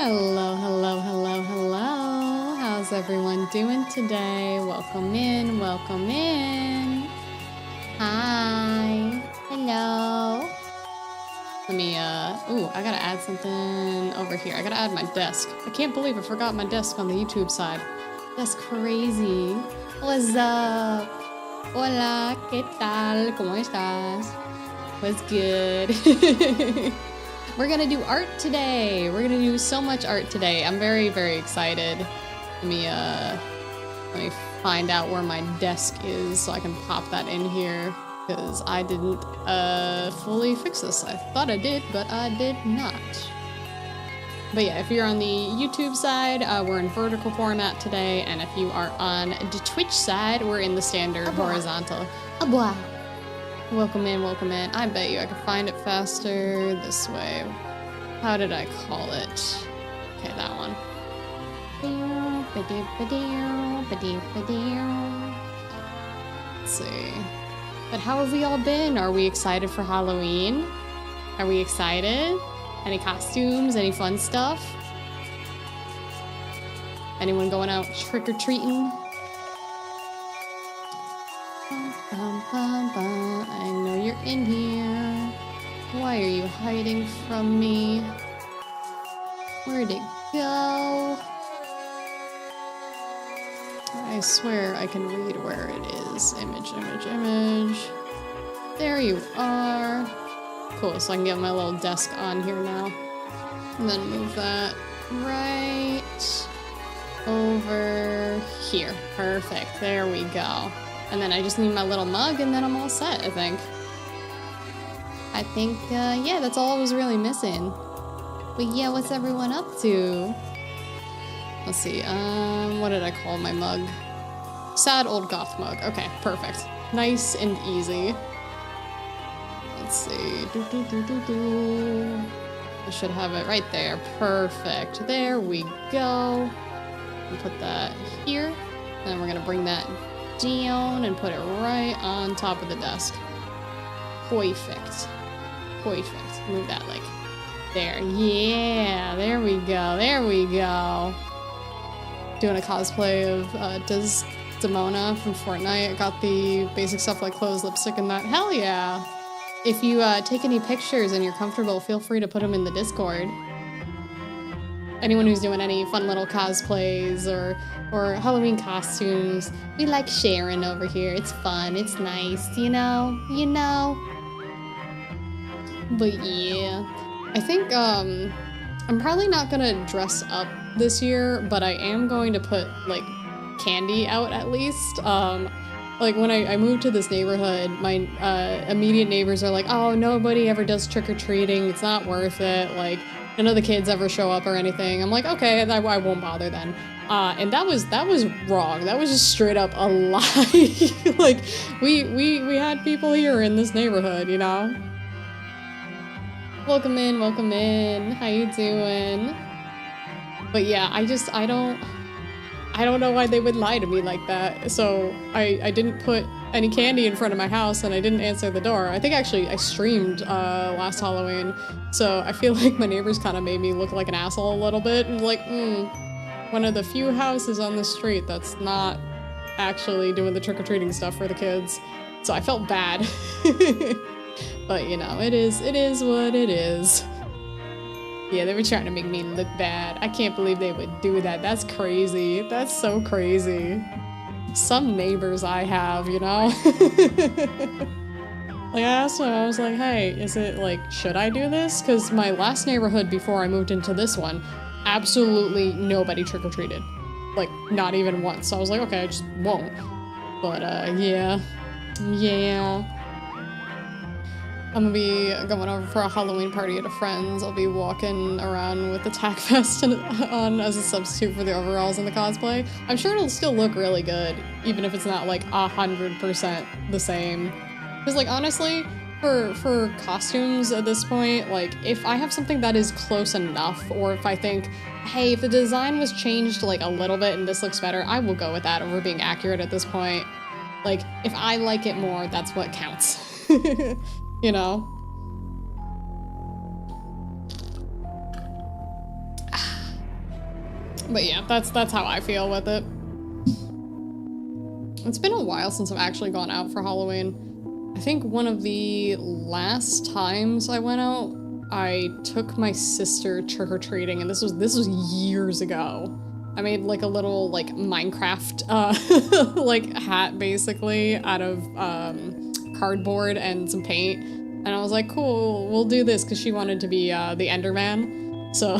Hello, hello, hello, hello. How's everyone doing today? Welcome in, welcome in. Hi. Hello. Let me, I gotta add something over here. I gotta add my desk. I can't believe I forgot my desk on the YouTube side. That's crazy. What's up? Hola, ¿qué tal? ¿Cómo estás? What's good? We're gonna do art today. We're gonna do so much art today. I'm very, very excited. Let me find out where my desk is so I can pop that in here, because I didn't fully fix this. I thought I did, but I did not. But yeah, if you're on the YouTube side, we're in vertical format today, and if you are on the Twitch side, we're in the standard horizontal. Abois. Welcome in, welcome in. I bet you I could find it faster this way. How did I call it? Okay, that one. Let's see. But how have we all been? Are we excited for Halloween? Are we excited? Any costumes? Any fun stuff? Anyone going out trick-or-treating? I know you're in here. Why are you hiding from me? Where'd it go? I swear I can read where it is. Image, image, image. There you are. Cool, so I can get my little desk on here now. And then move that right over here. Perfect, there we go. And then I just need my little mug and then I'm all set, I think. Yeah, that's all I was really missing. But yeah, what's everyone up to? Let's see, what did I call my mug? Sad old goth mug. Okay, perfect. Nice and easy. Let's see. I should have it right there. Perfect. There we go. And put that here. And then we're gonna bring that down and put it right on top of the desk. Perfect. Perfect. Move that like there. Yeah, there we go. There we go. Doing a cosplay of Desdemona from Fortnite. I got the basic stuff like clothes, lipstick, and that. Hell yeah. If you take any pictures and you're comfortable, feel free to put them in the Discord. Anyone who's doing any fun little cosplays or Halloween costumes, we like sharing over here. It's fun, it's nice, you know? But yeah, I think I'm probably not gonna dress up this year, but I am going to put like candy out at least. Like when I moved to this neighborhood, my immediate neighbors are like, oh, nobody ever does trick-or-treating, it's not worth it, like none of the kids ever show up or anything. I'm like, okay, I won't bother then. And that was wrong. That was just straight up a lie. Like we had people here in this neighborhood, you know? Welcome in, welcome in. How you doing? But yeah, I don't know why they would lie to me like that. So I didn't put any candy in front of my house and I didn't answer the door. I think actually I streamed last Halloween. So I feel like my neighbors kind of made me look like an asshole a little bit. And like, one of the few houses on the street that's not actually doing the trick-or-treating stuff for the kids. So I felt bad. But you know, it is what it is. Yeah, they were trying to make me look bad. I can't believe they would do that. That's crazy. That's so crazy. Some neighbors I have, you know? Like, I asked them, I was like, hey, is it like, should I do this? Because my last neighborhood before I moved into this one, absolutely nobody trick-or-treated. Like, not even once. So I was like, okay, I just won't. But, yeah. I'm gonna be going over for a Halloween party at a friend's. I'll be walking around with the tack vest on as a substitute for the overalls and the cosplay. I'm sure it'll still look really good, even if it's not like 100% the same. Because like honestly, for costumes at this point, like if I have something that is close enough, or if I think, hey, if the design was changed like a little bit and this looks better, I will go with that over being accurate at this point. Like if I like it more, that's what counts. You know? But yeah, that's how I feel with it. It's been a while since I've actually gone out for Halloween. I think one of the last times I went out, I took my sister trick-or-treating, and this was years ago. I made like a little like Minecraft like hat basically out of cardboard and some paint. And I was like, cool, we'll do this because she wanted to be the Enderman. So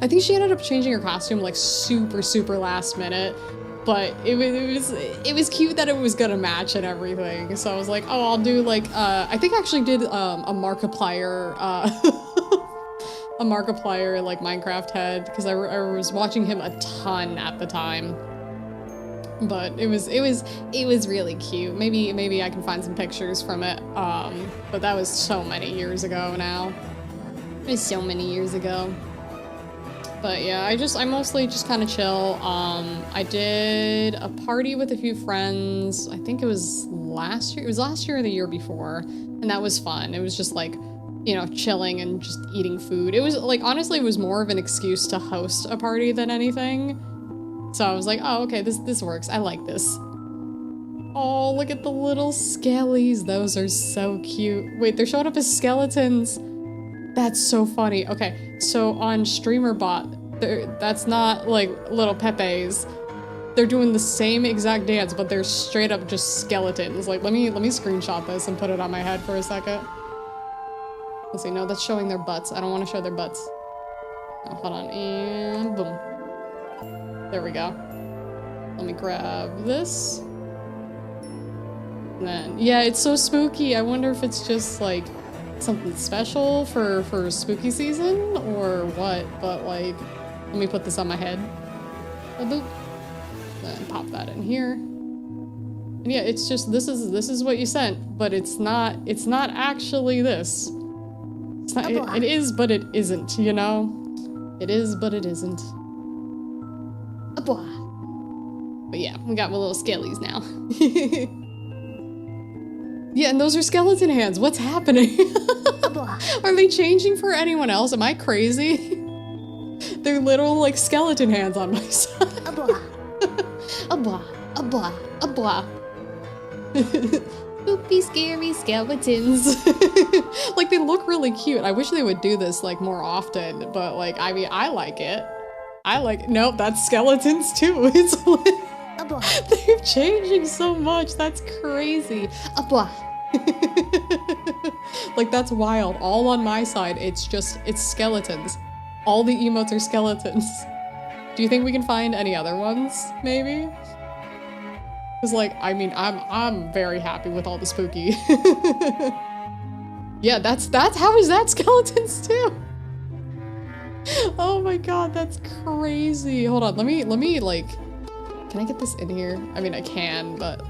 I think she ended up changing her costume like super last minute. But it was cute that it was gonna match and everything. So I was like, oh, I'll do like, I think I actually did a Markiplier, a Markiplier like Minecraft head because I was watching him a ton at the time. But it was really cute. Maybe I can find some pictures from it. But that was so many years ago now. It was so many years ago. But yeah, I mostly just kind of chill. I did a party with a few friends. I think it was last year. It was last year or the year before. And that was fun. It was just like, you know, chilling and just eating food. It was like, honestly, it was more of an excuse to host a party than anything. So I was like, oh, okay, this works. I like this. Oh, look at the little skellies. Those are so cute. Wait, they're showing up as skeletons. That's so funny. Okay, so on StreamerBot, that's not like little Pepes. They're doing the same exact dance, but they're straight up just skeletons. Like, let me screenshot this and put it on my head for a second. Let's see, no, that's showing their butts. I don't want to show their butts. Oh, hold on, and boom. There we go. Let me grab this. And then, yeah, it's so spooky. I wonder if it's just like something special for spooky season or what, but like, let me put this on my head. Boop. Then pop that in here. And yeah, it's just, this is what you sent, but it's not actually this. It's not, it is, but it isn't, you know? It is, but it isn't. But yeah, we got my little skellies now. Yeah, and those are skeleton hands. What's happening? Are they changing for anyone else? Am I crazy? They're little, like, skeleton hands on my side. Spoopy, scary skeletons. Like, they look really cute. I wish they would do this, like, more often. But, like, I mean, I like it. Nope, that's skeletons, too. It's like, they're changing so much. That's crazy. Like, that's wild. All on my side, it's skeletons. All the emotes are skeletons. Do you think we can find any other ones, maybe? Because, like, I mean, I'm very happy with all the spooky. Yeah, that's how is that skeletons too? Oh my god, that's crazy. Hold on, let me like, can I get this in here? I mean, I can, but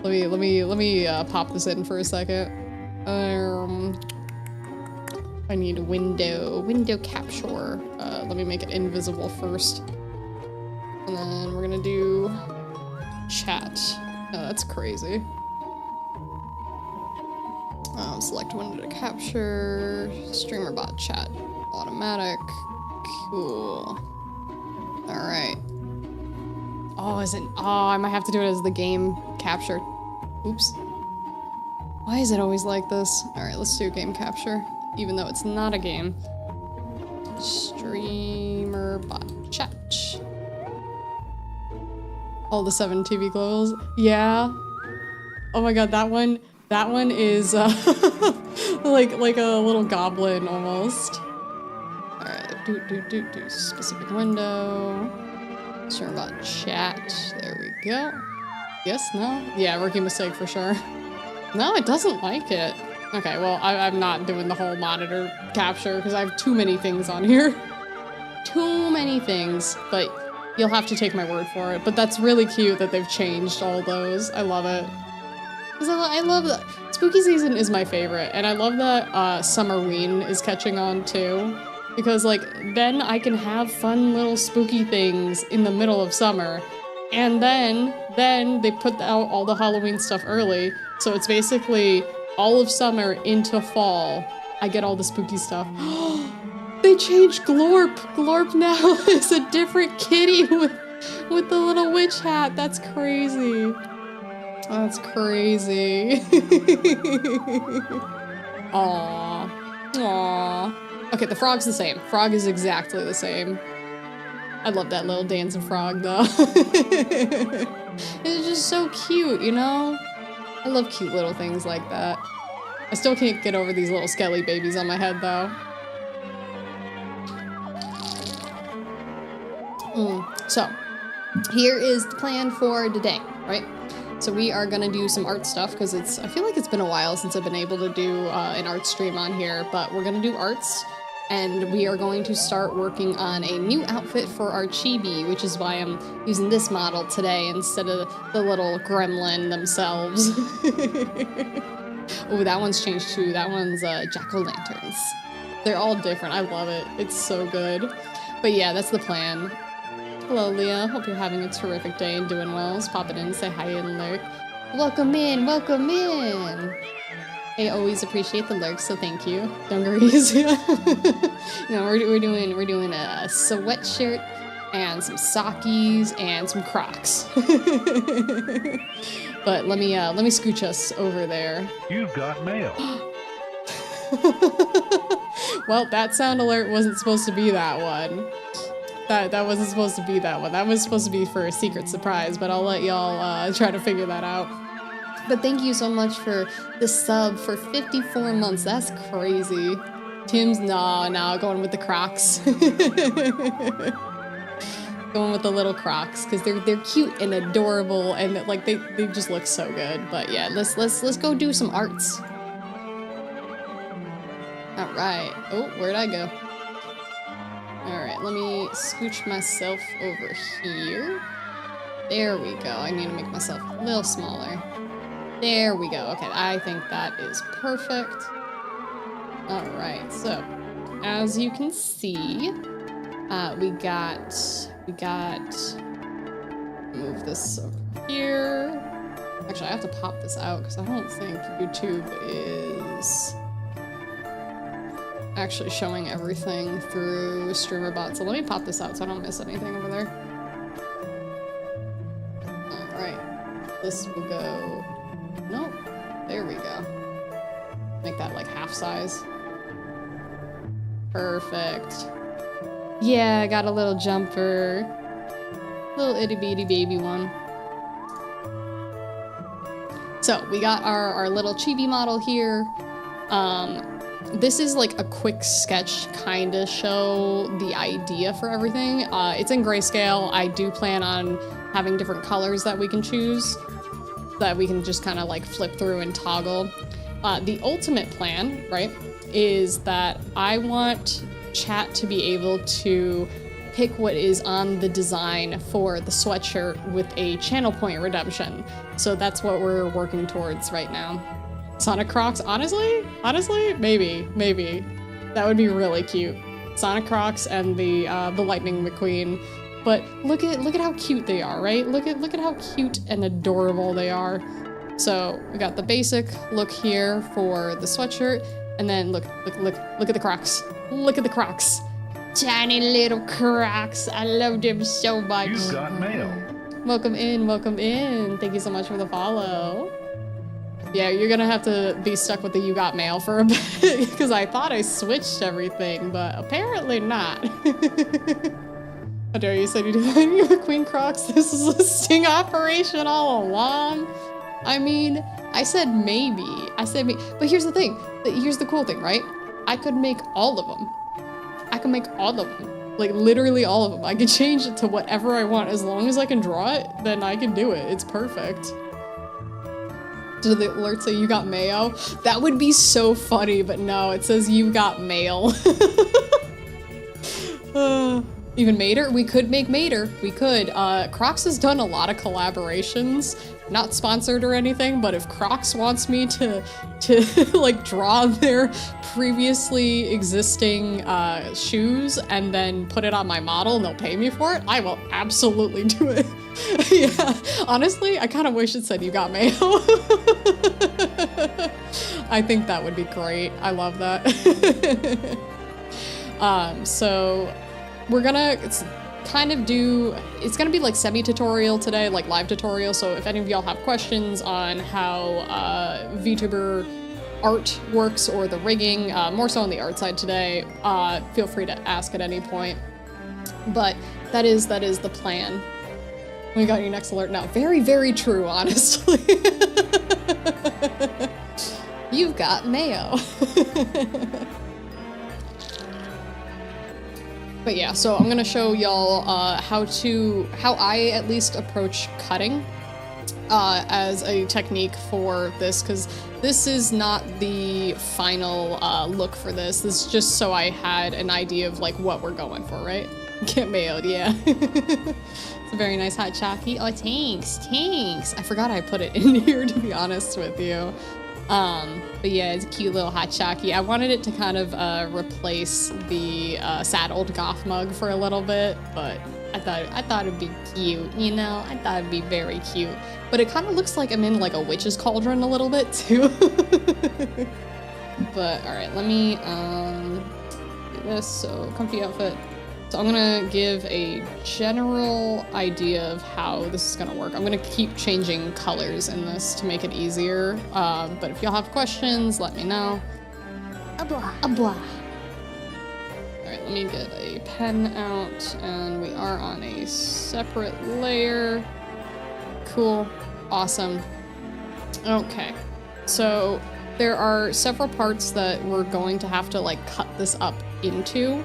let me pop this in for a second. I need a window capture. Let me make it invisible first. And then we're gonna do chat. Oh, that's crazy. Select window to capture, StreamerBot chat, automatic, cool. All right. Oh, I might have to do it as the game capture. Oops. Why is it always like this? All right, let's do game capture, even though it's not a game. StreamerBot chat. All the 7 TV globals. Yeah. Oh my god, that one is like a little goblin almost. All right, do specific window. StreamerBot chat. There we go. Yes, no? Yeah, rookie mistake for sure. No, it doesn't like it. Okay, well, I'm not doing the whole monitor capture because I have too many things on here. Too many things, but you'll have to take my word for it. But that's really cute that they've changed all those. I love it. Because I love that. Spooky season is my favorite, and I love that Summerween is catching on too. Because, like, then I can have fun little spooky things in the middle of summer. And then they put out all the Halloween stuff early. So it's basically all of summer into fall. I get all the spooky stuff. They changed Glorp. Glorp now is a different kitty with the little witch hat. That's crazy. That's crazy. Aww. Aww. Okay, the frog's the same. Frog is exactly the same. I love that little dancing frog though. It's just so cute, you know? I love cute little things like that. I still can't get over these little skelly babies on my head though. So, here is the plan for today, right? So we are gonna do some art stuff because I feel like it's been a while since I've been able to do an art stream on here, but we're gonna do arts and we are going to start working on a new outfit for our chibi, which is why I'm using this model today instead of the little gremlin themselves. Oh, that one's changed too. That one's jack-o'-lanterns. They're all different. I love it. It's so good. But yeah, that's the plan. Hello, Leah. Hope you're having a terrific day and doing well. Just pop it in, say hi and lurk. Welcome in, welcome in. I always appreciate the lurks, so thank you. Dungarees. No, we're doing a sweatshirt and some sockies and some Crocs. But let me scooch us over there. You've got mail. Well, that sound alert wasn't supposed to be that one. That wasn't supposed to be that one. That was supposed to be for a secret surprise, but I'll let y'all try to figure that out. But thank you so much for the sub for 54 months. That's crazy. Tim's going with the Crocs. Going with the little Crocs because they're cute and adorable and like they just look so good. But yeah, let's go do some arts. All right. Oh, where'd I go? All right, let me scooch myself over here. There we go. I need to make myself a little smaller. There we go. Okay, I think that is perfect. All right, so as you can see, we got move this over here. Actually, I have to pop this out because I don't think YouTube is actually showing everything through StreamerBot. So let me pop this out so I don't miss anything over there. All right, this will go. Nope. There we go. Make that like half size. Perfect. Yeah, I got a little jumper. Little itty bitty baby one. So we got our little chibi model here. This is like a quick sketch kind of show the idea for everything. It's in grayscale. I do plan on having different colors that we can choose, that we can just kind of like flip through and toggle. The ultimate plan, right, is that I want chat to be able to pick what is on the design for the sweatshirt with a channel point redemption. So that's what we're working towards right now. Sonic Crocs, honestly, maybe. That would be really cute. Sonic Crocs and the Lightning McQueen. But look at how cute they are, right? Look at how cute and adorable they are. So we got the basic look here for the sweatshirt, and then look at the Crocs. Look at the Crocs. Tiny little Crocs. I love them so much. You've got mail. Welcome in, welcome in. Thank you so much for the follow. Yeah, you're gonna have to be stuck with the you got mail for a bit because I thought I switched everything, but apparently not. How dare you say you do Queen Crocs? This is a sting operation all along. I mean, I said maybe. But here's the thing. Here's the cool thing, right? I could make all of them. I can make all of them. Like literally all of them. I can change it to whatever I want. As long as I can draw it, then I can do it. It's perfect. Did the alert say you got mayo? That would be so funny, but no, it says you got mail. Even Mater? We could make Mater. We could. Crocs has done a lot of collaborations. Not sponsored or anything, but if Crocs wants me to like draw their previously existing shoes and then put it on my model and they'll pay me for it, I will absolutely do it. Yeah, honestly, I kind of wish it said you got mail. I think that would be great. I love that. So we're gonna it's gonna be like semi-tutorial today, like live tutorial. So if any of y'all have questions on how Vtuber art works or the rigging, more so on the art side today, feel free to ask at any point. But That is the plan. We got your next alert now. Very, very true, honestly. You've got mayo. But yeah, so I'm gonna show y'all how I at least approach cutting as a technique for this, because this is not the final look for this. This is just so I had an idea of like what we're going for, right? Get mayoed, yeah. It's a very nice hot chocolate. Oh, thanks. I forgot I put it in here, to be honest with you. But yeah, it's a cute little hot chocolate. I wanted it to kind of replace the sad old goth mug for a little bit, but I thought it'd be cute, you know? I thought it'd be very cute. But it kind of looks like I'm in like a witch's cauldron a little bit too. But all right, let me do this. So comfy outfit. So I'm gonna give a general idea of how this is gonna work. I'm gonna keep changing colors in this to make it easier. But if y'all have questions, let me know. Abla. All right, let me get a pen out, and we are on a separate layer. Cool, awesome. Okay, so there are several parts that we're going to have to like cut this up into.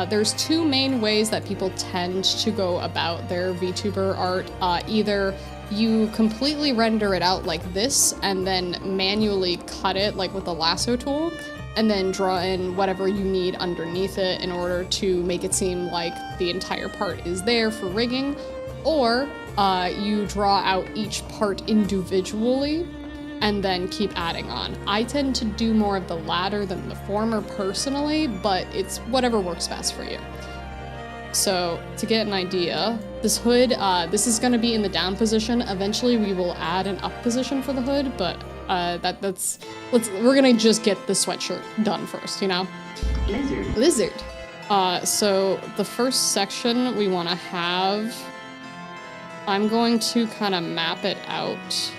There's two main ways that people tend to go about their VTuber art. Either you completely render it out like this and then manually cut it like with a lasso tool, and then draw in whatever you need underneath it in order to make it seem like the entire part is there for rigging, or you draw out each part individually and then keep adding on. I tend to do more of the latter than the former personally, but it's whatever works best for you. So to get an idea, this hood, this is gonna be in the down position. Eventually we will add an up position for the hood, but we're gonna just get the sweatshirt done first, you know? Lizard. So the first section we wanna have, I'm going to kind of map it out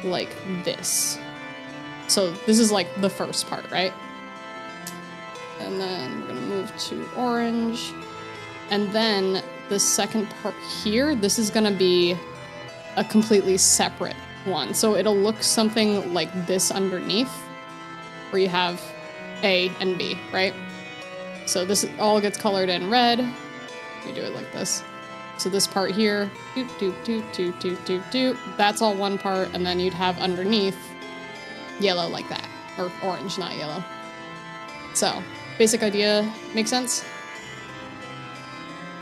like this. So this is like the first part, right? And then we're gonna move to orange. And then the second part here, this is gonna be a completely separate one. So it'll look something like this underneath, where you have A and B, right? So this all gets colored in red. Let me do it like this. So this part here, that's all one part, and then you'd have underneath yellow like that, or orange, not yellow. So, basic idea, make sense?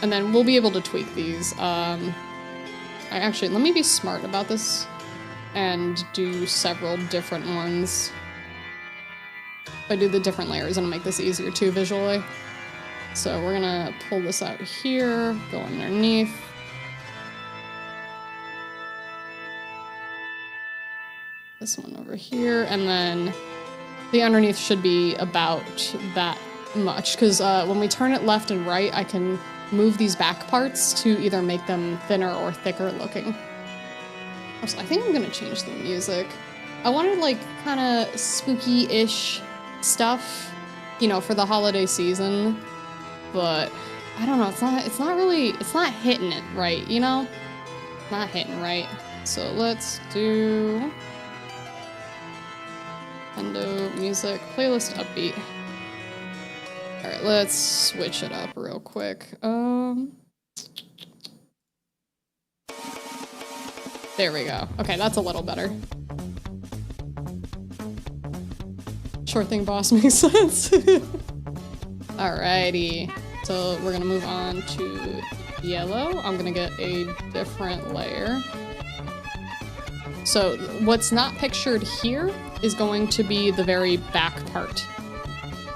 And then we'll be able to tweak these. Actually, let me be smart about this and do several different ones. If I do the different layers, it'll make this easier too visually. So we're gonna pull this out here, go underneath. This one over here, and then the underneath should be about that much, because when we turn it left and right, I can move these back parts to either make them thinner or thicker looking. Also, I think I'm gonna change the music. I wanted like kind of spooky-ish stuff, you know, for the holiday season. But I don't know, it's not hitting it right, you know? Not hitting right. So let's do Endo music, playlist upbeat. All right, let's switch it up real quick. There we go. Okay, that's a little better. Sure thing, boss, makes sense. Alrighty. So we're gonna move on to yellow. I'm gonna get a different layer. So what's not pictured here is going to be the very back part.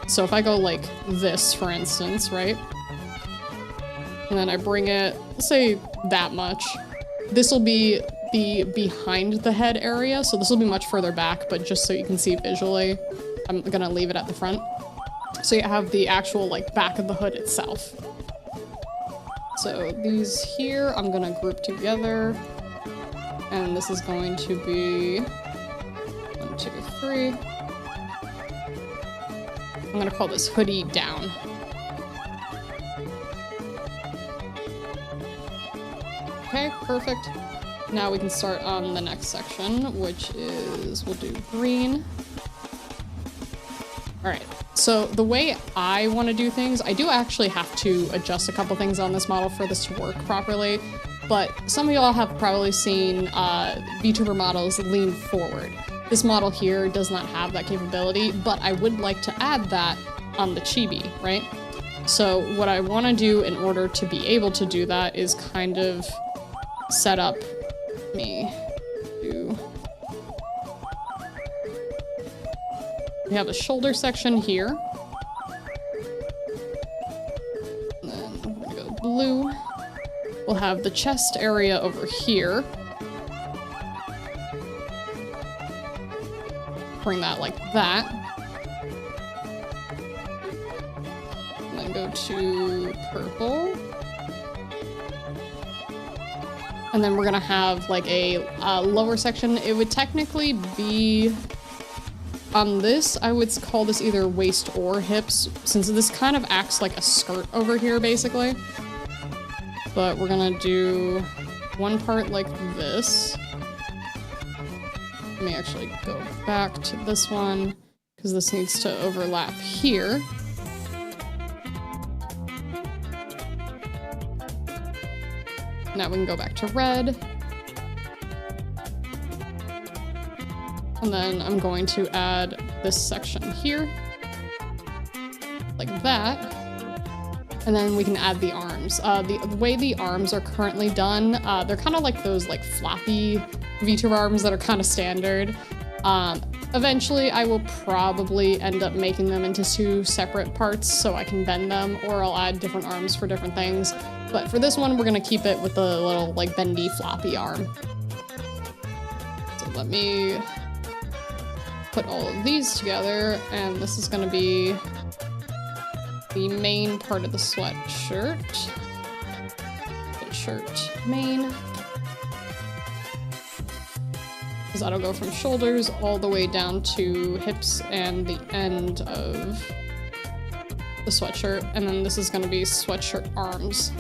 So if I go like this, for instance, right? And then I bring it, let's say that much. This will be the behind the head area, so this will be much further back, but just so you can see visually, I'm gonna leave it at the front. So you have the actual like back of the hood itself. So these here, I'm gonna group together. And this is going to be 1, 2, 3. I'm gonna call this hoodie down. Okay, perfect. Now we can start on the next section, which is, we'll do green. All right, so the way I want to do things, I do actually have to adjust a couple things on this model for this to work properly, but some of y'all have probably seen Vtuber models lean forward. This model here does not have that capability, but I would like to add that on the chibi, right? So what I want to do in order to be able to do that is kind of set up me to... We have a shoulder section here. And then we're gonna go blue. We'll have the chest area over here. Bring that like that. And then go to purple. And then we're gonna have like a lower section. It would technically be on this, I would call this either waist or hips, since this kind of acts like a skirt over here, basically. But we're gonna do one part like this. Let me actually go back to this one, because this needs to overlap here. Now we can go back to red. And then I'm going to add this section here, like that. And then we can add the arms. The way the arms are currently done, they're kind of like those like floppy Vtuber arms that are kind of standard. Eventually I will probably end up making them into two separate parts so I can bend them, or I'll add different arms for different things. But for this one, we're gonna keep it with the little like bendy floppy arm. So let me put all of these together, and this is gonna be the main part of the sweatshirt. Sweatshirt main. Because that'll go from shoulders all the way down to hips and the end of the sweatshirt. And then this is gonna be sweatshirt arms.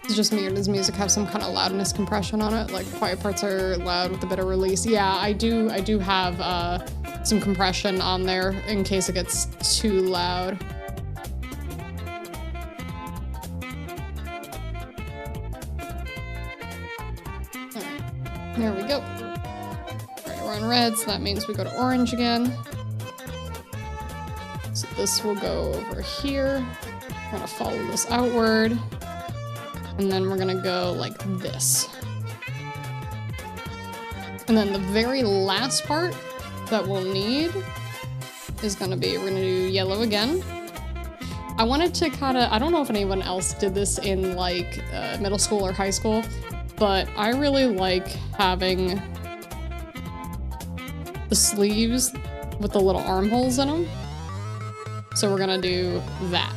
It's just me, or does music have some kind of loudness compression on it? Like quiet parts are loud with a bit of release. Yeah, I do have some compression on there in case it gets too loud. Alright, there we go. Alright, we're on red, so that means we go to orange again. So this will go over here. We're gonna follow this outward. And then we're gonna go like this. And then the very last part that we'll need is gonna be, we're gonna do yellow again. I wanted to kind of, I don't know if anyone else did this in like middle school or high school, but I really like having the sleeves with the little armholes in them. So we're gonna do that.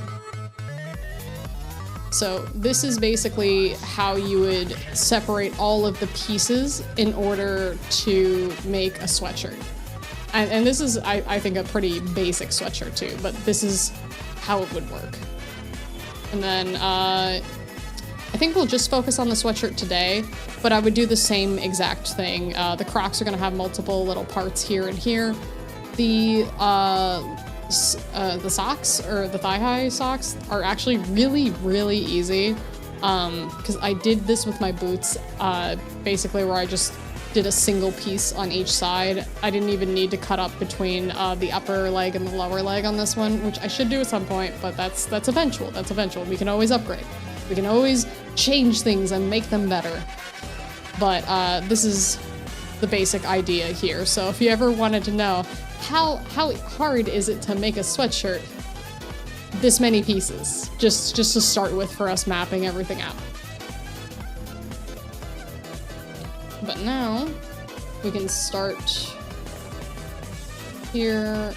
So this is basically how you would separate all of the pieces in order to make a sweatshirt. And this is, I think, a pretty basic sweatshirt too, but this is how it would work. And then I think we'll just focus on the sweatshirt today, but I would do the same exact thing. The Crocs are gonna have multiple little parts here and here. The socks, or the thigh-high socks, are actually really easy, because I did this with my boots, basically where I just did a single piece on each side. I didn't even need to cut up between the upper leg and the lower leg on this one, which I should do at some point, but that's eventual. We can always upgrade. We can always change things and make them better. But this is the basic idea here. So if you ever wanted to know how hard is it to make a sweatshirt, this many pieces, just to start with for us mapping everything out. But now we can start here.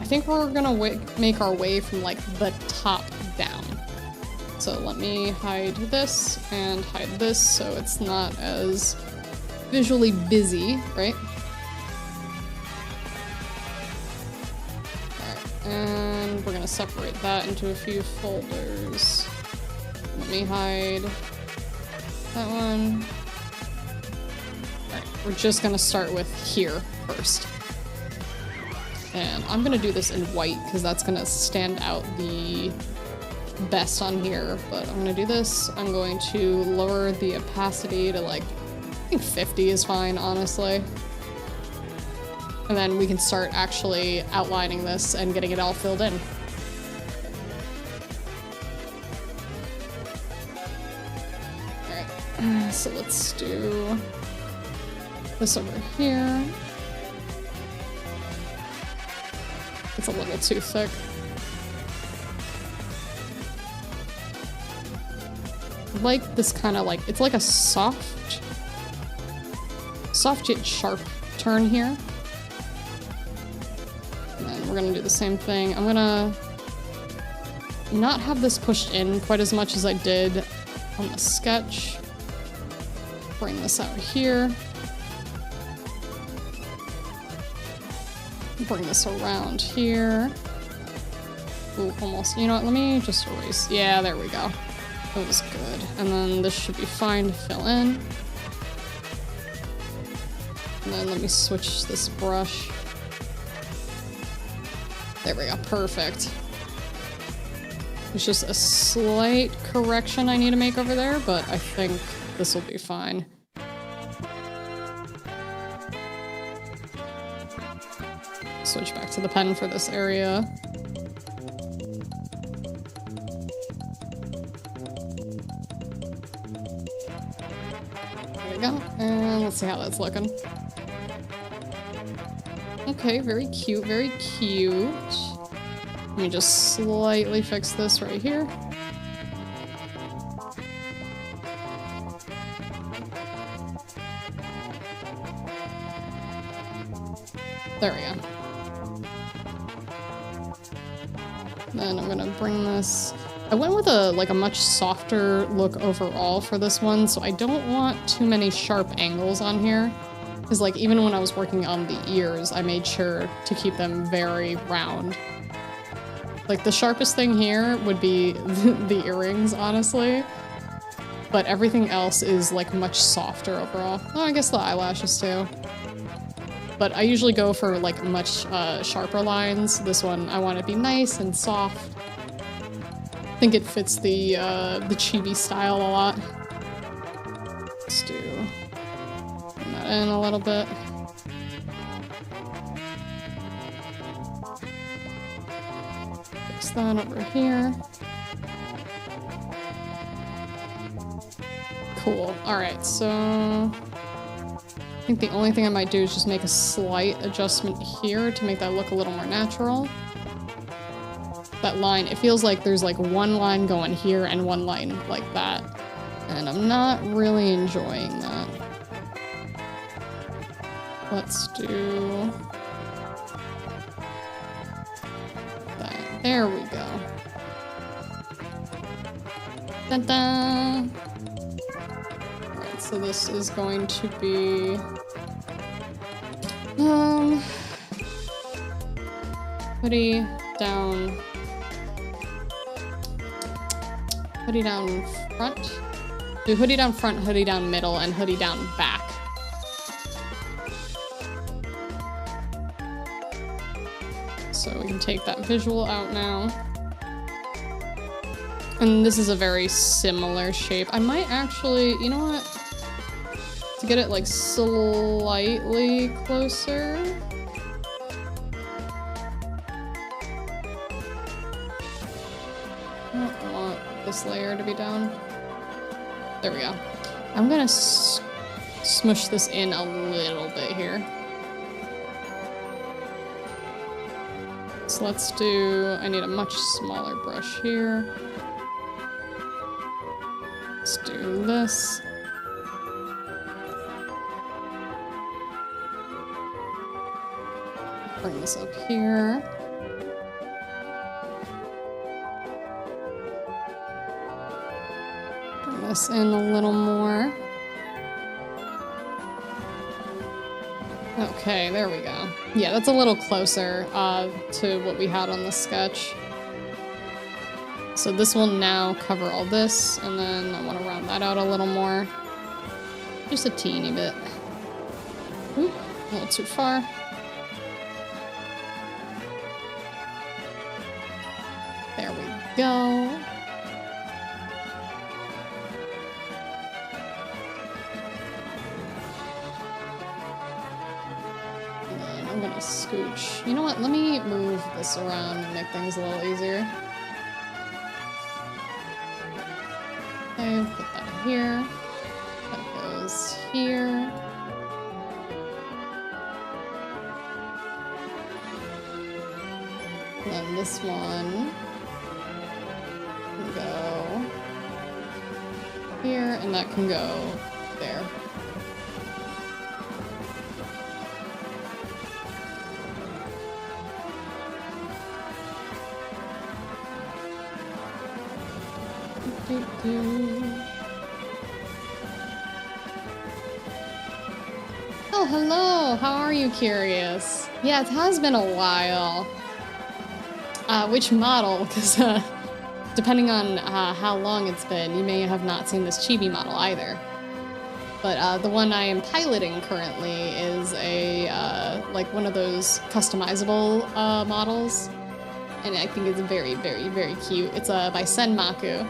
I think we're gonna make our way from like the top down. So let me hide this and hide this so it's not as visually busy, right? Alright, and we're gonna gonna separate that into a few folders. Let me hide that one. Alright, we're just gonna start with here first. And I'm gonna do this in white because that's gonna stand out the best on here. But I'm gonna do this. I'm going to lower the opacity to like, I think 50 is fine, honestly. And then we can start actually outlining this and getting it all filled in. Alright, so let's do this over here. It's a little too thick. I like this kind of like, it's like a soft yet sharp turn here. And then we're gonna do the same thing. I'm gonna not have this pushed in quite as much as I did on the sketch. Bring this out here. Bring this around here. Ooh, almost. You know what? Let me just erase. Yeah, there we go. That was good. And then this should be fine to fill in. And then let me switch this brush. There we go. Perfect. There's just a slight correction I need to make over there, but I think this will be fine. Switch back to the pen for this area. There we go. And let's see how that's looking. Okay, very cute, very cute. Let me just slightly fix this right here. There we go. Then I'm gonna bring this. I went with a much softer look overall for this one, so I don't want too many sharp angles on here. Because like even when I was working on the ears, I made sure to keep them very round. Like the sharpest thing here would be the earrings, honestly. But everything else is like much softer overall. Oh, I guess the eyelashes too. But I usually go for like much sharper lines. This one I want to be nice and soft. I think it fits the chibi style a lot. Let's bring that in a little bit. Fix that over here. Cool. Alright, so I think the only thing I might do is just make a slight adjustment here to make that look a little more natural. That line, it feels like there's like one line going here and one line like that. And I'm not really enjoying that. Let's do that. There we go. Dun-dun! Alright, so this is going to be hoodie down front. Do hoodie down front, hoodie down middle, and hoodie down back. So we can take that visual out now. And this is a very similar shape. I might actually, you know what? To get it like slightly closer. I don't want this layer to be down. There we go. I'm gonna smush this in a little bit here. So let's do, I need a much smaller brush here. Let's do this. Bring this up here. Bring this in a little more. Okay, there we go. Yeah, that's a little closer to what we had on the sketch. so this will now cover all this, and then I want to round that out a little more. Just a teeny bit. Ooh, a little too far. There we go. And then I'm gonna scooch. You know what? Let me move this around and make things a little easier. Okay, put that here. That goes here. And then this one can go here, and that can go there. Oh, hello! How are you, Curious? Yeah, it has been a while. Which model? Because depending on how long it's been, you may have not seen this chibi model either. But the one I am piloting currently is a like one of those customizable models, and I think it's very, very, very cute. It's by Senmaku.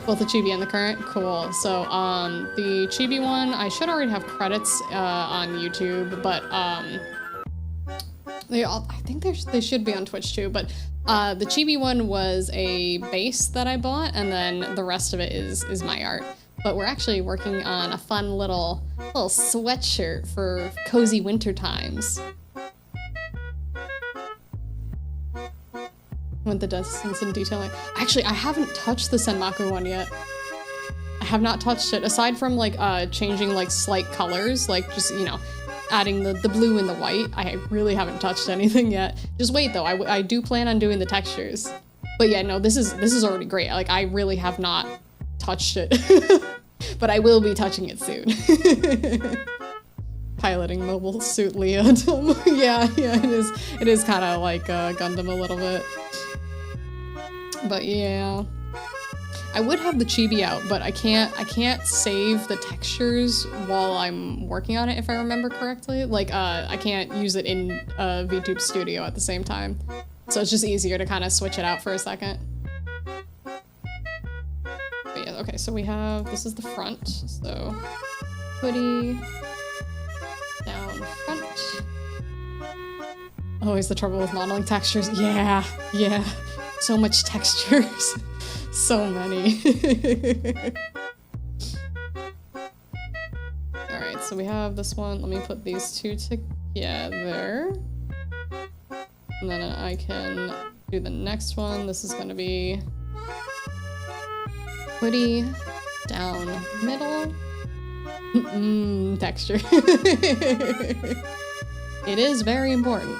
Both the chibi and the current? Cool. So, the chibi one, I should already have credits on YouTube, but I think they should be on Twitch too, but the chibi one was a base that I bought, and then the rest of it is my art. But we're actually working on a fun little sweatshirt for cozy winter times. With the distance and detailing. Actually, I haven't touched the Senmaku one yet. I have not touched it, aside from like changing like slight colors, like just, you know, adding the blue and the white. I really haven't touched anything yet. Just wait though, I do plan on doing the textures. But yeah, no, this is already great. Like, I really have not touched it. But I will be touching it soon. Piloting mobile suit Leah. yeah, it is kind of like Gundam a little bit. But yeah, I would have the chibi out, but I can't save the textures while I'm working on it, if I remember correctly. Like, I can't use it in VTube Studio at the same time. So it's just easier to kind of switch it out for a second. But yeah, okay, so we have, this is the front, so hoodie, down front. Always the trouble with modeling textures. Yeah. So much textures. So many. Alright, so we have this one. Let me put these two together. And then I can do the next one. This is gonna be hoodie, down middle. Texture. It is very important.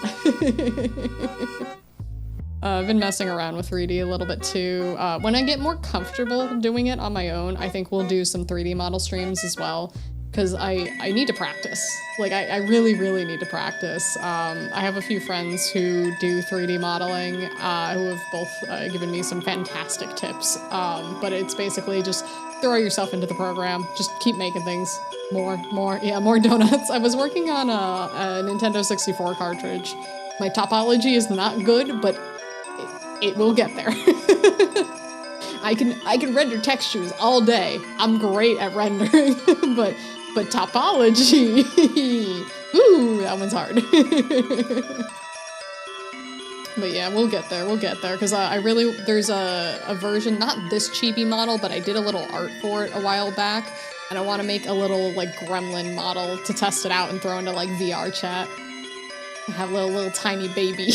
I've been messing around with 3D a little bit too. When I get more comfortable doing it on my own, I think we'll do some 3D model streams as well, because I need to practice. Like, I really, really need to practice. I have a few friends who do 3D modeling, who have both given me some fantastic tips, but it's basically just throw yourself into the program, just keep making things. More donuts. I was working on a Nintendo 64 cartridge. My topology is not good, but it will get there. I can render textures all day. I'm great at rendering, but topology, ooh, that one's hard. But yeah, we'll get there, because there's a version, not this chibi model, but I did a little art for it a while back, and I want to make a little, like, gremlin model to test it out and throw into, like, VR chat. I have a little tiny baby.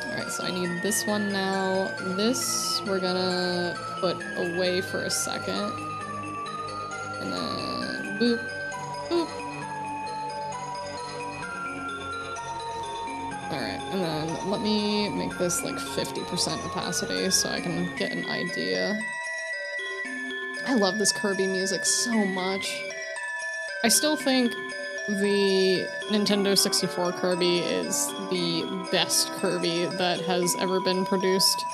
Alright, so I need this one now. This we're gonna put away for a second. And then boop, boop. Alright, and then let me make this like 50% opacity so I can get an idea. I love this Kirby music so much. I still think the Nintendo 64 Kirby is the best Kirby that has ever been produced,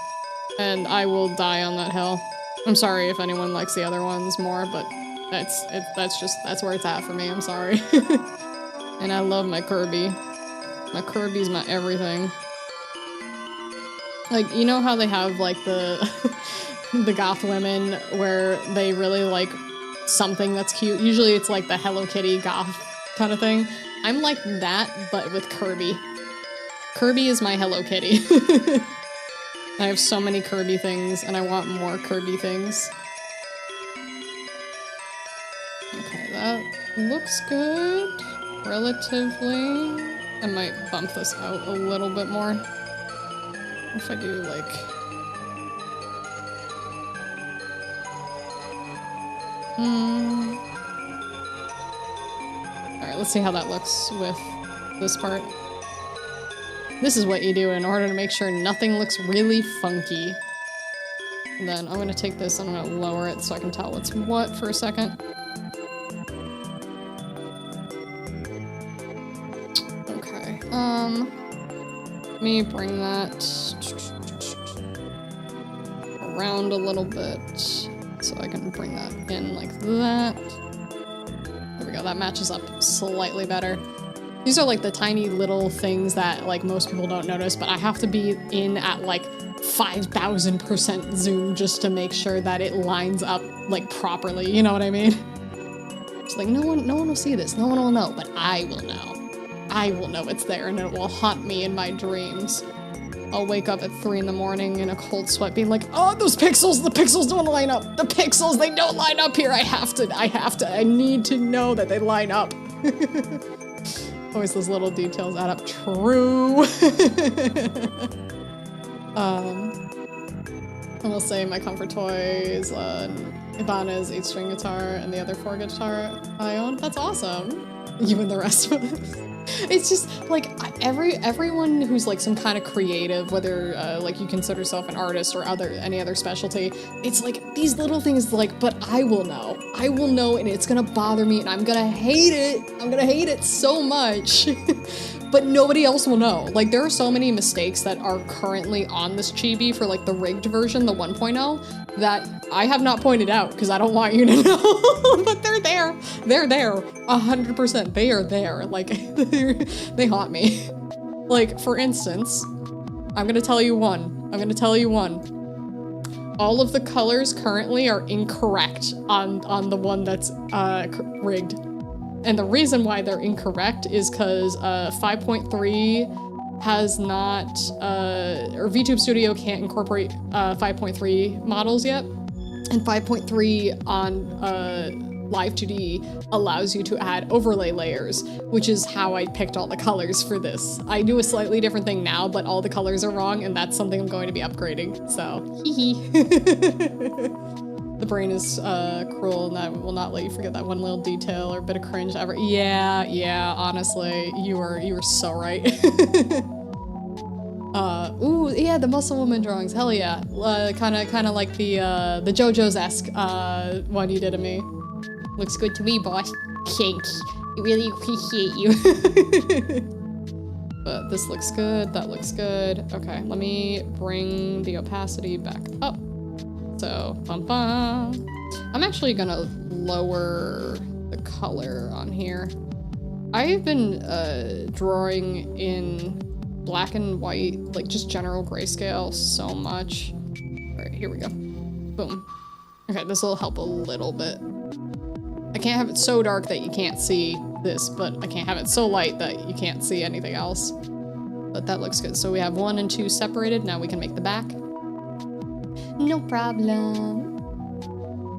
and I will die on that hill. I'm sorry if anyone likes the other ones more, but that's where it's at for me. I'm sorry. And I love my Kirby. My Kirby's my everything. Like, you know how they have like the the goth women where they really like something that's cute? Usually it's like the Hello Kitty goth kind of thing. I'm like that, but with Kirby. Kirby is my Hello Kitty. I have so many Kirby things, and I want more Kirby things. Okay, that looks good. Relatively. I might bump this out a little bit more. If I do, like... Alright, let's see how that looks with this part. This is what you do in order to make sure nothing looks really funky. And then I'm gonna take this and I'm gonna lower it so I can tell what's what for a second. Okay, let me bring that around a little bit so I can bring that in like that. There we go, that matches up slightly better. These are like the tiny little things that like most people don't notice, but I have to be in at like 5,000% zoom just to make sure that it lines up like properly, you know what I mean? It's like no one will see this, no one will know, but I will know. I will know it's there and it will haunt me in my dreams. I'll wake up at 3 in the morning in a cold sweat being like, oh, those pixels, the pixels don't line up. The pixels, they don't line up here. I need to know that they line up. Always those little details add up. True. I will say my comfort toy is Ibanez 8-string guitar and the other 4 guitar I own. That's awesome. You and the rest of it. It's just like everyone who's like some kind of creative, whether like you consider yourself an artist or any other specialty, it's like these little things like, but I will know and it's gonna bother me and I'm gonna hate it so much. But nobody else will know. Like there are so many mistakes that are currently on this chibi for like the rigged version, the 1.0, that I have not pointed out because I don't want you to know. But they're there. They're there. 100%. They are there. Like they haunt me. Like for instance, I'm gonna tell you one. All of the colors currently are incorrect on the one that's rigged. And the reason why they're incorrect is because 5.3 has not, or VTube Studio can't incorporate 5.3 models yet. And 5.3 on Live2D allows you to add overlay layers, which is how I picked all the colors for this. I do a slightly different thing now, but all the colors are wrong, and that's something I'm going to be upgrading, so hee hee. The brain is cruel, and I will not let you forget that one little detail or bit of cringe ever. Yeah, honestly, you were so right. Ooh, yeah, the Muscle Woman drawings, hell yeah. Kind of like the JoJo's-esque one you did of me. Looks good to me, boss. Thanks. I really appreciate you. But this looks good, that looks good. Okay, let me bring the opacity back up. So, bum-bum. I'm actually gonna lower the color on here. I've been drawing in black and white, like just general grayscale so much. All right, here we go. Boom. Okay, this will help a little bit. I can't have it so dark that you can't see this, but I can't have it so light that you can't see anything else. But that looks good. So we have 1 and 2 separated. Now we can make the back. No problem.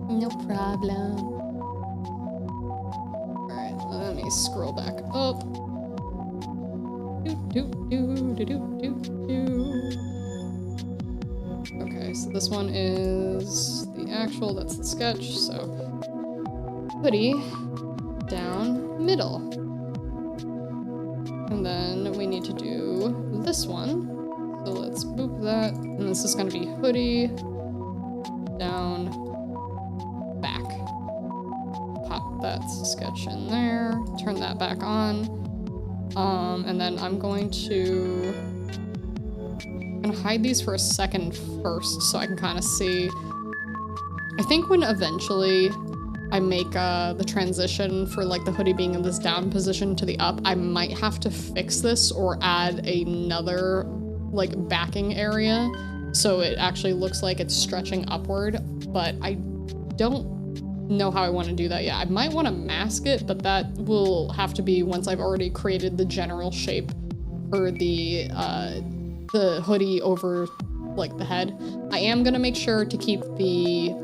No problem. Alright, let me scroll back up. Okay, so this one is the actual, that's the sketch, so hoodie, down, middle. And then we need to do this one. So let's boop that, and this is gonna be hoodie, down, back, pop. put that sketch in there, turn that back on. And then I'm going to hide these for a second first so I can kind of see. I think when eventually I make the transition for like the hoodie being in this down position to the up, I might have to fix this or add another like backing area so it actually looks like it's stretching upward, but I don't know how I want to do that yet. I might want to mask it, but that will have to be once I've already created the general shape for the hoodie over like the head. I am gonna make sure to keep the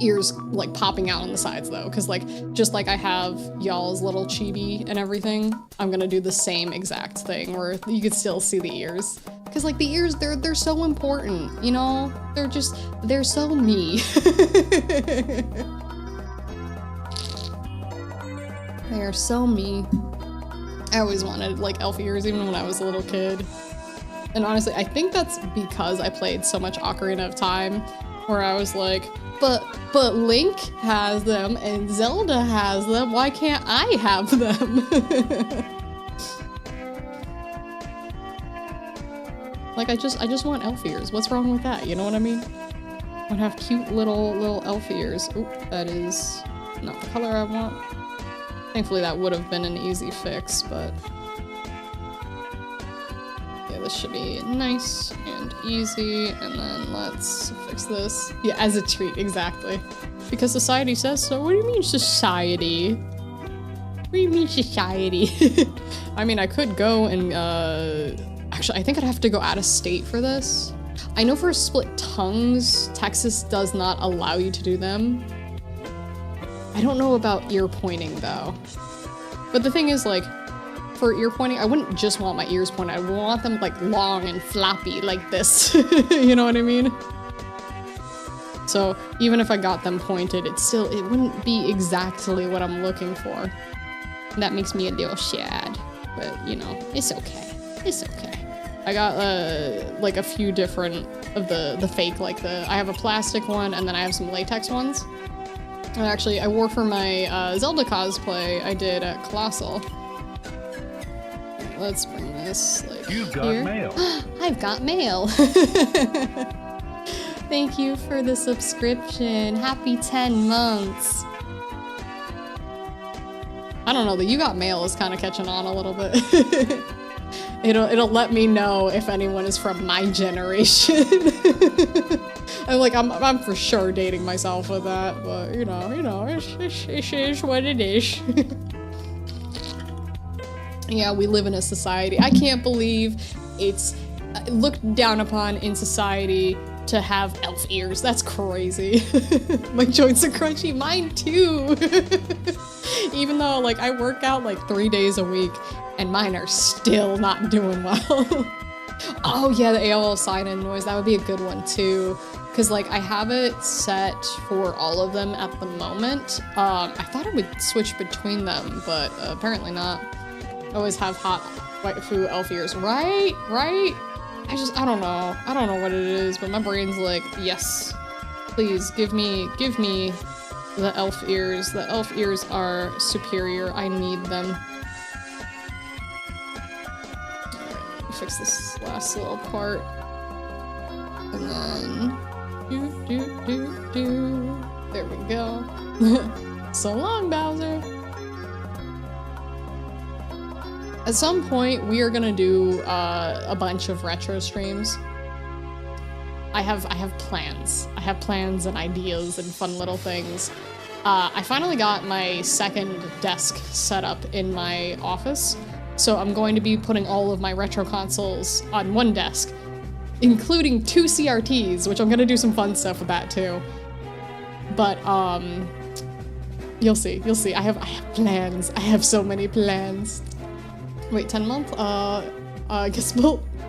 ears like popping out on the sides though, because like just like I have y'all's little chibi and everything, I'm gonna do the same exact thing where you could still see the ears, because like the ears, they're so important, you know, they're so me. They are so me. I always wanted like elf ears even when I was a little kid. And honestly, I think that's because I played so much Ocarina of Time, where I was like, but Link has them and Zelda has them, why can't I have them? Like I just want elf ears. What's wrong with that? You know what I mean? I want to have cute little elf ears. Oop, that is not the color I want. Thankfully that would have been an easy fix, but yeah, this should be nice and easy, and then let's fix this. Yeah, as a treat, exactly. Because society says so. What do you mean society? What do you mean society? I mean, I could go and, actually, I think I'd have to go out of state for this. I know for split tongues, Texas does not allow you to do them. I don't know about ear pointing though. But the thing is, like, for ear pointing, I wouldn't just want my ears pointed. I would want them like long and floppy like this. You know what I mean? So even if I got them pointed, it wouldn't be exactly what I'm looking for. That makes me a little sad, but you know, it's okay. It's okay. I got like a few different of the fake, like I have a plastic one and then I have some latex ones. And actually, I wore for my Zelda cosplay I did at Colossal. Let's bring this like You've got here. Mail. I've got mail. Thank you for the subscription. Happy 10 months. I don't know, the You Got Mail is kind of catching on a little bit. It'll let me know if anyone is from my generation. I'm for sure dating myself with that, but you know, it is what it is. Yeah, we live in a society. I can't believe it's looked down upon in society to have elf ears. That's crazy. My joints are crunchy. Mine too. Even though like I work out like 3 days a week and mine are still not doing well. Oh yeah, the AOL sign-in noise. That would be a good one too. Cause like I have it set for all of them at the moment. I thought it would switch between them, but apparently not. I always have hot waifu elf ears. Right? I don't know. I don't know what it is, but my brain's like, yes, please give me the elf ears. The elf ears are superior. I need them. Alright, let me fix this last little part. And then there we go. So long, Bowser. At some point, we are gonna do a bunch of retro streams. I have plans. I have plans and ideas and fun little things. I finally got my second desk set up in my office, so I'm going to be putting all of my retro consoles on one desk, including 2 CRTs, which I'm gonna do some fun stuff with that too. But you'll see. I have plans. I have so many plans. Wait, 10 month? I guess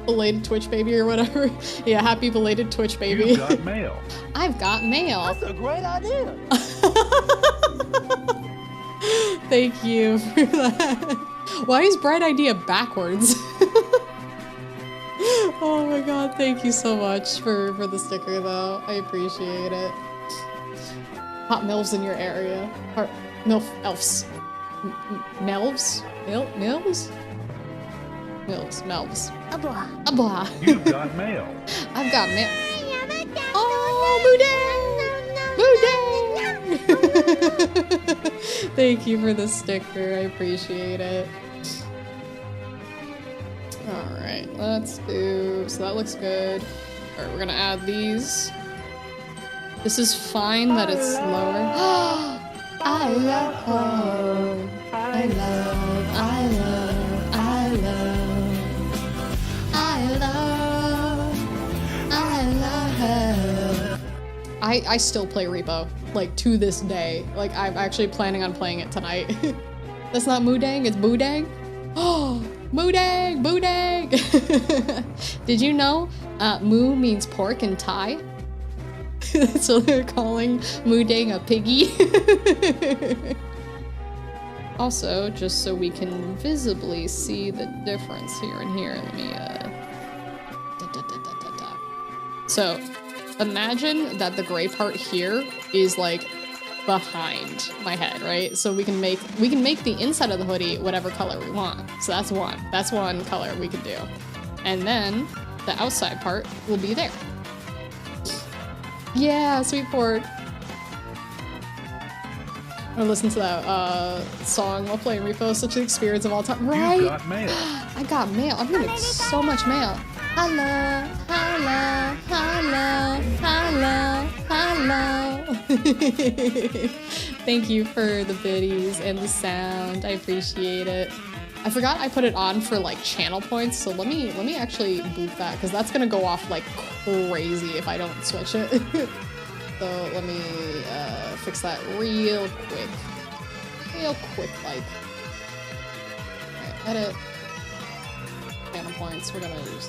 belated Twitch baby or whatever. Yeah, happy belated Twitch baby. You've got mail. I've got mail. That's a great idea. Thank you for that. Why is bright idea backwards? Oh my god, thank you so much for the sticker though. I appreciate it. Hot MILFs in your area. MILF elves. Melvs? Mills? Mills. Melvs. A blah. A blah. You've got mail. I've got mail. Oh, Boudin! Thank you for the sticker. I appreciate it. Alright, let's do... So that looks good. Alright, we're gonna add these. This is fine that it's lower. I love home. I love, I love, I love. I love, I love. I still play Repo, like, to this day. Like, I'm actually planning on playing it tonight. That's not Moodang, it's Boudang. Oh, Moodang, Boudang. Did you know moo means pork in Thai? So they're calling Moodang a piggy. Also, just so we can visibly see the difference here and here, let me So, imagine that the gray part here is like behind my head, right? So we can make the inside of the hoodie whatever color we want. So that's one color we could do. And then the outside part will be there. Yeah, sweet port. I listened to that song while playing Repo. Such an experience of all time, right? You got mail. I got mail. I'm getting so much mail. Hello, hello, hello, hello, hello. Thank you for the biddies and the sound. I appreciate it. I forgot I put it on for like channel points, so let me actually boot that because that's gonna go off like crazy if I don't switch it. So let me fix that real quick like. Alright, edit. Channel points, we're gonna use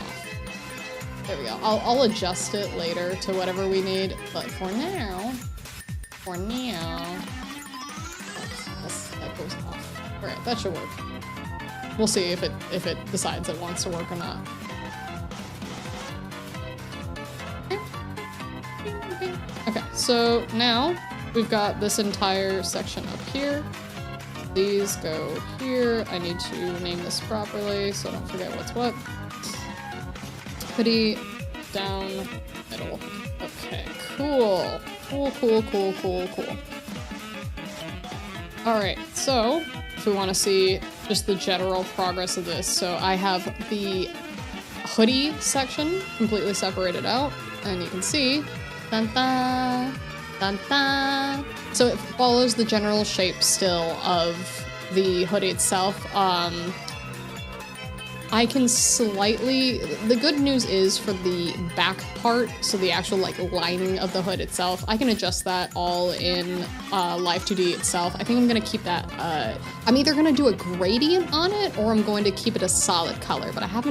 off. There we go. I'll adjust it later to whatever we need, but for now, that goes off. Alright, that should work. We'll see if it decides it wants to work or not. Okay, so now we've got this entire section up here. These go here. I need to name this properly so I don't forget what's what. Hoodie, down, middle. Okay, cool. Cool. Alright, so if we want to see just the general progress of this, so I have the hoodie section completely separated out, and you can see, dun dun, dun dun. So it follows the general shape still of the hoodie itself. I can slightly, the good news is for the back part, so the actual like lining of the hood itself, I can adjust that all in Live2D itself. I think I'm gonna keep that, I'm either gonna do a gradient on it or I'm going to keep it a solid color, but I have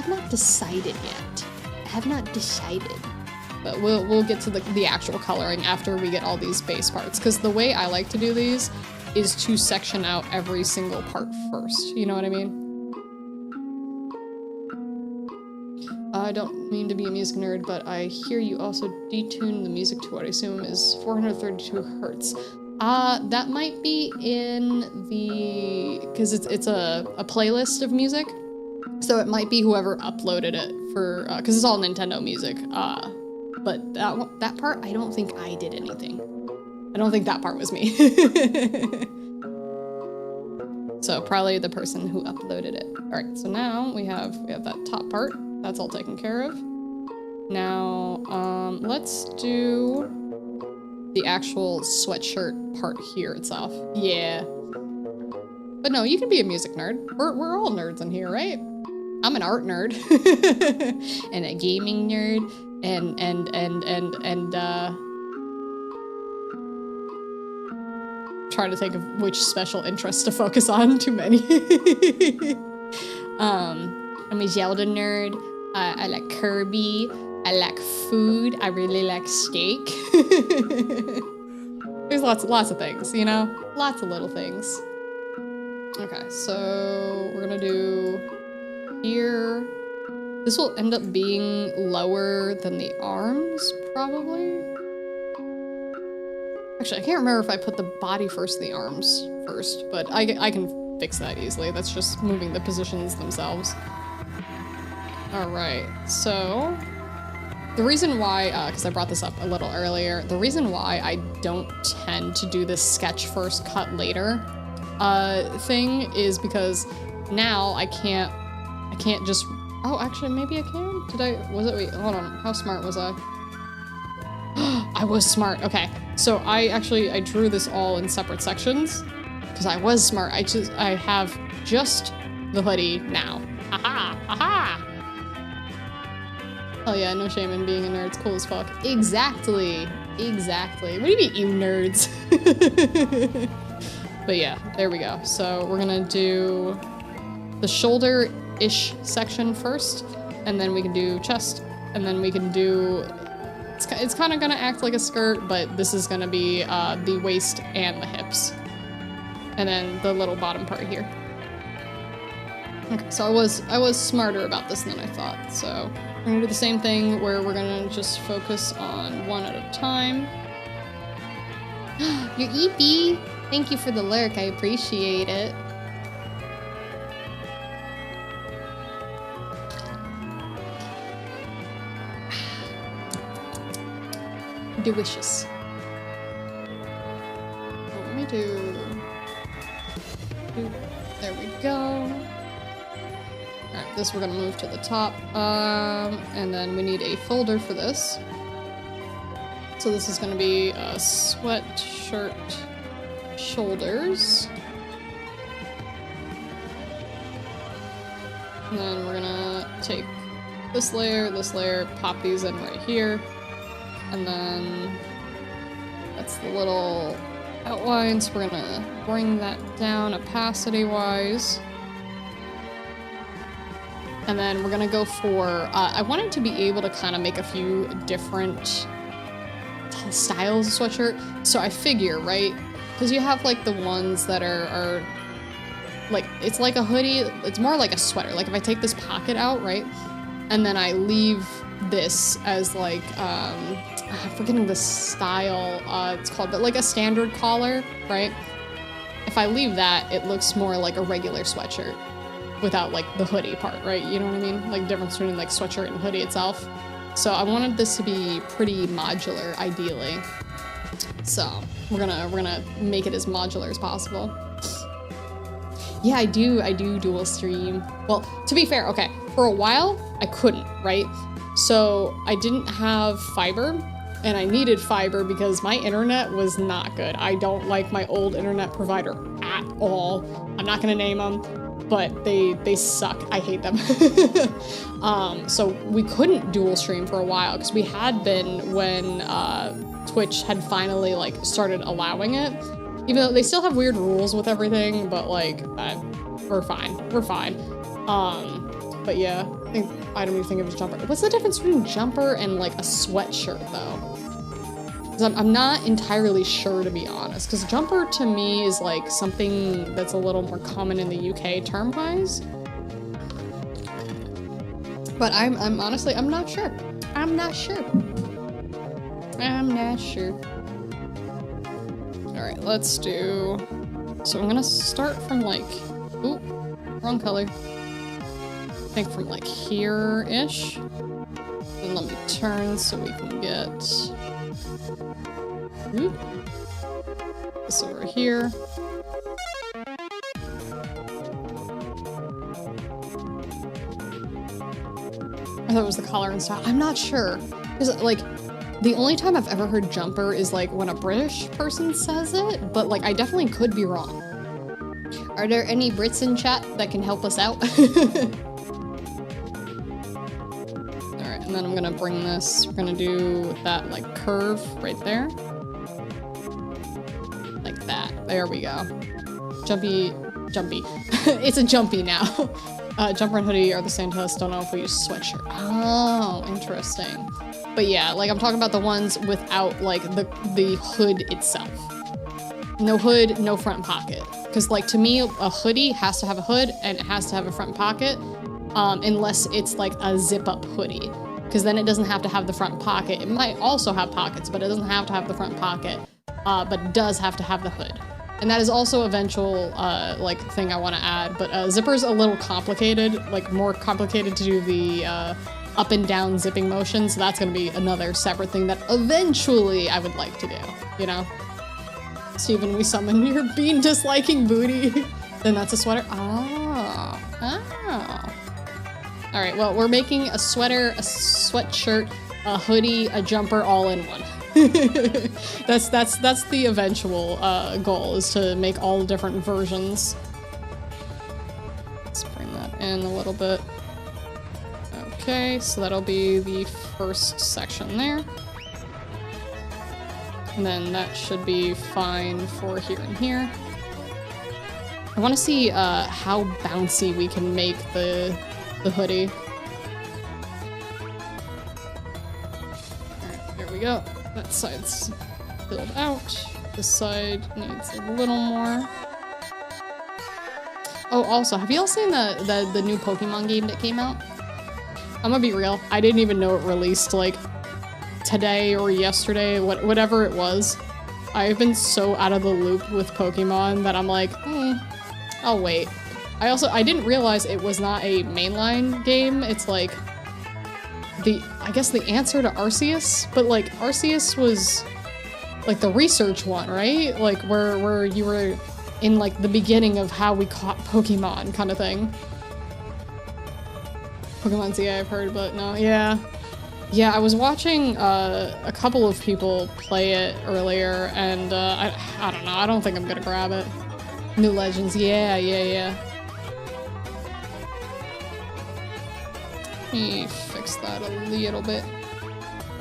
not decided yet. I have not decided. But we'll get to the actual coloring after we get all these base parts, because the way I like to do these is to section out every single part first, you know what I mean? I don't mean to be a music nerd, but I hear you also detune the music to what I assume is 432 hertz. That might be in the, because it's a playlist of music, so it might be whoever uploaded it for, because it's all Nintendo music. But that part, I don't think I did anything. I don't think that part was me. So probably the person who uploaded it. All right, so now we have that top part. That's all taken care of. Now, let's do the actual sweatshirt part here itself. Yeah. But no, you can be a music nerd. We're all nerds in here, right? I'm an art nerd. And a gaming nerd. And trying to think of which special interests to focus on. Too many. I'm a Zelda nerd. I like Kirby. I like food. I really like steak. There's lots of things, you know? Lots of little things. Okay, so we're gonna do here. This will end up being lower than the arms, probably. Actually, I can't remember if I put the body first, the arms first, but I can fix that easily. That's just moving the positions themselves. Alright, so the reason why, because I brought this up a little earlier, the reason why I don't tend to do this sketch first, cut later thing is because now I can't just, oh, actually, maybe I can? Wait, hold on, how smart was I? I was smart, okay. So I drew this all in separate sections, because I was smart. I have just the hoodie now. Aha, aha! Oh yeah, no shame in being a nerd, it's cool as fuck. Exactly, exactly. What do you mean, you nerds? But yeah, there we go. So we're gonna do the shoulder-ish section first, and then we can do chest, and then we can do, it's kind of gonna act like a skirt, but this is gonna be the waist and the hips. And then the little bottom part here. Okay, so I was smarter about this than I thought, so we're gonna do the same thing where we're gonna just focus on one at a time. You're EP! Thank you for the lurk, I appreciate it. Delicious. Let me do... There we go. Alright, this we're gonna move to the top. And then we need a folder for this. So this is gonna be a sweatshirt shoulders. And then we're gonna take this layer, pop these in right here. And then that's the little outlines. We're gonna bring that down opacity-wise. And then we're gonna go for, I wanted to be able to kind of make a few different styles of sweatshirt. So I figure, right? Because you have like the ones that are like, it's like a hoodie, it's more like a sweater. Like if I take this pocket out, right? And then I leave this as like, I'm forgetting the style it's called, but like a standard collar, right? If I leave that, it looks more like a regular sweatshirt without like the hoodie part, right? You know what I mean? Like the difference between like sweatshirt and hoodie itself. So I wanted this to be pretty modular, ideally. So we're gonna make it as modular as possible. Yeah, I do dual stream. Well, to be fair, okay, for a while I couldn't, right? So I didn't have fiber, and I needed fiber because my internet was not good. I don't like my old internet provider at all. I'm not gonna name them, but they suck. I hate them. So we couldn't dual stream for a while because we had been when Twitch had finally like started allowing it. Even though they still have weird rules with everything, but like we're fine. We're fine. But yeah, I don't even think it was jumper. What's the difference between jumper and like a sweatshirt though? Because I'm not entirely sure, to be honest. Because jumper to me is like something that's a little more common in the UK term-wise. But I'm honestly, I'm not sure. I'm not sure. Alright, let's do... So I'm gonna start from like... Ooh, wrong color. I think from like here-ish. And let me turn so we can get... This over here. I thought it was the collar and style. I'm not sure. Because, like, the only time I've ever heard jumper is, like, when a British person says it, but, like, I definitely could be wrong. Are there any Brits in chat that can help us out? Alright, and then I'm gonna bring this, we're gonna do that, like, curve right there. Like that. There we go. Jumpy. It's a jumpy now. Jumper and hoodie are the same to us. Don't know if we use sweatshirt. Oh, interesting. But yeah, like I'm talking about the ones without like the hood itself. No hood, no front pocket. Because like to me, a hoodie has to have a hood and it has to have a front pocket, unless it's like a zip up hoodie. Because then it doesn't have to have the front pocket. It might also have pockets, but it doesn't have to have the front pocket. but does have to have the hood. And that is also eventual, like, thing I want to add, but zipper's a little complicated, like, more complicated to do the up and down zipping motion, so that's gonna be another separate thing that eventually I would like to do, you know? Steven, we summon your bean disliking booty. Then that's a sweater. Oh. Oh. Alright, well, we're making a sweater, a sweatshirt, a hoodie, a jumper, all in one. That's the eventual goal, is to make all the different versions. Let's bring that in a little bit. Okay, so that'll be the first section there. And then that should be fine for here and here. I want to see how bouncy we can make the hoodie. Alright, there we go. That side's filled out. This side needs a little more. Oh, also, have you all seen the new Pokemon game that came out? I'm gonna be real, I didn't even know it released, like, today or yesterday, whatever it was. I've been so out of the loop with Pokemon that I'm like, I'll wait. I didn't realize it was not a mainline game. It's like I guess the answer to Arceus, but like Arceus was like the research one, right? Like where you were in like the beginning of how we caught Pokemon kind of thing. Pokemon ZA I've heard, but no, yeah. Yeah, I was watching a couple of people play it earlier, and I don't know, I don't think I'm gonna grab it. New Legends, yeah. Let me fix that a little bit.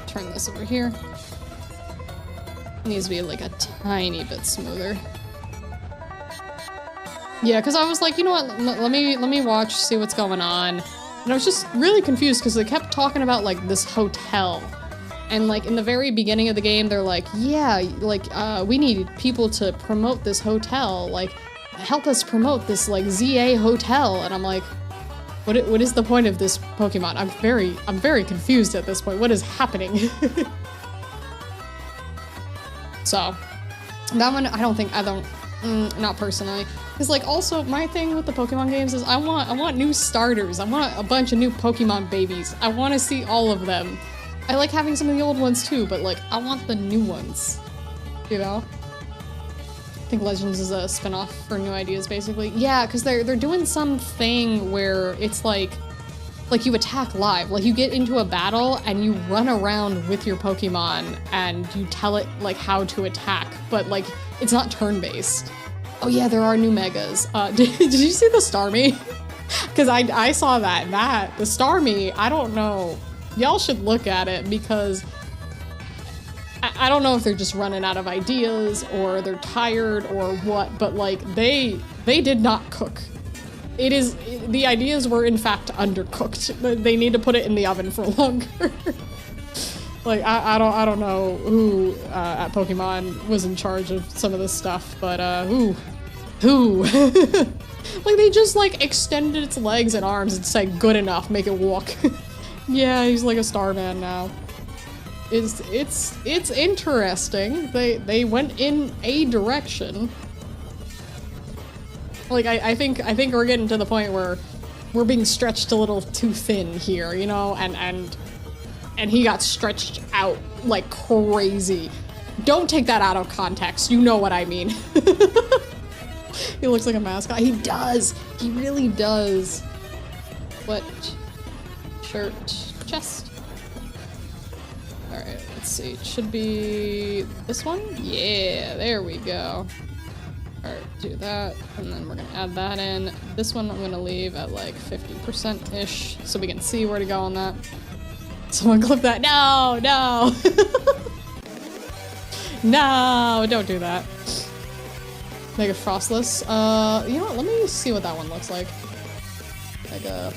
Turn this over here. It needs to be like a tiny bit smoother. Yeah, because I was like, you know what, let me watch, see what's going on. And I was just really confused because they kept talking about like this hotel. And like in the very beginning of the game, they're like, yeah, like we need people to promote this hotel, like help us promote this like ZA hotel. And I'm like, what is the point of this Pokemon? I'm very confused at this point. What is happening? So that one, not personally. Because like also my thing with the Pokemon games is I want new starters. I want a bunch of new Pokemon babies. I want to see all of them. I like having some of the old ones too, but like I want the new ones, you know? I think Legends is a spinoff for New Ideas basically. Yeah, because they're doing something where it's like you attack live. Like you get into a battle and you run around with your Pokemon and you tell it like how to attack, but like it's not turn-based. Oh yeah, there are new megas. Did you see the Starmie? Because I saw that. The Starmie, I don't know. Y'all should look at it because I don't know if they're just running out of ideas or they're tired or what, but like they did not cook. The ideas were in fact undercooked. They need to put it in the oven for longer. Like I don't know who at Pokemon was in charge of some of this stuff, but who? Like they just like extended its legs and arms and said good enough, make it walk. Yeah, he's like a Starman now. It's interesting. They went in a direction. Like I think we're getting to the point where we're being stretched a little too thin here, you know, and he got stretched out like crazy. Don't take that out of context. You know what I mean. He looks like a mascot. He does. He really does. What? Shirt, chest. All right, let's see. It should be this one. Yeah, there we go. All right, do that, and then we're gonna add that in. This one I'm gonna leave at like 50%-ish, so we can see where to go on that. Someone clip that. No. No, don't do that. Mega Frostless. You know what? Let me see what that one looks like. Mega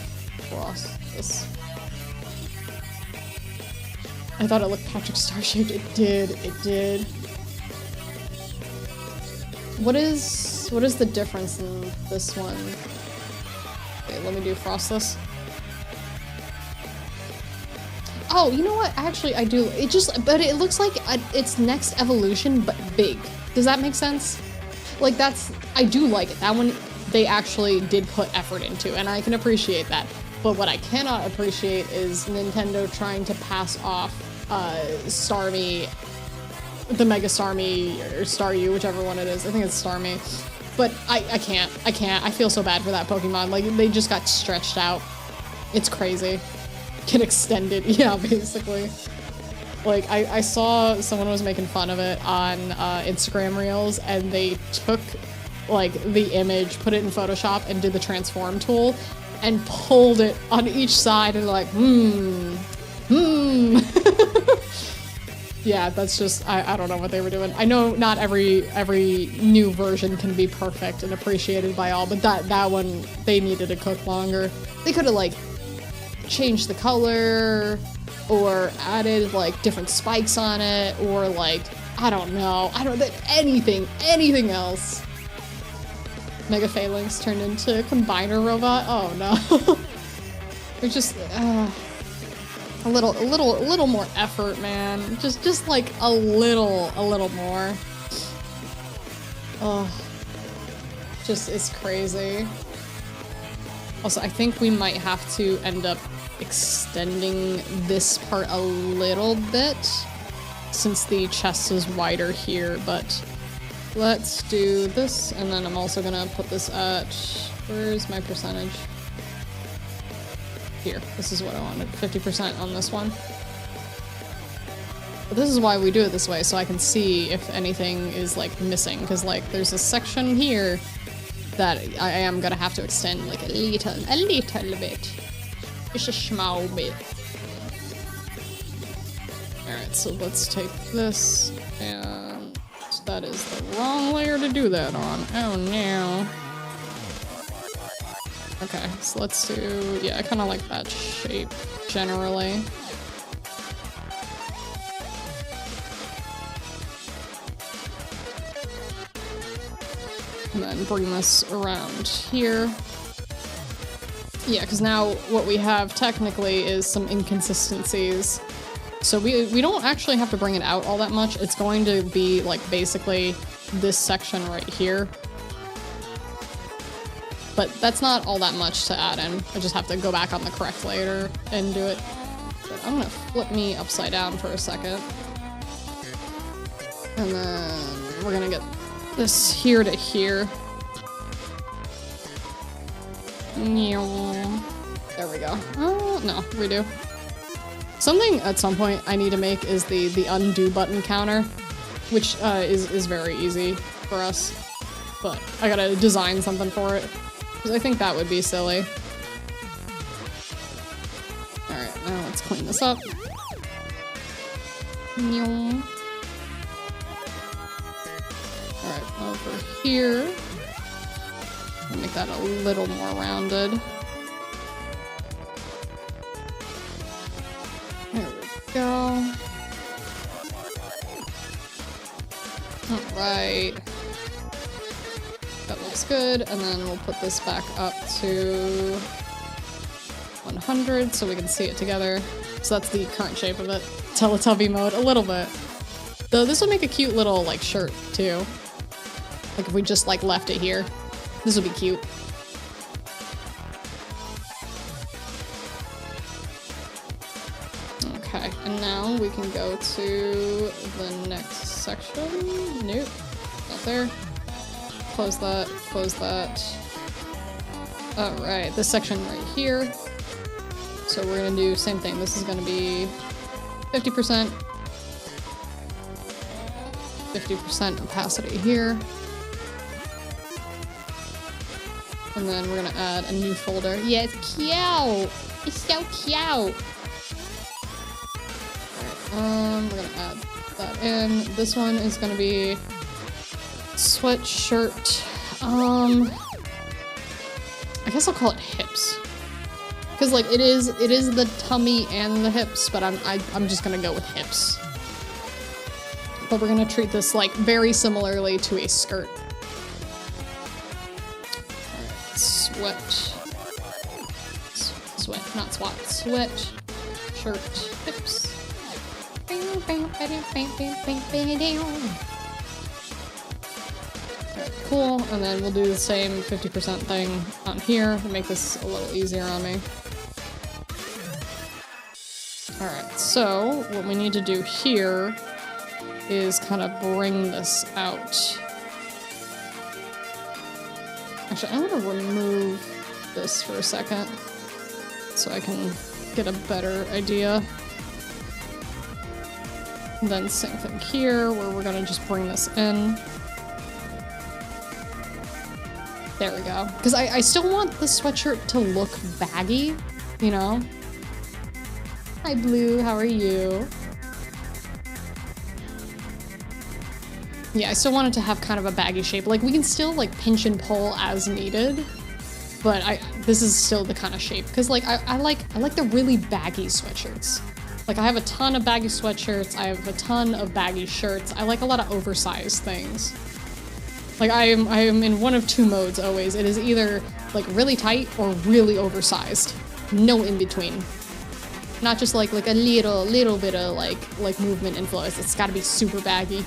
Frostless. I thought it looked Patrick Star-shaped. It did. What is the difference in this one? Okay, let me do Frostless. Oh, you know what? Actually, I do. It just, but it looks like its next evolution, but big. Does that make sense? Like that's, I do like it. That one, they actually did put effort into, and I can appreciate that. But what I cannot appreciate is Nintendo trying to pass off Starmie, the Mega Starmie, or Staryu, whichever one it is. I think it's Starmie. But I can't. I feel so bad for that Pokemon. Like, they just got stretched out. It's crazy. Get extended. Yeah, basically. Like, I saw someone was making fun of it on Instagram Reels, and they took, like, the image, put it in Photoshop, and did the transform tool, and pulled it on each side, and like, Yeah, that's just, I don't know what they were doing. I know not every new version can be perfect and appreciated by all, but that one, they needed to cook longer. They could have, like, changed the color, or added, like, different spikes on it, or, like, I don't know, anything else. Mega Phalanx turned into Combiner Robot? Oh no. It's just, a little more effort, man. Just like a little more. Oh, just, it's crazy. Also, I think we might have to end up extending this part a little bit since the chest is wider here, but let's do this, and then I'm also gonna put this at, where's my percentage? Here, this is what I wanted, 50% on this one. But this is why we do it this way, so I can see if anything is, like, missing, because, like, there's a section here that I am gonna have to extend, like, a little bit. Just a small bit. Alright, so let's take this, and that is the wrong layer to do that on. Oh no. Okay, so let's do, yeah, I kind of like that shape, generally. And then bring this around here. Yeah, because now what we have technically is some inconsistencies. So we don't actually have to bring it out all that much. It's going to be, like, basically this section right here. But that's not all that much to add in. I just have to go back on the correct layer and do it. But I'm gonna flip me upside down for a second. And then we're gonna get this here to here. There we go. Oh, no, redo. Something at some point I need to make is the undo button counter, which is very easy for us. But I gotta design something for it. Because I think that would be silly. Alright, now let's clean this up. Alright, over here. Make that a little more rounded. There we go. Alright. That looks good, and then we'll put this back up to 100 so we can see it together. So that's the current shape of it. Teletubby mode, a little bit. Though this would make a cute little, like, shirt, too. Like, if we just, like, left it here. This would be cute. Okay, and now we can go to the next section. Nope, not there. Close that, close that. Alright, this section right here. So we're gonna do same thing. This is gonna be 50%. 50% opacity here. And then we're gonna add a new folder. Yeah, it's cute! It's so cute! Alright, we're gonna add that in. This one is gonna be sweatshirt. I guess I'll call it hips. Cause like it is the tummy and the hips, but I'm just gonna go with hips. But we're gonna treat this like very similarly to a skirt. Alright, sweat, not swat, sweat shirt tips. Alright, cool, and then we'll do the same 50% thing on here to make this a little easier on me. Alright, so what we need to do here is kind of bring this out. Actually, I'm gonna remove this for a second so I can get a better idea. And then same thing here, where we're gonna just bring this in. There we go. Because I still want the sweatshirt to look baggy, you know? Hi Blue, how are you? Yeah, I still want it to have kind of a baggy shape. Like, we can still, like, pinch and pull as needed, but this is still the kind of shape. Because, like, I like the really baggy sweatshirts. Like, I have a ton of baggy sweatshirts, I have a ton of baggy shirts. I like a lot of oversized things. Like, I am in one of two modes always. It is either, like, really tight or really oversized. No in between. Not just, like a little bit of, like movement influence. It's gotta be super baggy.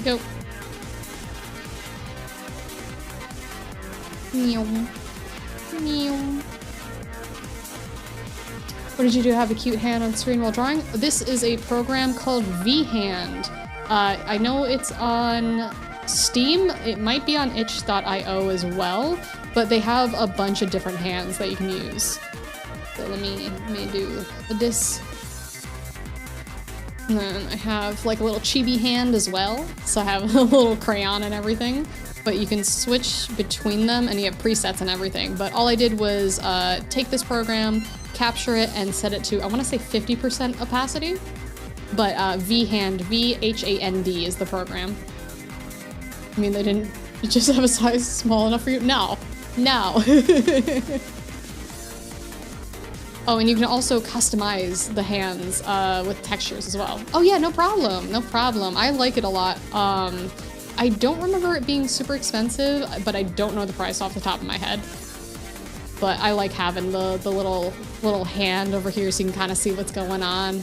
Go. Meow. Meow. What did you do? Have a cute hand on screen while drawing? This is a program called VHand. I know it's on Steam. It might be on itch.io as well, but they have a bunch of different hands that you can use. So let me do this. And then I have like a little chibi hand as well, so I have a little crayon and everything, but you can switch between them and you have presets and everything. But all I did was take this program, capture it, and set it to, I want to say 50% opacity, but VHand, V-H-A-N-D is the program. I mean, they didn't just have a size small enough for you? No. No. Oh, and you can also customize the hands with textures as well. Oh yeah, no problem, no problem. I like it a lot. I don't remember it being super expensive, but I don't know the price off the top of my head. But I like having the little hand over here so you can kind of see what's going on.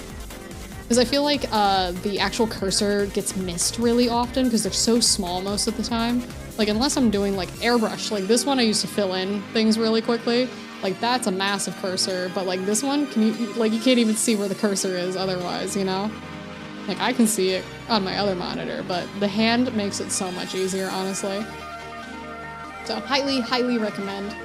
Because I feel like the actual cursor gets missed really often because they're so small most of the time. Like, unless I'm doing like airbrush, like this one I used to fill in things really quickly. Like, that's a massive cursor, but like this one, you can't even see where the cursor is otherwise, you know? Like, I can see it on my other monitor, but the hand makes it so much easier, honestly. So, highly recommend.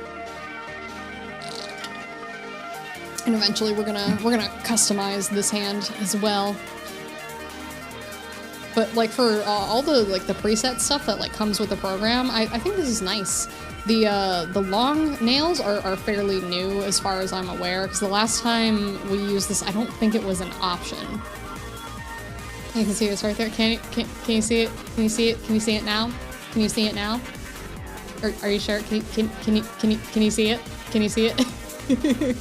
And eventually we're gonna customize this hand as well. But like for all the the preset stuff that like comes with the program, I think this is nice. The long nails are fairly new as far as I'm aware, because the last time we used this, I don't think it was an option. You can see this right there. Can you see it? Can you see it? Can you see it now? Can you see it now? Are you sure? Can you see it? Can you see it?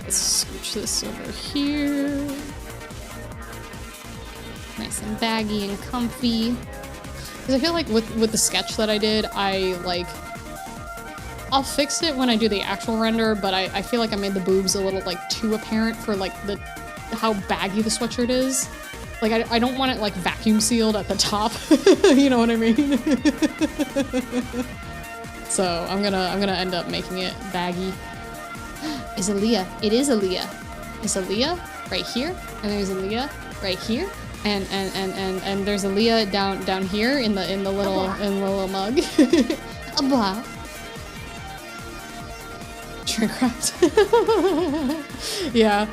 Let's scooch this over here. Nice and baggy and comfy. Because I feel like with the sketch that I did, I'll fix it when I do the actual render, but I feel like I made the boobs a little too apparent for how baggy the sweatshirt is. Like, I don't want it vacuum sealed at the top. You know what I mean? So I'm gonna end up making it baggy. Is a Lia. It is a Lia. It's a Lia right here, and there's a Lia right here, and there's a Lia down here in the little mug. A blah. Shrink wrapped. Yeah.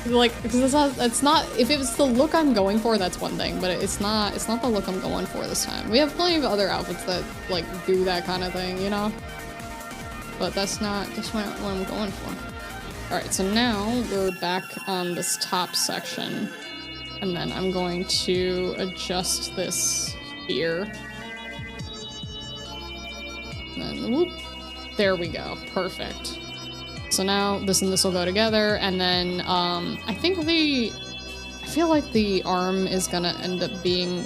Because it's not. If it was the look I'm going for, that's one thing, but it's not the look I'm going for this time. We have plenty of other outfits that do that kind of thing, you know. But that's not just what I'm going for. Alright, so now we're back on this top section. And then I'm going to adjust this here. And then, whoop. There we go. Perfect. So now this and this will go together. And then I feel like the arm is gonna end up being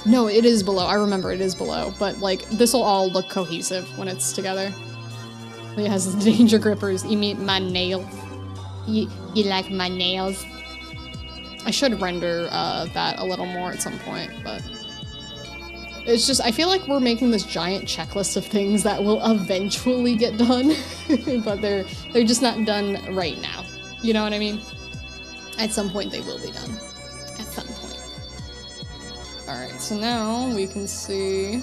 no, it is below. I remember it is below, but like this will all look cohesive when it's together. It has the danger grippers. You mean my nails? You like my nails? I should render that a little more at some point, but it's just, I feel like we're making this giant checklist of things that will eventually get done, but they're just not done right now. You know what I mean? At some point they will be done. At some point. Alright, so now we can see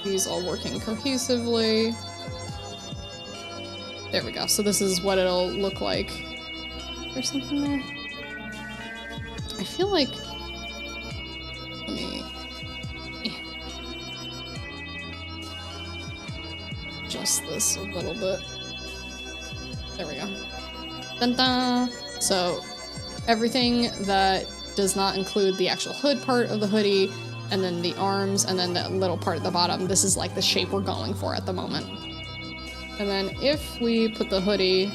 these all working cohesively. There we go. So this is what it'll look like. There's something there? I feel like... Let me... adjust this a little bit. There we go. Dun -dun. So everything that does not include the actual hood part of the hoodie, and then the arms, and then that little part at the bottom, this is like the shape we're going for at the moment. And then if we put the hoodie,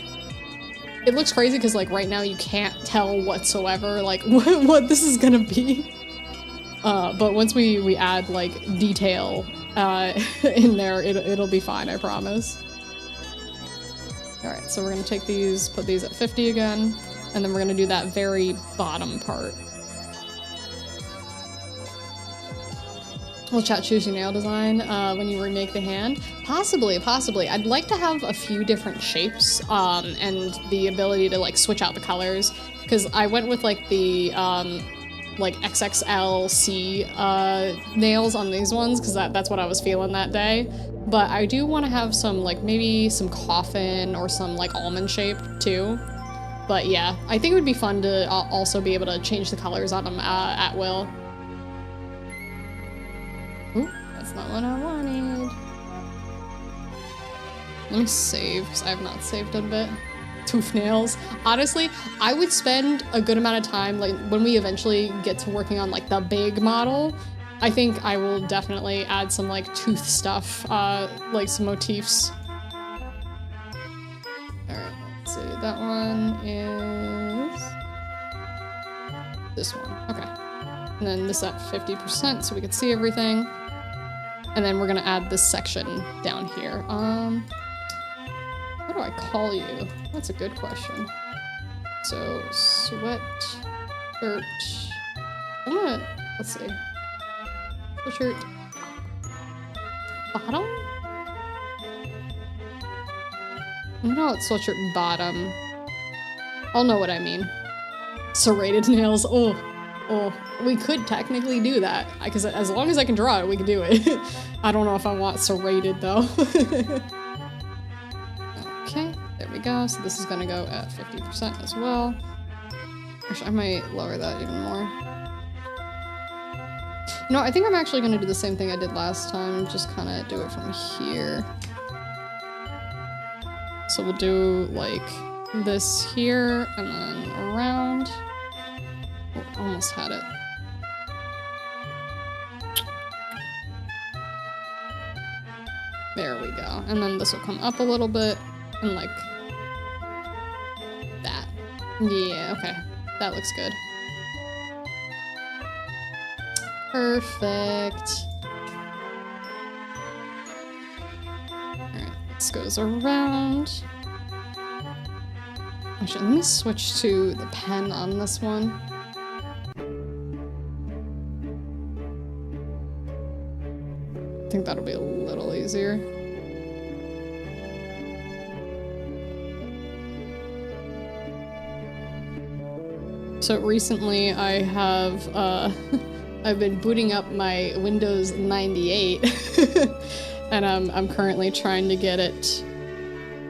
it looks crazy because like right now you can't tell whatsoever like what this is gonna be. But once we add like detail in there, it'll be fine, I promise. Alright, so we're gonna take these, put these at 50 again, and then we're gonna do that very bottom part. Will chat choose your nail design when you remake the hand? Possibly, possibly. I'd like to have a few different shapes and the ability to like switch out the colors, because I went with like the like XXLC nails on these ones because that's what I was feeling that day. But I do want to have some like maybe some coffin or some like almond shape too. But yeah, I think it would be fun to also be able to change the colors on them at will. Ooh, that's not what I wanted. Let me save, because I have not saved in a bit. Tooth nails. Honestly, I would spend a good amount of time, like, when we eventually get to working on, like, the big model, I think I will definitely add some, like, tooth stuff, like, some motifs. Alright, let's see. That one is... this one. Okay. And then this at 50% so we can see everything. And then we're gonna add this section down here. What do I call you? That's a good question. So, sweat, shirt. I'm gonna, let's see. Sweatshirt. Bottom? I'm gonna call it sweatshirt bottom. I'll know what I mean. Serrated nails. Oh, we could technically do that. Because as long as I can draw it, we can do it. I don't know if I want serrated though. Okay, there we go. So this is gonna go at 50% as well. Actually, I might lower that even more. No, I think I'm actually gonna do the same thing I did last time, just kind of do it from here. So we'll do like this here and then around. Oh, almost had it. There we go. And then this will come up a little bit and like that. Yeah, okay. That looks good. Perfect. Alright, this goes around. Actually, let me switch to the pen on this one. I think that'll be a little easier. So recently I have, I've been booting up my Windows 98 and I'm currently trying to get it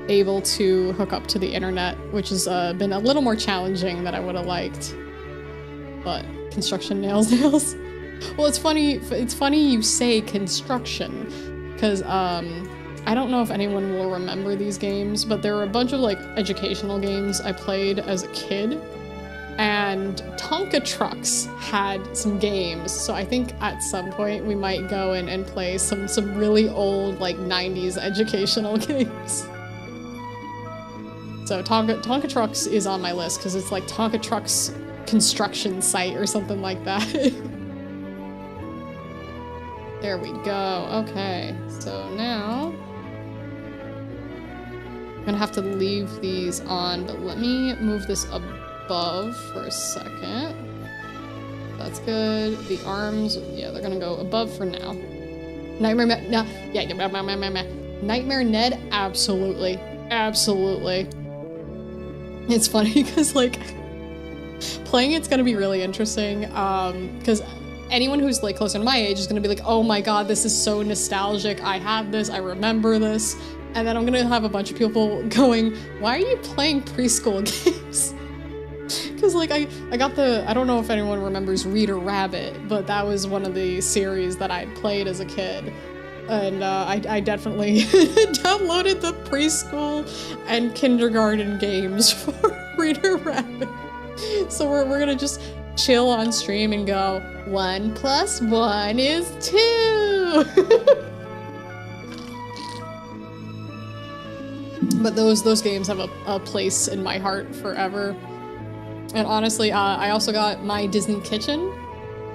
able to hook up to the internet, which has been a little more challenging than I would have liked. But construction nails. Well, it's funny you say construction, because I don't know if anyone will remember these games, but there were a bunch of like educational games I played as a kid, and Tonka Trucks had some games, so I think at some point we might go in and play some really old like 90s educational games. So Tonka Trucks is on my list because it's like Tonka Trucks construction site or something like that. There we go. Okay, so now I'm gonna have to leave these on, but let me move this above for a second. That's good. The arms, yeah, they're gonna go above for now. Nightmare Ned, absolutely. Absolutely. It's funny because, like, playing it's gonna be really interesting, because anyone who's, like, closer to my age is gonna be like, oh my god, this is so nostalgic, I had this, I remember this, and then I'm gonna have a bunch of people going, why are you playing preschool games? Because, like, I got the, I don't know if anyone remembers Reader Rabbit, but that was one of the series that I played as a kid. And I definitely downloaded the preschool and kindergarten games for Reader Rabbit. So we're gonna just chill on stream and go, 1 + 1 is 2! But those games have a place in my heart forever. And honestly, I also got My Disney Kitchen.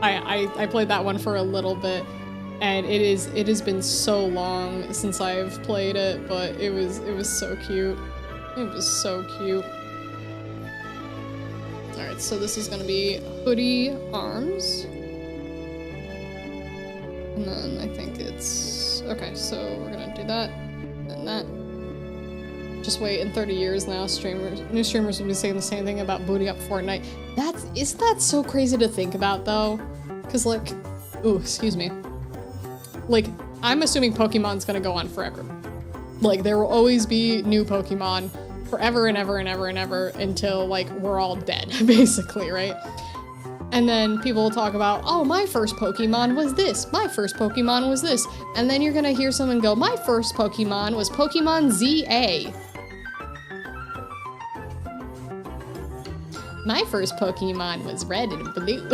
I played that one for a little bit, and it has been so long since I've played it, but it was so cute. It was so cute. All right, so this is gonna be hoodie arms, and then I think it's okay. So we're gonna do that and that. Just wait, in 30 years now, new streamers will be saying the same thing about booting up Fortnite. Isn't that so crazy to think about, though? Because, like, ooh, excuse me. Like, I'm assuming Pokemon's gonna go on forever. Like, there will always be new Pokemon forever and ever and ever and ever until, like, we're all dead, basically, right? And then people will talk about, oh, my first Pokemon was this, my first Pokemon was this. And then you're gonna hear someone go, my first Pokemon was Pokemon ZA. My first Pokemon was red and blue.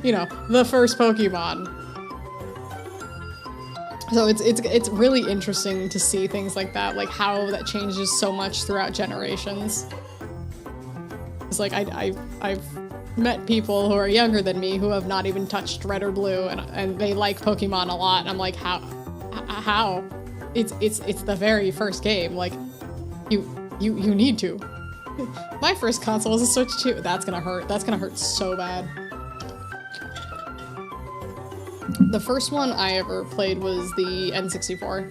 You know, the first Pokemon. So it's really interesting to see things like that, like how that changes so much throughout generations. It's like I've met people who are younger than me who have not even touched red or blue, and they like Pokemon a lot, and I'm like, how? It's the very first game, like, you need to. My first console was a Switch 2. That's gonna hurt so bad. The first one I ever played was the N64.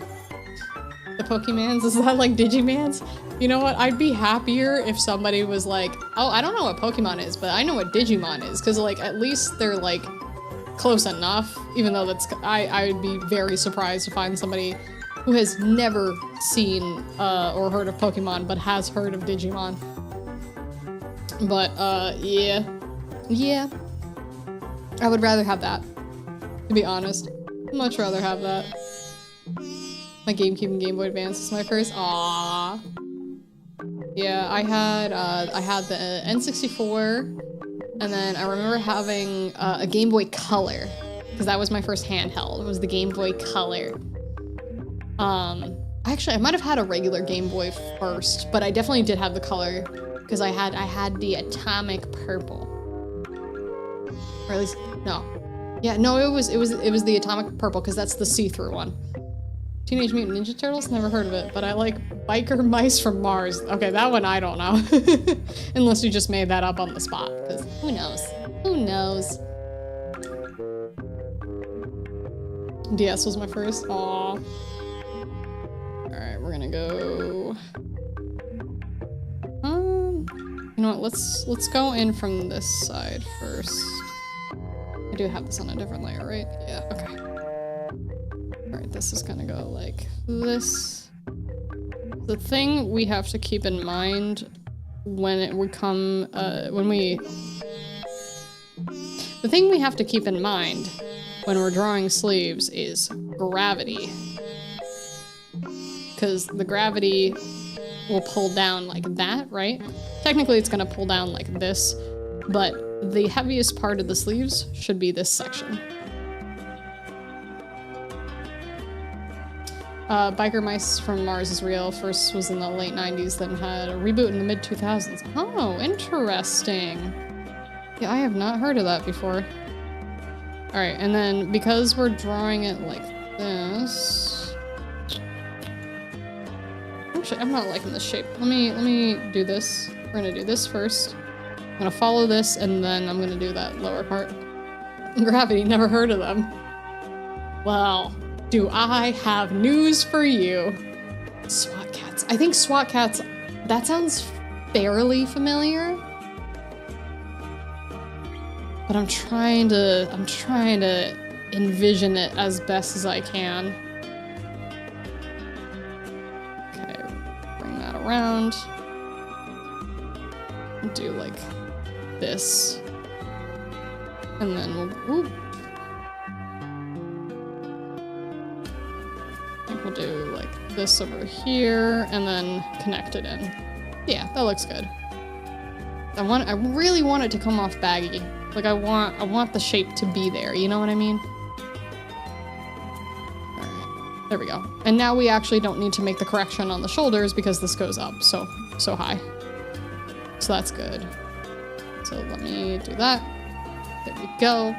The Pokemans, is that like Digimans? You know what, I'd be happier if somebody was like, oh, I don't know what Pokemon is, but I know what Digimon is, because, like, at least they're, like, close enough, even though that's, I would be very surprised to find somebody who has never seen or heard of Pokemon, but has heard of Digimon. But, yeah. Yeah. I would rather have that, to be honest. I'd much rather have that. My GameCube and Game Boy Advance is my first. Aww. Yeah, I had the N64, and then I remember having a Game Boy Color, because that was my first handheld. It was the Game Boy Color. Actually, I might have had a regular Game Boy first, but I definitely did have the Color, because I had the Atomic Purple, or at least no, yeah, no, it was the Atomic Purple, because that's the see-through one. Teenage Mutant Ninja Turtles? Never heard of it, but I like Biker Mice from Mars. Okay, that one I don't know. Unless you just made that up on the spot, because who knows? Who knows? DS was my first. Aww. Alright, we're gonna go... you know what, let's go in from this side first. I do have this on a different layer, right? Yeah, okay. Alright, this is gonna go like this. The thing we have to keep in mind when the thing we have to keep in mind when we're drawing sleeves is gravity. Because the gravity will pull down like that, right? Technically it's gonna pull down like this, but the heaviest part of the sleeves should be this section. Biker Mice from Mars is real. First was in the late 90s, then had a reboot in the mid 2000s. Oh, interesting. Yeah, I have not heard of that before. Alright, and then because we're drawing it like this... Actually, I'm not liking this shape. Let me do this. We're gonna do this first. I'm gonna follow this, and then I'm gonna do that lower part. Gravity, never heard of them. Well, do I have news for you. SWAT cats. I think SWAT cats, that sounds fairly familiar. But I'm trying to envision it as best as I can. Okay, bring that around. Do like this. And then we'll, ooh. I think we'll do like this over here and then connect it in. Yeah, that looks good. I really want it to come off baggy. Like I want the shape to be there, you know what I mean? Alright, there we go. And now we actually don't need to make the correction on the shoulders because this goes up so high. So that's good. So let me do that. There we go.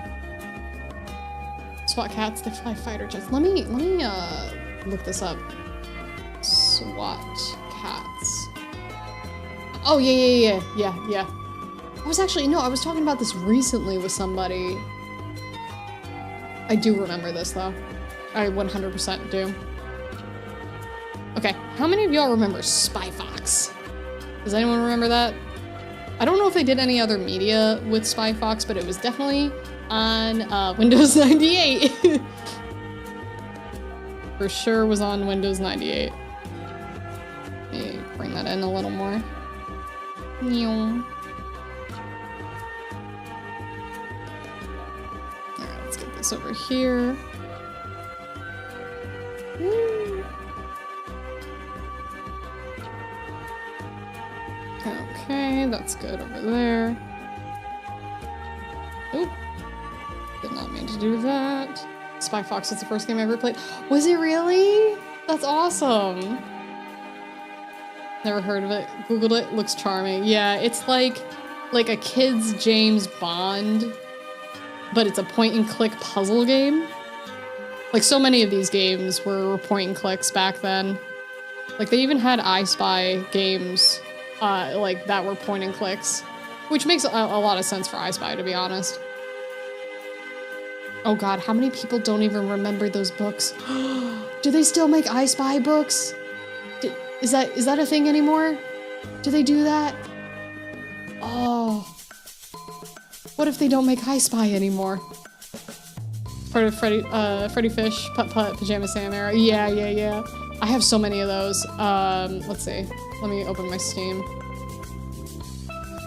SWAT cats, they fly fighter jets. Let me look this up. SWAT cats. Oh yeah. I was talking about this recently with somebody. I do remember this though. I 100% do. Okay, how many of y'all remember Spy Fox? Does anyone remember that? I don't know if they did any other media with Spy Fox, but it was definitely on Windows 98. For sure was on Windows 98. Let me bring that in a little more. Alright, let's get this over here. Woo. Okay, that's good over there. Oop. Did not mean to do that. Spy Fox was the first game I ever played. Was it really? That's awesome. Never heard of it. Googled it. Looks charming. Yeah, it's like a kid's James Bond, but it's a point-and-click puzzle game. Like, so many of these games were point-and-clicks back then. Like, they even had I Spy games, like, that were point-and-clicks. Which makes a lot of sense for I Spy, to be honest. Oh god, how many people don't even remember those books? Do they still make I Spy books? Is that a thing anymore? Do they do that? Oh. What if they don't make I Spy anymore? Part of Freddy Fish, Putt Putt, Pajama Sam era. Yeah. I have so many of those. Let's see. Let me open my Steam.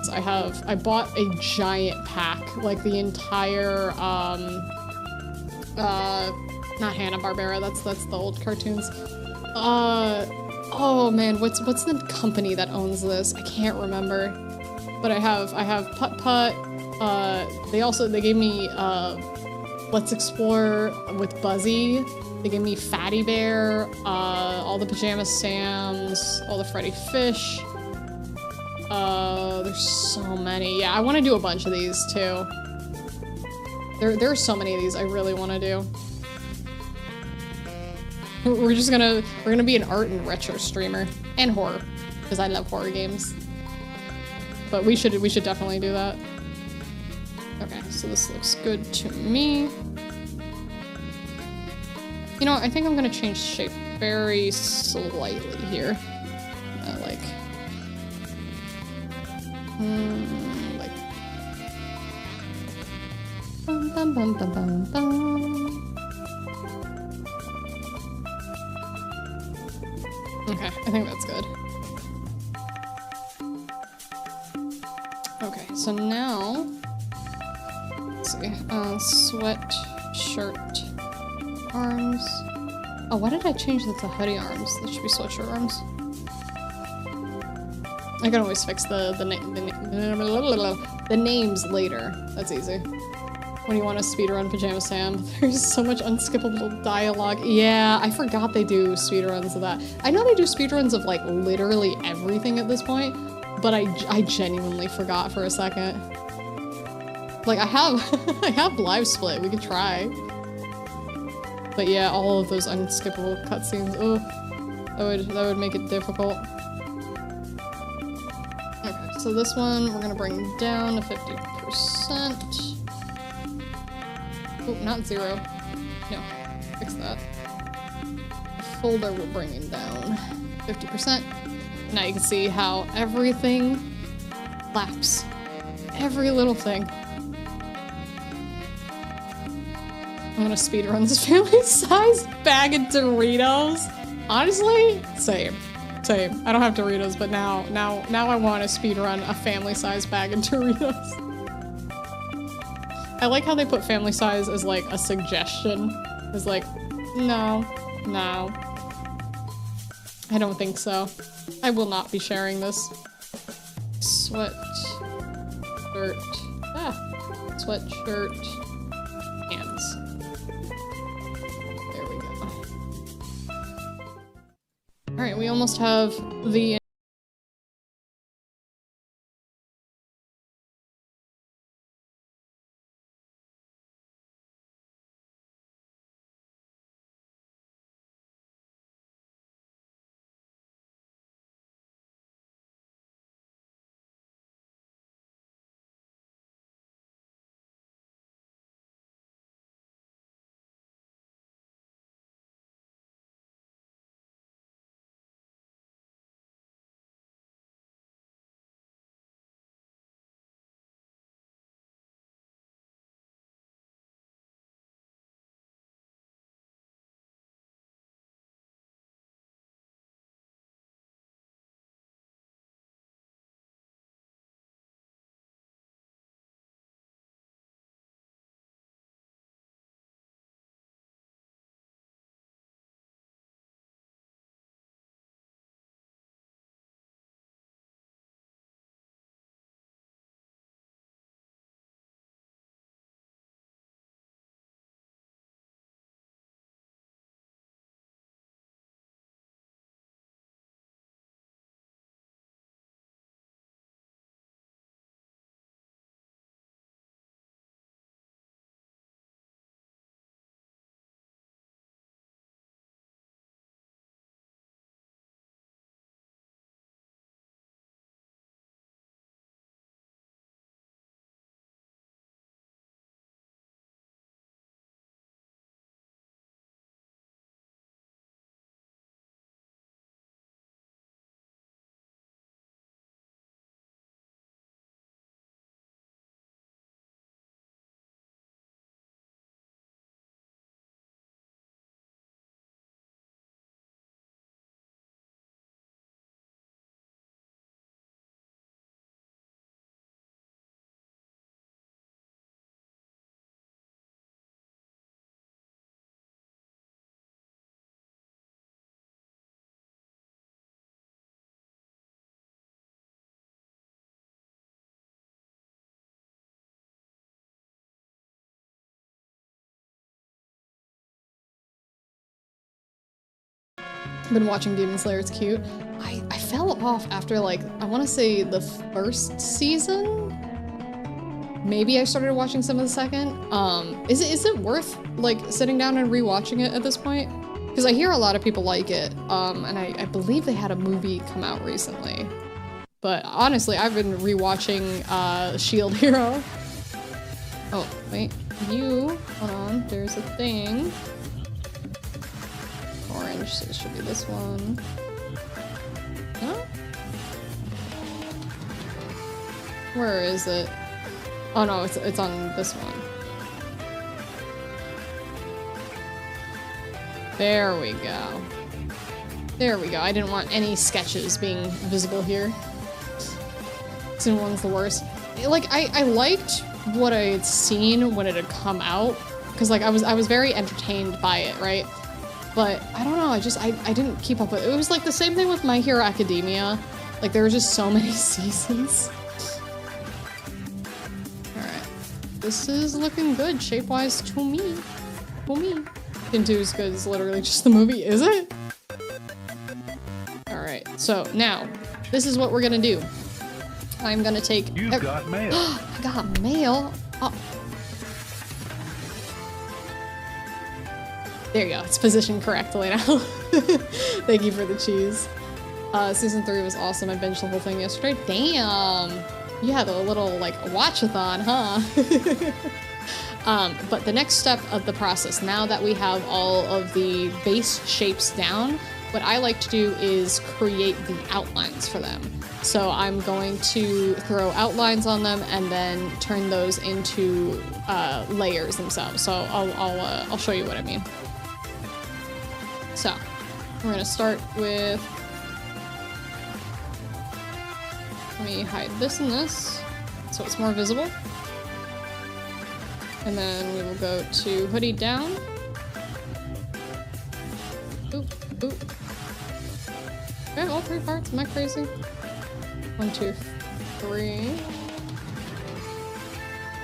So I bought a giant pack, like the entire, not Hanna-Barbera, that's the old cartoons. Oh man, what's the company that owns this? I can't remember. But I have Putt Putt. They gave me Let's Explore with Buzzy. They gave me Fatty Bear, all the Pajama Sams, all the Freddy Fish. There's so many. Yeah, I want to do a bunch of these too. There are so many of these I really want to do. We're gonna be an art and retro streamer and horror because I love horror games. But we should definitely do that. Okay, so this looks good to me. You know, I think I'm gonna change shape very slightly here. Like bum bum bum bum bum. Okay, I think that's good. Okay, so now, let's see, sweat, shirt, arms. Oh, why did I change that to hoodie arms? That should be sweatshirt arms. I can always fix the names later. That's easy. When you want to speedrun Pajama Sam, there's so much unskippable dialogue. Yeah, I forgot they do speedruns of that. I know they do speedruns of like literally everything at this point, but I genuinely forgot for a second. Like I have I have live split, we could try. But yeah, all of those unskippable cutscenes, oh, that would make it difficult. Okay, so this one we're gonna bring down to 50%. Oh, not 0. No, fix that. The folder we're bringing down 50%. Now you can see how everything laps. Every little thing. I'm gonna speedrun this family-sized bag of Doritos. Honestly, same. Same. I don't have Doritos, but now I want to speedrun a family-sized bag of Doritos. I like how they put family size as like a suggestion. It's like, no. I don't think so. I will not be sharing this. Sweatshirt. Sweatshirt. Hands. There we go. Alright, we almost have the been watching Demon Slayer, it's cute. I fell off after like, I want to say the first season? Maybe I started watching some of the second. Is it worth like sitting down and rewatching it at this point? Because I hear a lot of people like it, and I believe they had a movie come out recently. But honestly, I've been rewatching Shield Hero. Oh, wait, hold on, there's a thing. Orange, so it should be this one. No? Where is it? Oh no, it's on this one. There we go. There we go. I didn't want any sketches being visible here. Scene one's the worst. Like, I liked what I had seen when it had come out, because like I was very entertained by it, right? But I don't know, I didn't keep up with it. It was like the same thing with My Hero Academia. Like there were just so many seasons. Alright. this is looking good shape-wise to me. To me. Into's good is literally just the movie, is it? Alright, so now, this is what we're gonna do. I'm gonna take- You've got mail. I got mail? Oh. There you go, it's positioned correctly now. Thank you for the cheese. Season 3 was awesome. I binged the whole thing yesterday. Damn! You had a little, like, watch-a-thon, huh? But the next step of the process, now that we have all of the base shapes down, what I like to do is create the outlines for them. So I'm going to throw outlines on them and then turn those into layers themselves. So I'll show you what I mean. So we're gonna start with, let me hide this and this so it's more visible. And then we will go to hoodie down. Oop, oop. Okay, all 3 parts, am I crazy? 1, 2, 3.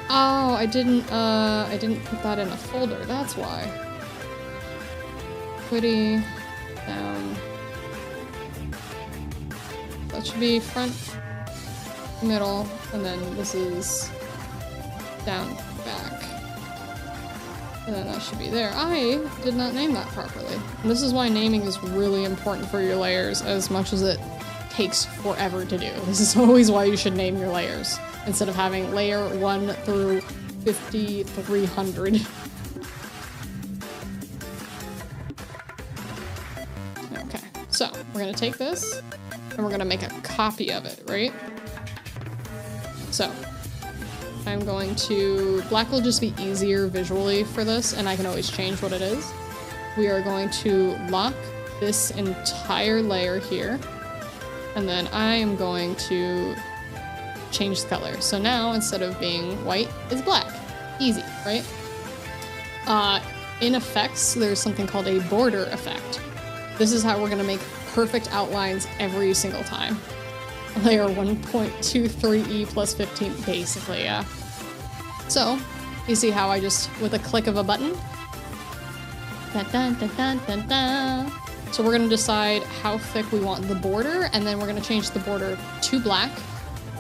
Oh, I didn't put that in a folder, that's why. Hoodie down. That should be front, middle, and then this is down, back. And then that should be there. I did not name that properly. And this is why naming is really important for your layers as much as it takes forever to do. This is always why you should name your layers instead of having layer 1 through 5,300. Okay, so we're gonna take this and we're gonna make a copy of it, right? So I'm going to, black will just be easier visually for this, and I can always change what it is. We are going to lock this entire layer here, and then I am going to change the color. So now, instead of being white, it's black. Easy, right? In effects, there's something called a border effect. This is how we're gonna make perfect outlines every single time. Layer 1.23e plus 15, basically, yeah. So, you see how I just, with a click of a button? Dun, dun, dun, dun, dun, dun. So we're gonna decide how thick we want the border, and then we're gonna change the border to black,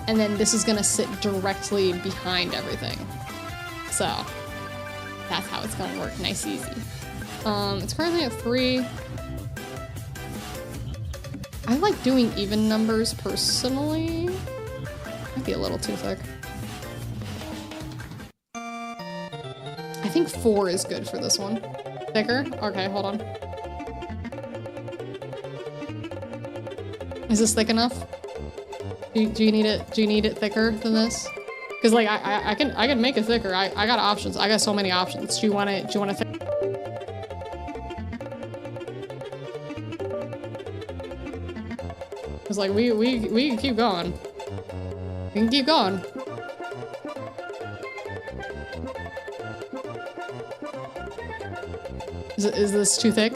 and then this is gonna sit directly behind everything. So, that's how it's gonna work, nice easy. It's currently at 3. I like doing even numbers personally. Might be a little too thick. I think 4 is good for this one. Thicker? Okay, hold on. Is this thick enough? Do you need it? Do you need it thicker than this? Because like I can make it thicker. I got options. I got so many options. Do you want it? Do you want it thick? It's like we can keep going. We can keep going. Is this too thick?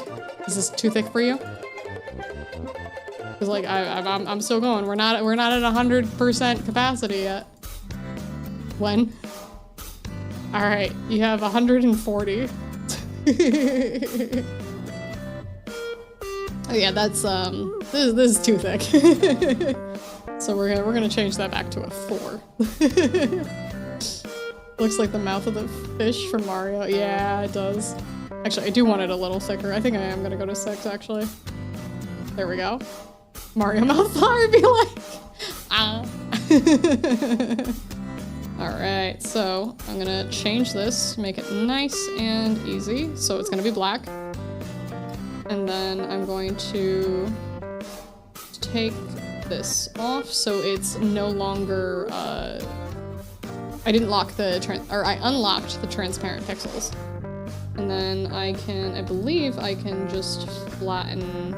Is this too thick for you? Cause like I'm still going. We're not at 100% capacity yet. When? All right, you have 140. Oh yeah, that's this is too thick. So we're gonna change that back to a 4. Looks like the mouth of the fish from Mario. Yeah, it does. Actually, I do want it a little thicker. I think I am gonna go to 6 actually. There we go. Mario mouth flower be like, ah. All right, so I'm gonna change this, make it nice and easy. So it's gonna be black. And then I'm going to take this off so it's no longer, I didn't lock the, I unlocked the transparent pixels. And then I believe I can just flatten,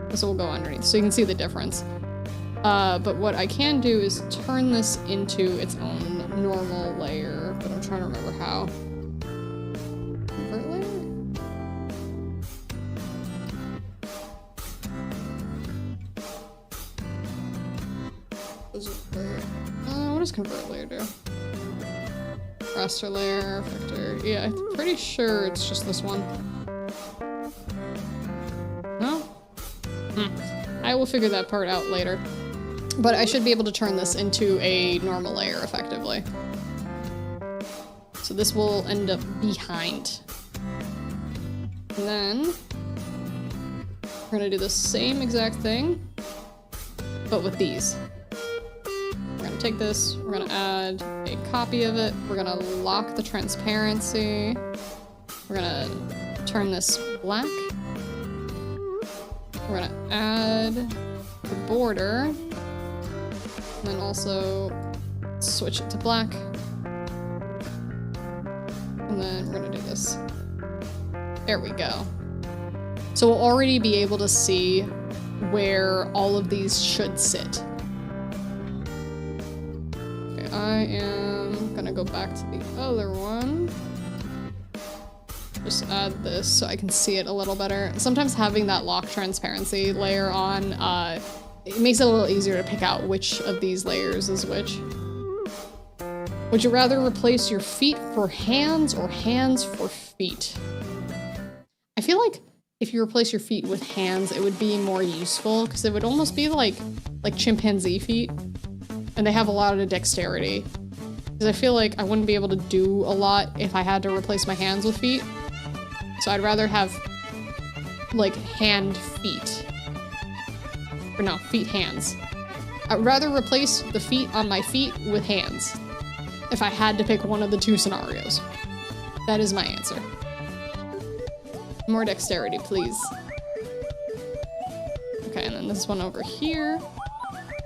this will go underneath so you can see the difference. But what I can do is turn this into its own normal layer, but I'm trying to remember how. Convert layer? What does convert layer do? raster layer, effector. Yeah, I'm pretty sure it's just this one. No? I will figure that part out later. But I should be able to turn this into a normal layer effectively. So this will end up behind. And then we're gonna do the same exact thing, but with these. We're gonna take this, we're gonna add a copy of it, we're gonna lock the transparency, we're gonna turn this black, we're gonna add the border, and then also switch it to black, and then we're gonna do this. There we go. So we'll already be able to see where all of these should sit. Okay, I am gonna go back to the other one. Just add this so I can see it a little better. Sometimes having that lock transparency layer on, it makes it a little easier to pick out which of these layers is which. Would you rather replace your feet for hands or hands for feet? I feel like if you replace your feet with hands, it would be more useful because it would almost be like chimpanzee feet, and they have a lot of dexterity. Because I feel like I wouldn't be able to do a lot if I had to replace my hands with feet. So I'd rather have like hand feet. Or no, feet hands. I'd rather replace the feet on my feet with hands if I had to pick one of the two scenarios. That is my answer. More dexterity, please. Okay, and then this one over here.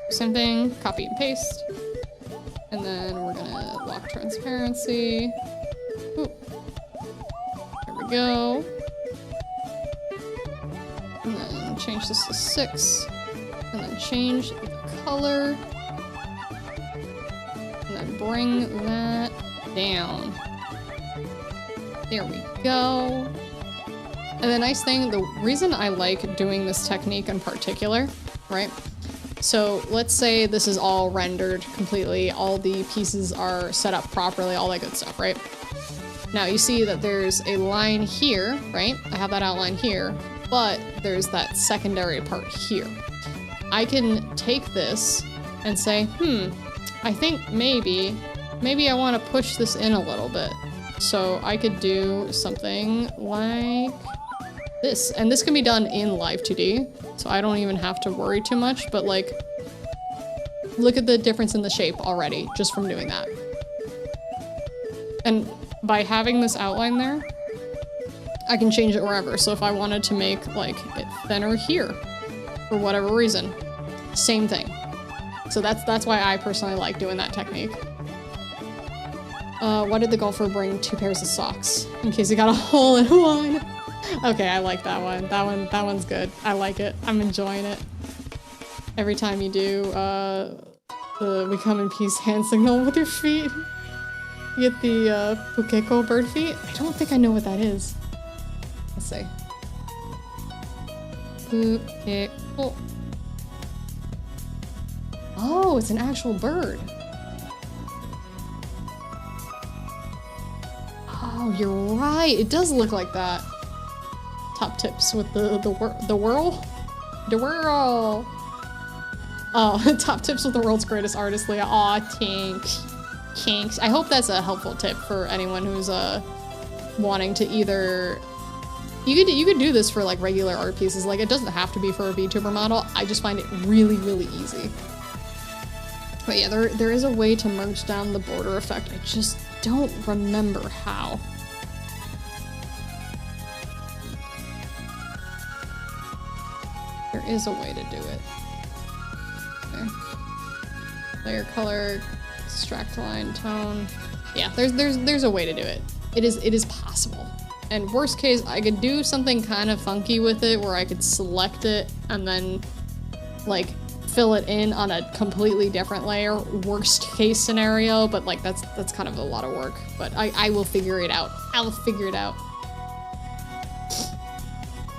Same thing, copy and paste. And then we're gonna lock transparency. Ooh. There we go. And then change this to 6. And then change the color. And then bring that down. There we go. And the nice thing, the reason I like doing this technique in particular, right? So let's say this is all rendered completely, all the pieces are set up properly, all that good stuff, right? Now you see that there's a line here, right? I have that outline here, but there's that secondary part here. I can take this and say, I think maybe I want to push this in a little bit. So I could do something like this, and this can be done in Live2D, so I don't even have to worry too much, but like, look at the difference in the shape already, just from doing that. And by having this outline there, I can change it wherever, so if I wanted to make like it thinner here, for whatever reason, same thing. So that's why I personally like doing that technique. Why did the golfer bring 2 pairs of socks? In case he got a hole in one. Okay, I like that one. That one's good. I like it. I'm enjoying it. Every time you do the "We come in peace" hand signal with your feet, you get the Pukeko bird feet. I don't think I know what that is. Let's see. Pukeko. Oh, it's an actual bird. Oh, you're right. It does look like that. Top tips with the whirl. Oh, top tips with the world's greatest artist, Leah. Aw, kinks. I hope that's a helpful tip for anyone who's wanting to either. You could do this for like regular art pieces. Like, it doesn't have to be for a VTuber model. I just find it really, really easy. But yeah, there is a way to merge down the border effect. I just don't remember how. There is a way to do it. Okay. Layer color, extract line, tone. Yeah, there's a way to do it. It is possible. And worst case, I could do something kind of funky with it where I could select it and then like fill it in on a completely different layer. Worst case scenario, but like that's kind of a lot of work. But I will figure it out. I'll figure it out.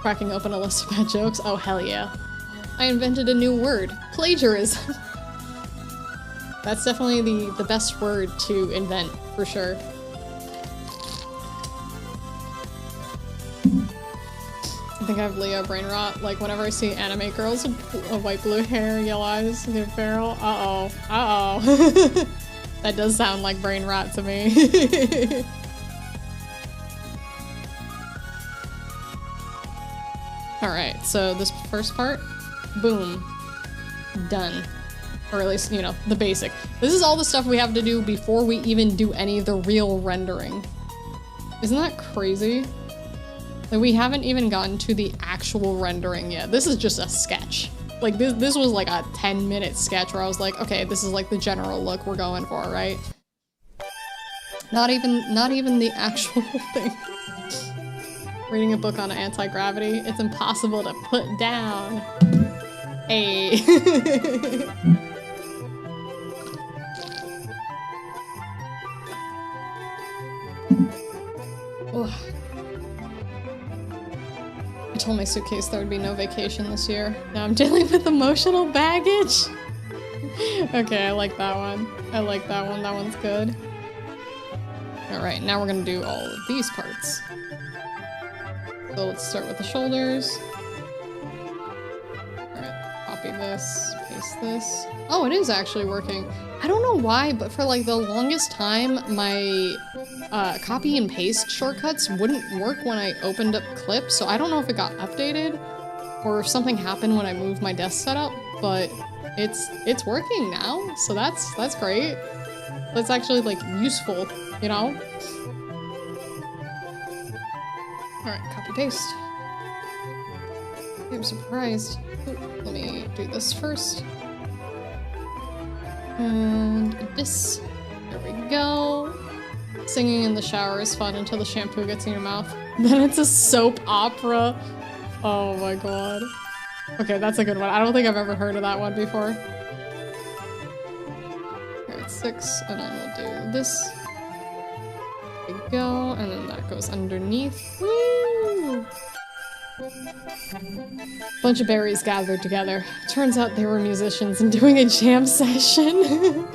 Cracking open a list of bad jokes. Oh, hell yeah. I invented a new word. Plagiarism. That's definitely the best word to invent, for sure. I think I have Leo brain rot. Like, whenever I see anime girls with white blue hair, yellow eyes, good barrel. Uh-oh. Uh-oh. That does sound like brain rot to me. Alright, so this first part, boom. Done. Or at least, you know, the basic. This is all the stuff we have to do before we even do any of the real rendering. Isn't that crazy? Like, we haven't even gotten to the actual rendering yet. This is just a sketch. Like, this was like a 10-minute sketch where I was like, okay, this is like the general look we're going for, right? Not even the actual thing. Reading a book on anti-gravity, it's impossible to put down. Hey. I told my suitcase there would be no vacation this year. Now I'm dealing with emotional baggage. Okay, I like that one. I like that one. That one's good. Alright, now we're gonna do all of these parts. So let's start with the shoulders. Alright, copy this, paste this. Oh, it is actually working. I don't know why, but for like the longest time, my copy and paste shortcuts wouldn't work when I opened up Clip, so I don't know if it got updated or if something happened when I moved my desk setup, but it's working now, so that's great. That's actually like useful, you know? Alright, copy paste. I'm surprised. Ooh, let me do this first. And this. There we go. Singing in the shower is fun until the shampoo gets in your mouth. Then it's a soap opera. Oh my god. Okay, that's a good one. I don't think I've ever heard of that one before. Alright, 6, and then we'll do this. There we go, and then that goes underneath. Woo! Bunch of berries gathered together. Turns out they were musicians and doing a jam session.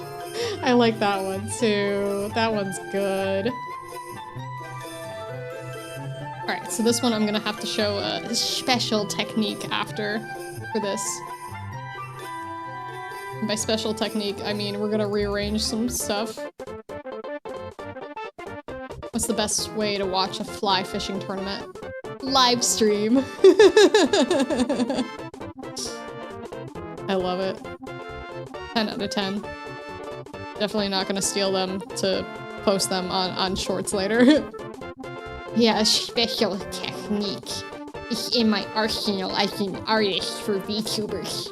I like that one too. That one's good. Alright, so this one I'm gonna have to show a special technique after for this. And by special technique, I mean we're gonna rearrange some stuff. What's the best way to watch a fly fishing tournament? Live stream. I love it. 10 out of 10. Definitely not gonna steal them to post them on shorts later. Yeah, a special technique is in my arsenal as an artist for VTubers.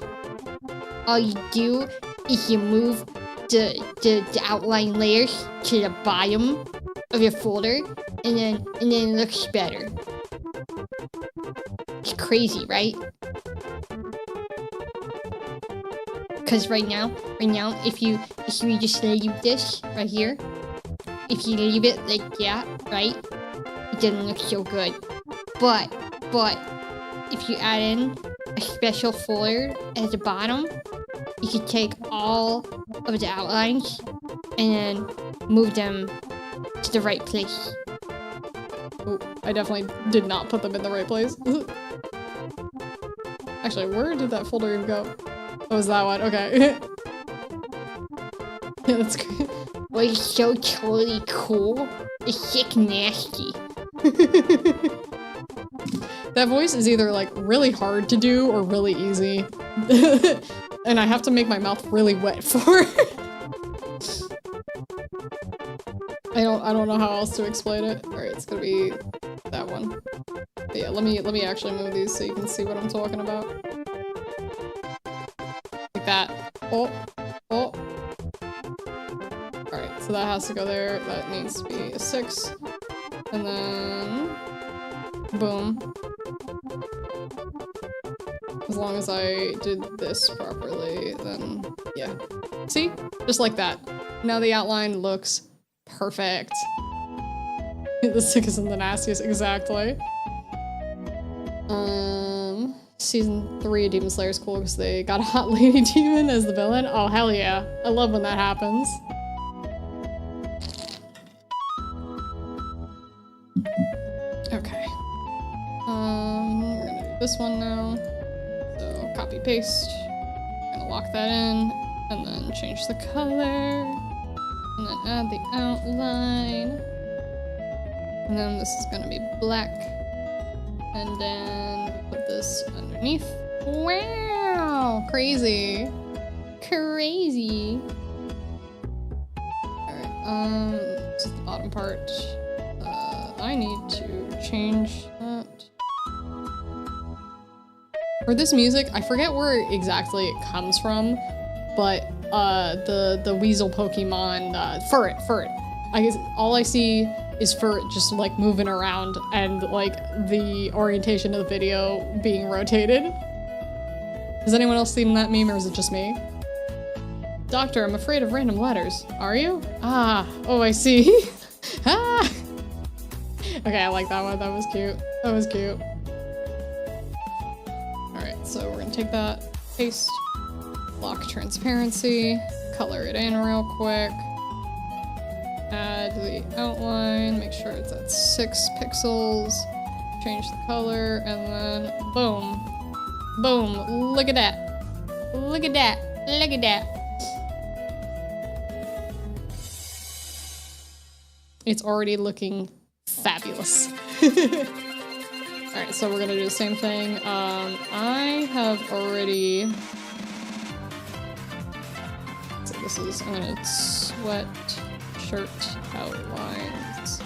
All you do is you move the outline layers to the bottom of your folder, and then it looks better. It's crazy, right? Because right now, if you just leave this right here, if you leave it like that, right, it doesn't look so good. But if you add in a special folder at the bottom, you can take all of the outlines and then move them to the right place. Oh, I definitely did not put them in the right place. Actually, where did that folder even go? Oh, it was that one. Okay. Yeah, that's great. Well, it's so totally cool. It's sick nasty. That voice is either like really hard to do or really easy. And I have to make my mouth really wet for it. I don't know how else to explain it. Alright, it's gonna be that one. But yeah, let me actually move these so you can see what I'm talking about. Like that. Oh. Alright, so that has to go there. That needs to be a 6. And then boom. As long as I did this properly, then yeah. See? Just like that. Now the outline looks perfect. The sickest and the nastiest, exactly. Season 3 of Demon Slayer is cool because they got a hot lady demon as the villain. Oh, hell yeah. I love when that happens. Okay. We're gonna do this one now. So copy paste. Gonna lock that in, and then change the color, and then add the outline. And then this is gonna be black. And then put this underneath. Wow! Crazy. Crazy. Alright, this is the bottom part. I need to change that. For this music, I forget where exactly it comes from, but the weasel Pokemon, Furret. I guess all I see is Furret just like moving around and like the orientation of the video being rotated. Has anyone else seen that meme or is it just me? Doctor, I'm afraid of random letters. Are you? Ah, oh, I see. Ah! Okay, I like that one. That was cute. That was cute. Alright, so we're gonna take that, paste, lock transparency, color it in real quick, add the outline, make sure it's at 6 pixels, change the color, and then boom. Boom. Look at that. Look at that. Look at that. It's already looking fabulous. Alright, so we're gonna do the same thing. I have already... So this is, I'm gonna sweat shirt outlines.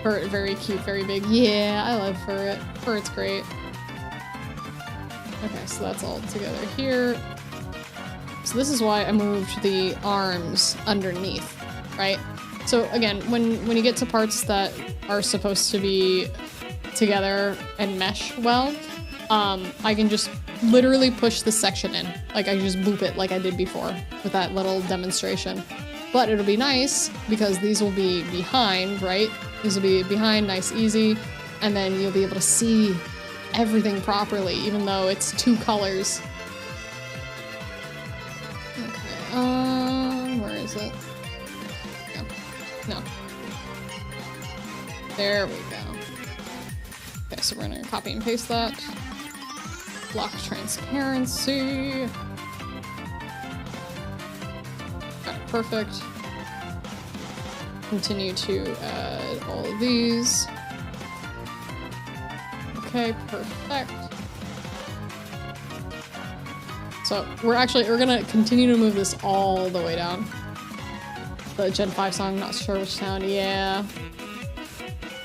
Furret, very cute, very big. Yeah, I love Furret. Furret's great. Okay, so that's all together here. So this is why I moved the arms underneath, right? So again, when you get to parts that are supposed to be together and mesh well, I can just literally push this section in. Like I just boop it like I did before with that little demonstration. But it'll be nice because these will be behind, right? These will be behind, nice, easy, and then you'll be able to see everything properly, even though it's 2 colors. Okay, where is it? No. There we go. Okay, so we're gonna copy and paste that. Lock transparency. Alright, perfect. Continue to add all of these. Okay, perfect. So we're gonna continue to move this all the way down. The Gen 5 song, not sure which sound. Yeah.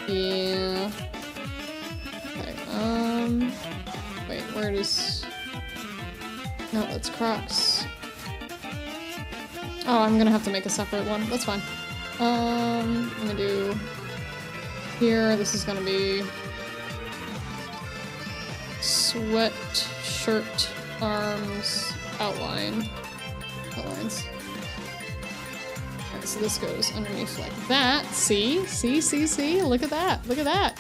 Yeah. Okay, wait, where does... No, that's Crocs. Oh, I'm gonna have to make a separate one. That's fine. I'm gonna do... Here, this is gonna be... Sweat, shirt, arms, outline. Outlines. So this goes underneath like that. See? Look at that. Look at that.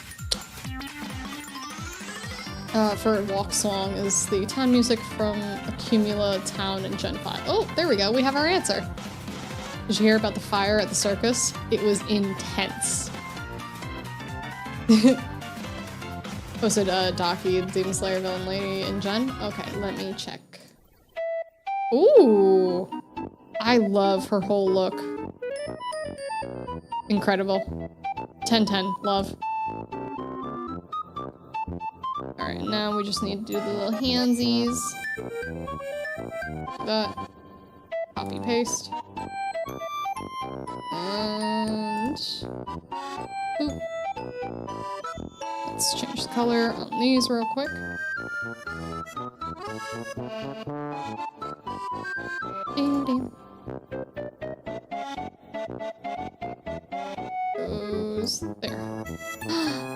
For Walk Song is the town music from Accumula Town in Gen 5. Oh, there we go. We have our answer. Did you hear about the fire at the circus? It was intense. Posted Daki, the Demon Slayer villain lady in Gen. Okay, let me check. Ooh! I love her whole look. Incredible. 10/10, love. Alright, now we just need to do the little handsies. That. Copy, paste. And... Oop. Let's change the color on these real quick. Ding, ding. Goes there.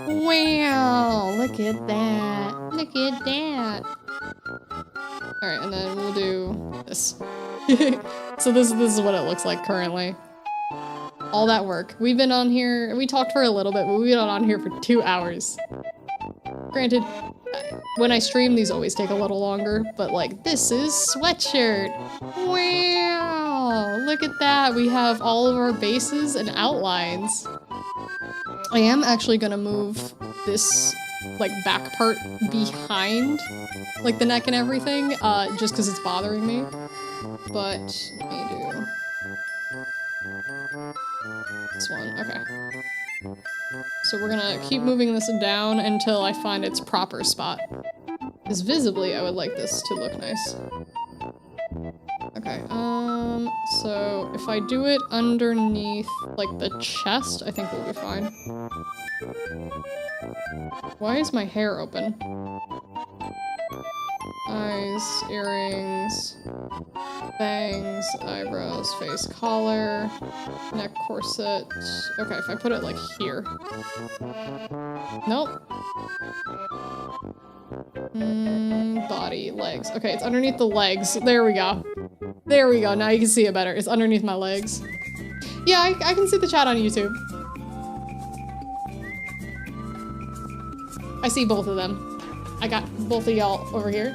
Wow! Look at that! Look at that! Alright, and then we'll do this. So this is what it looks like currently. All that work. We've been on here, we talked for a little bit, but we've been on here for 2 hours. Granted, when I stream, these always take a little longer, but like, this is Sweatshirt. Wow! Look at that! We have all of our bases and outlines. I am actually gonna move this like back part behind like the neck and everything, just because it's bothering me. But let me do this one. Okay. So we're gonna keep moving this down until I find its proper spot. Because visibly, I would like this to look nice. Okay, so if I do it underneath, like, the chest, I think we'll be fine. Why is my hair open? Eyes, earrings, bangs, eyebrows, face, collar, neck corset. Okay, if I put it, like, here. Nope. Body, legs. Okay, it's underneath the legs. There we go. There we go. Now you can see it better. It's underneath my legs. Yeah, I can see the chat on YouTube. I see both of them. I got both of y'all over here.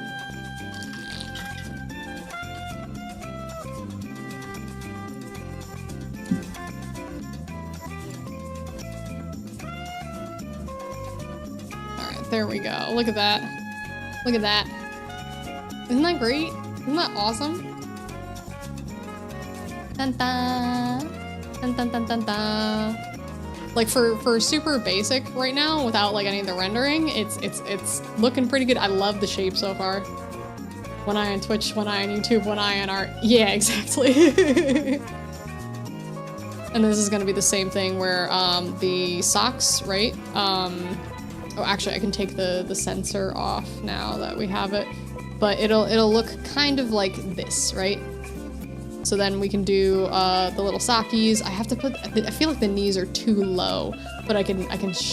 Alright, there we go. Look at that. Look at that. Isn't that great? Isn't that awesome? Dun dun. Dun dun dun dun dun. Like for super basic right now, without like any of the rendering, it's looking pretty good. I love the shape so far. One eye on Twitch, one eye on YouTube, one eye on art. Yeah, exactly. And this is gonna be the same thing where the socks, right? Oh, actually, I can take the sensor off now that we have it, but it'll look kind of like this, right? So then we can do the little sockies. I have to put. I feel like the knees are too low, but I can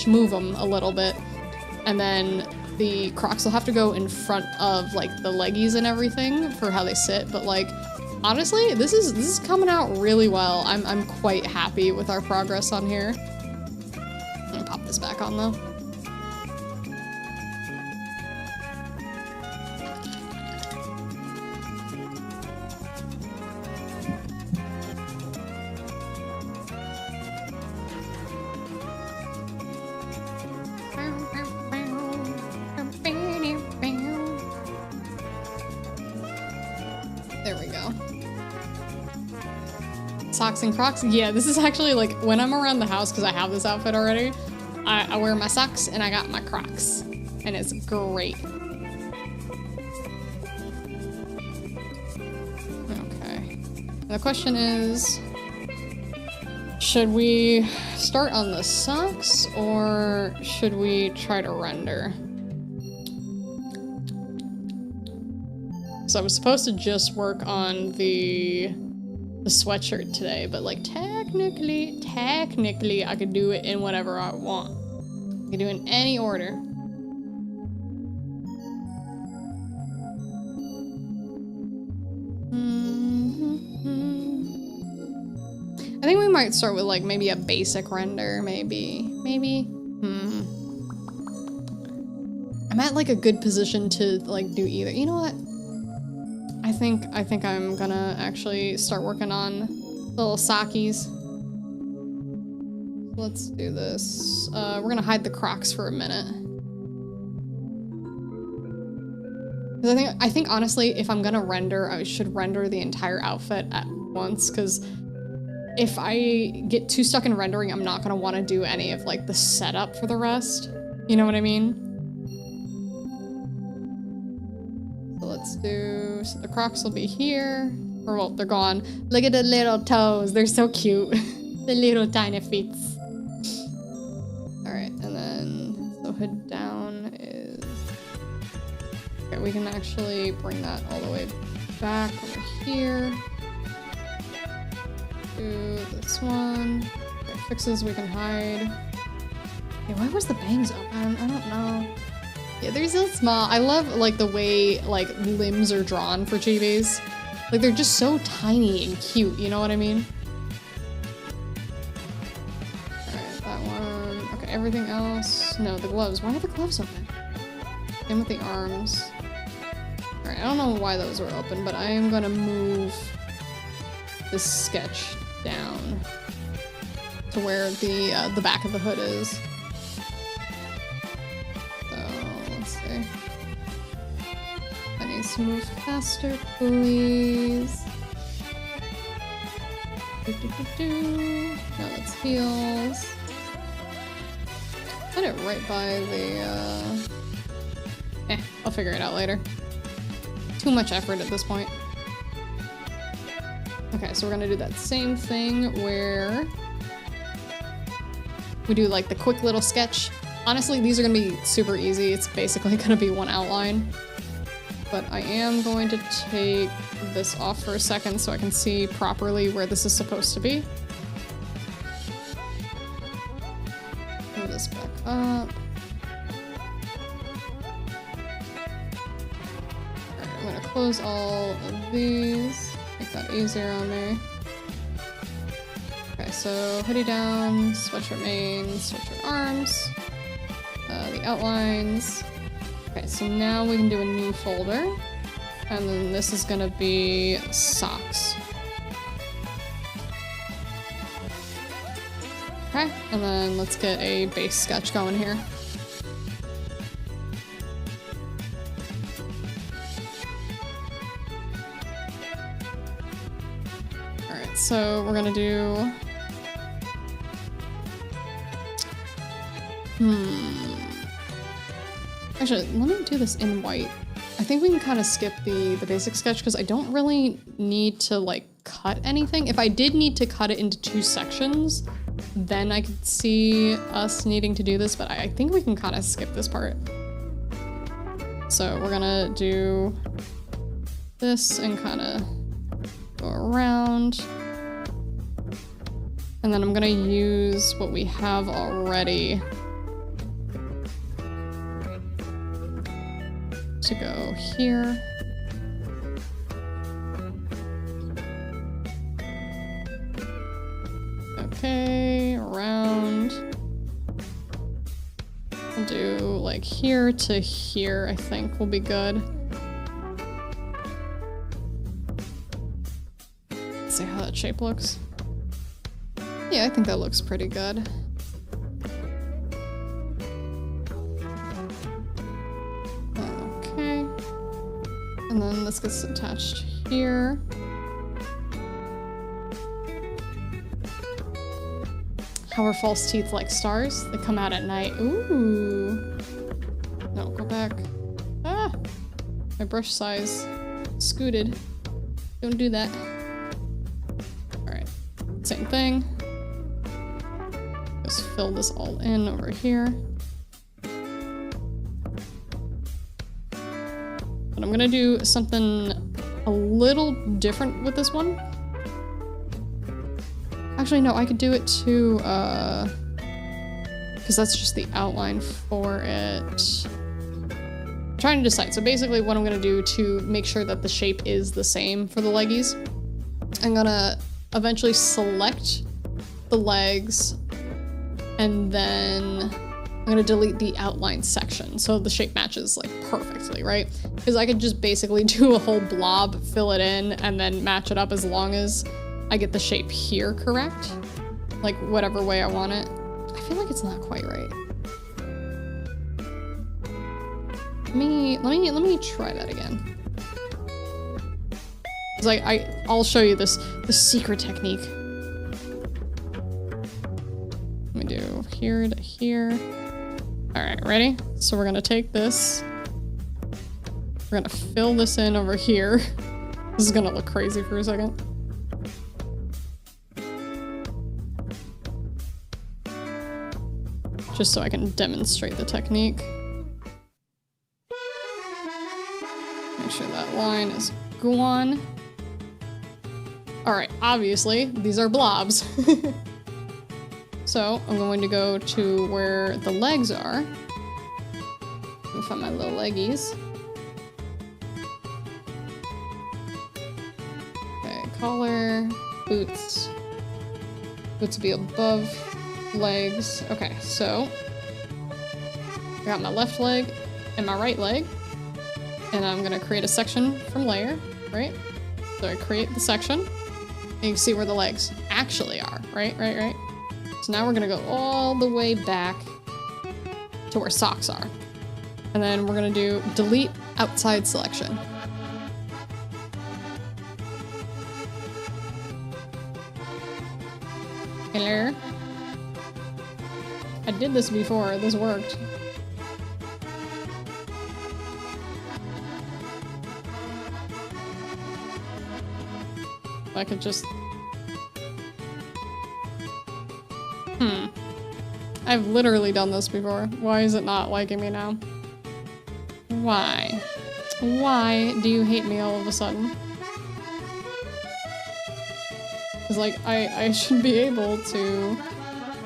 move them a little bit, and then the Crocs will have to go in front of like the leggies and everything for how they sit. But like, honestly, this is coming out really well. I'm quite happy with our progress on here. I'm gonna pop this back on though. Socks and Crocs. Yeah, this is actually like when I'm around the house, because I have this outfit already, I wear my socks and I got my Crocs, and it's great. Okay. The question is, should we start on the socks or should we try to render? So I was supposed to just work on the sweatshirt today, but like technically I could do it in whatever I want. I could do it in any order. I think we might start with like maybe a basic render, maybe. I'm at like a good position to like do either. You know what? I think I'm gonna actually start working on little sockies. Let's do this. We're gonna hide the Crocs for a minute. Because I think honestly, if I'm gonna render, I should render the entire outfit at once, because if I get too stuck in rendering, I'm not gonna want to do any of like the setup for the rest. You know what I mean? So let's do, so the Crocs will be here. Or well, they're gone. Look at the little toes. They're so cute. The little tiny feet. Alright, and then the hood down is... Okay, we can actually bring that all the way back over here. Do this one. Okay, fixes we can hide. Okay, why was the bangs open? I don't know. Yeah, they're so small. I love like the way like limbs are drawn for chibis. Like they're just so tiny and cute, you know what I mean? Alright, that one. Okay, everything else. No, the gloves. Why are the gloves open? Same with the arms. Alright, I don't know why those were open, but I am gonna move this sketch down to where the back of the hood is. So let's move faster, please. Now let's heals. Put it right by the, I'll figure it out later. Too much effort at this point. Okay, so we're gonna do that same thing where we do like the quick little sketch. Honestly, these are gonna be super easy. It's basically gonna be one outline. But I am going to take this off for a second so I can see properly where this is supposed to be. Move this back up. Alright, I'm gonna close all of these. Make that easier on me. Okay, so hoodie down, sweatshirt main, sweatshirt arms, the outlines. Okay, so now we can do a new folder, and then this is gonna be socks. Okay, and then let's get a base sketch going here. Alright, so we're gonna do... Actually, let me do this in white. I think we can kind of skip the basic sketch because I don't really need to like cut anything. If I did need to cut it into 2 sections, then I could see us needing to do this, but I think we can kind of skip this part. So we're gonna do this and kind of go around. And then I'm gonna use what we have already to go here. Okay, around. We'll do like here to here, I think will be good. Let's see how that shape looks. Yeah, I think that looks pretty good. And then this gets attached here. How are false teeth like stars? They come out at night. Ooh. No, go back. Ah! My brush size scooted. Don't do that. Alright. Same thing. Just fill this all in over here. But I'm gonna do something a little different with this one. Actually, no, I could do it too, because that's just the outline for it. I'm trying to decide. So basically what I'm gonna do to make sure that the shape is the same for the leggies, I'm gonna eventually select the legs and then I'm gonna delete the outline section so the shape matches like perfectly, right? Because I could just basically do a whole blob, fill it in, and then match it up as long as I get the shape here correct. Like whatever way I want it. I feel like it's not quite right. Let me try that again. It's like I'll show you this secret technique. Let me do here to here. All right, ready? So we're gonna take this. We're gonna fill this in over here. This is gonna look crazy for a second. Just so I can demonstrate the technique. Make sure that line is gone. All right, obviously, these are blobs. So I'm going to go to where the legs are. Let me find my little leggies. Okay, collar, boots. Boots be above legs. Okay, so I got my left leg and my right leg. And I'm gonna create a section from layer, right? So I create the section. And you can see where the legs actually are, right? So now we're gonna go all the way back to where socks are. And then we're gonna do delete outside selection. did this before. This worked. I could just... I've literally done this before. Why is it not liking me now? Why? Why do you hate me all of a sudden? Because, like, I should be able to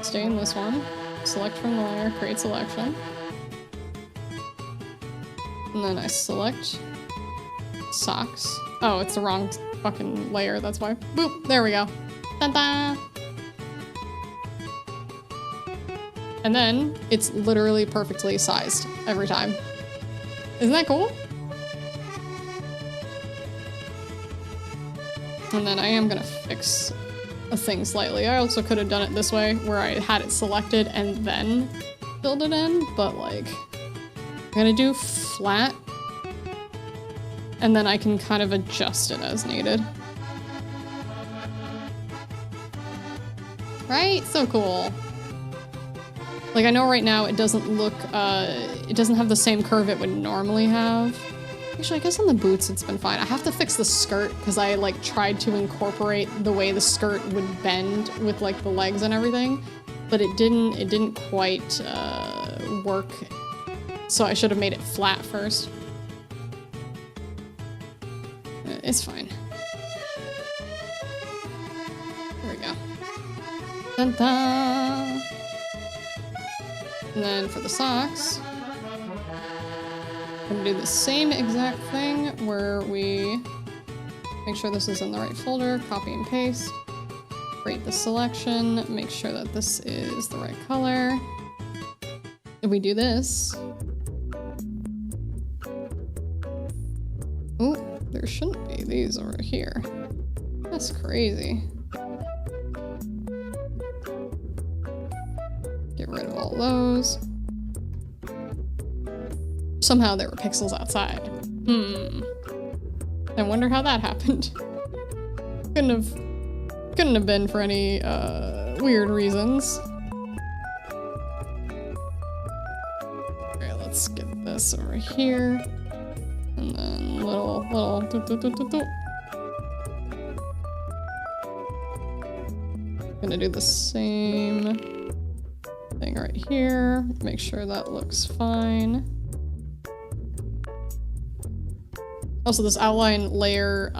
stay in this one, select from the layer, create selection. And then I select socks. Oh, it's the wrong fucking layer, that's why. Boop, there we go. Dun-dun! And then it's literally perfectly sized every time. Isn't that cool? And then I am gonna fix a thing slightly. I also could have done it this way, where I had it selected and then filled it in, but like, I'm gonna do flat, and then I can kind of adjust it as needed. Right? So cool. Like, I know right now it doesn't look, it doesn't have the same curve it would normally have. Actually, I guess on the boots it's been fine. I have to fix the skirt because I, like, tried to incorporate the way the skirt would bend with, like, the legs and everything, but it didn't quite, work. So I should have made it flat first. It's fine. There we go. Dun dun! And then for the socks, I'm gonna do the same exact thing where we make sure this is in the right folder, copy and paste, create the selection, make sure that this is the right color. If we do this, oh, there shouldn't be these over here. That's crazy. Get rid of all those. Somehow there were pixels outside. I wonder how that happened. Couldn't have been for any weird reasons. Okay, let's get this over here. And then little Gonna do the same thing right here. Make sure that looks fine. Also, this outline layer,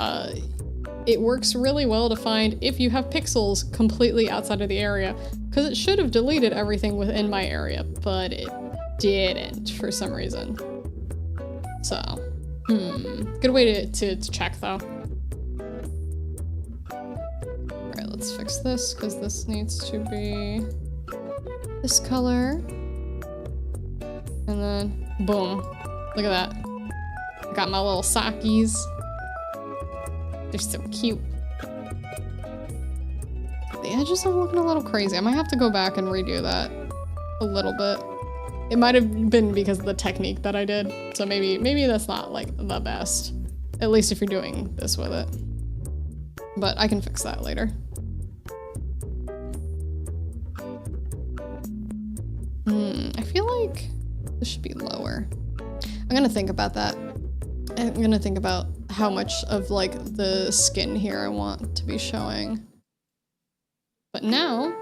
it works really well to find if you have pixels completely outside of the area, because it should have deleted everything within my area, but it didn't for some reason. So, good way to check though. Alright, let's fix this, because this needs to be this color. And then, boom. Look at that. I got my little sockies. They're so cute. The edges are looking a little crazy. I might have to go back and redo that a little bit. It might have been because of the technique that I did. So maybe that's not like the best. At least if you're doing this with it. But I can fix that later. I feel like this should be lower. I'm gonna think about that. I'm gonna think about how much of like the skin here I want to be showing. But now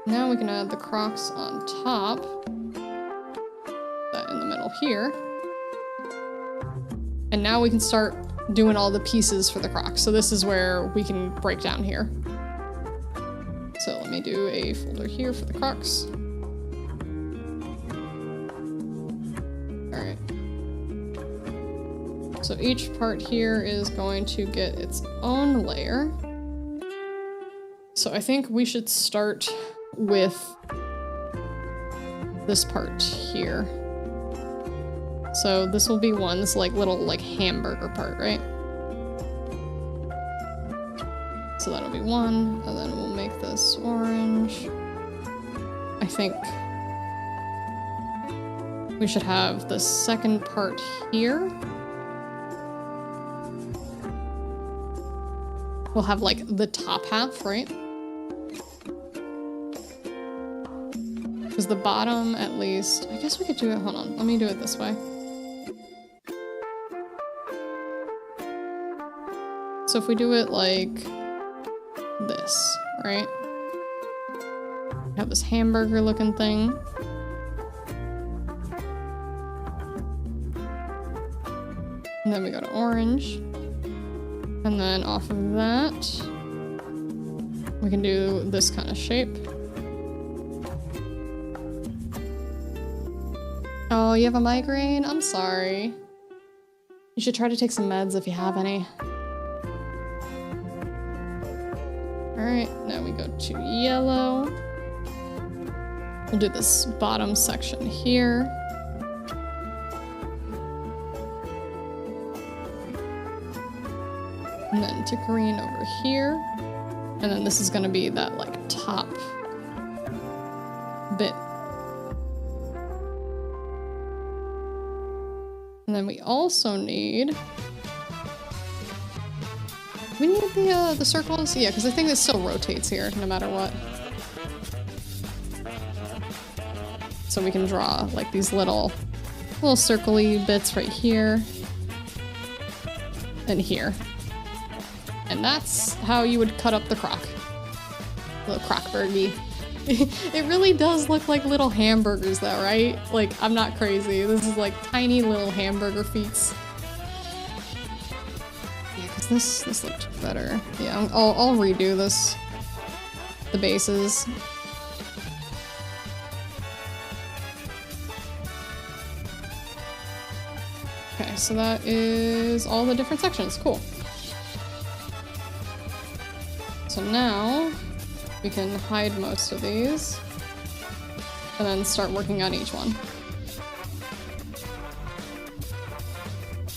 we can add the Crocs on top. That in the middle here. And now we can start doing all the pieces for the Crocs. So this is where we can break down here. So let me do a folder here for the Crocs. Alright. So each part here is going to get its own layer. So I think we should start with this part here. So this will be one, this like little like hamburger part, right? So that'll be one, and then we'll make this orange. I think we should have the second part here. We'll have like the top half, right? Because the bottom, at least... I guess we could do it... Hold on. Let me do it this way. So if we do it like this, right? We have this hamburger looking thing. And then we go to orange. And then off of that, we can do this kind of shape. Oh, you have a migraine? I'm sorry. You should try to take some meds if you have any. Alright, now we go to yellow. We'll do this bottom section here. And then to green over here. And then this is gonna be that like top bit. And then we also need... We need the circles? Yeah, because I think this still rotates here, no matter what. So we can draw like these little circle-y bits right here. And here. And that's how you would cut up the crock. Little crockburgie. It really does look like little hamburgers though, right? Like, I'm not crazy. This is like tiny little hamburger feets. Yeah, because this looked better. Yeah, I'll redo this. The bases. Okay, so that is all the different sections. Cool. So now we can hide most of these and then start working on each one.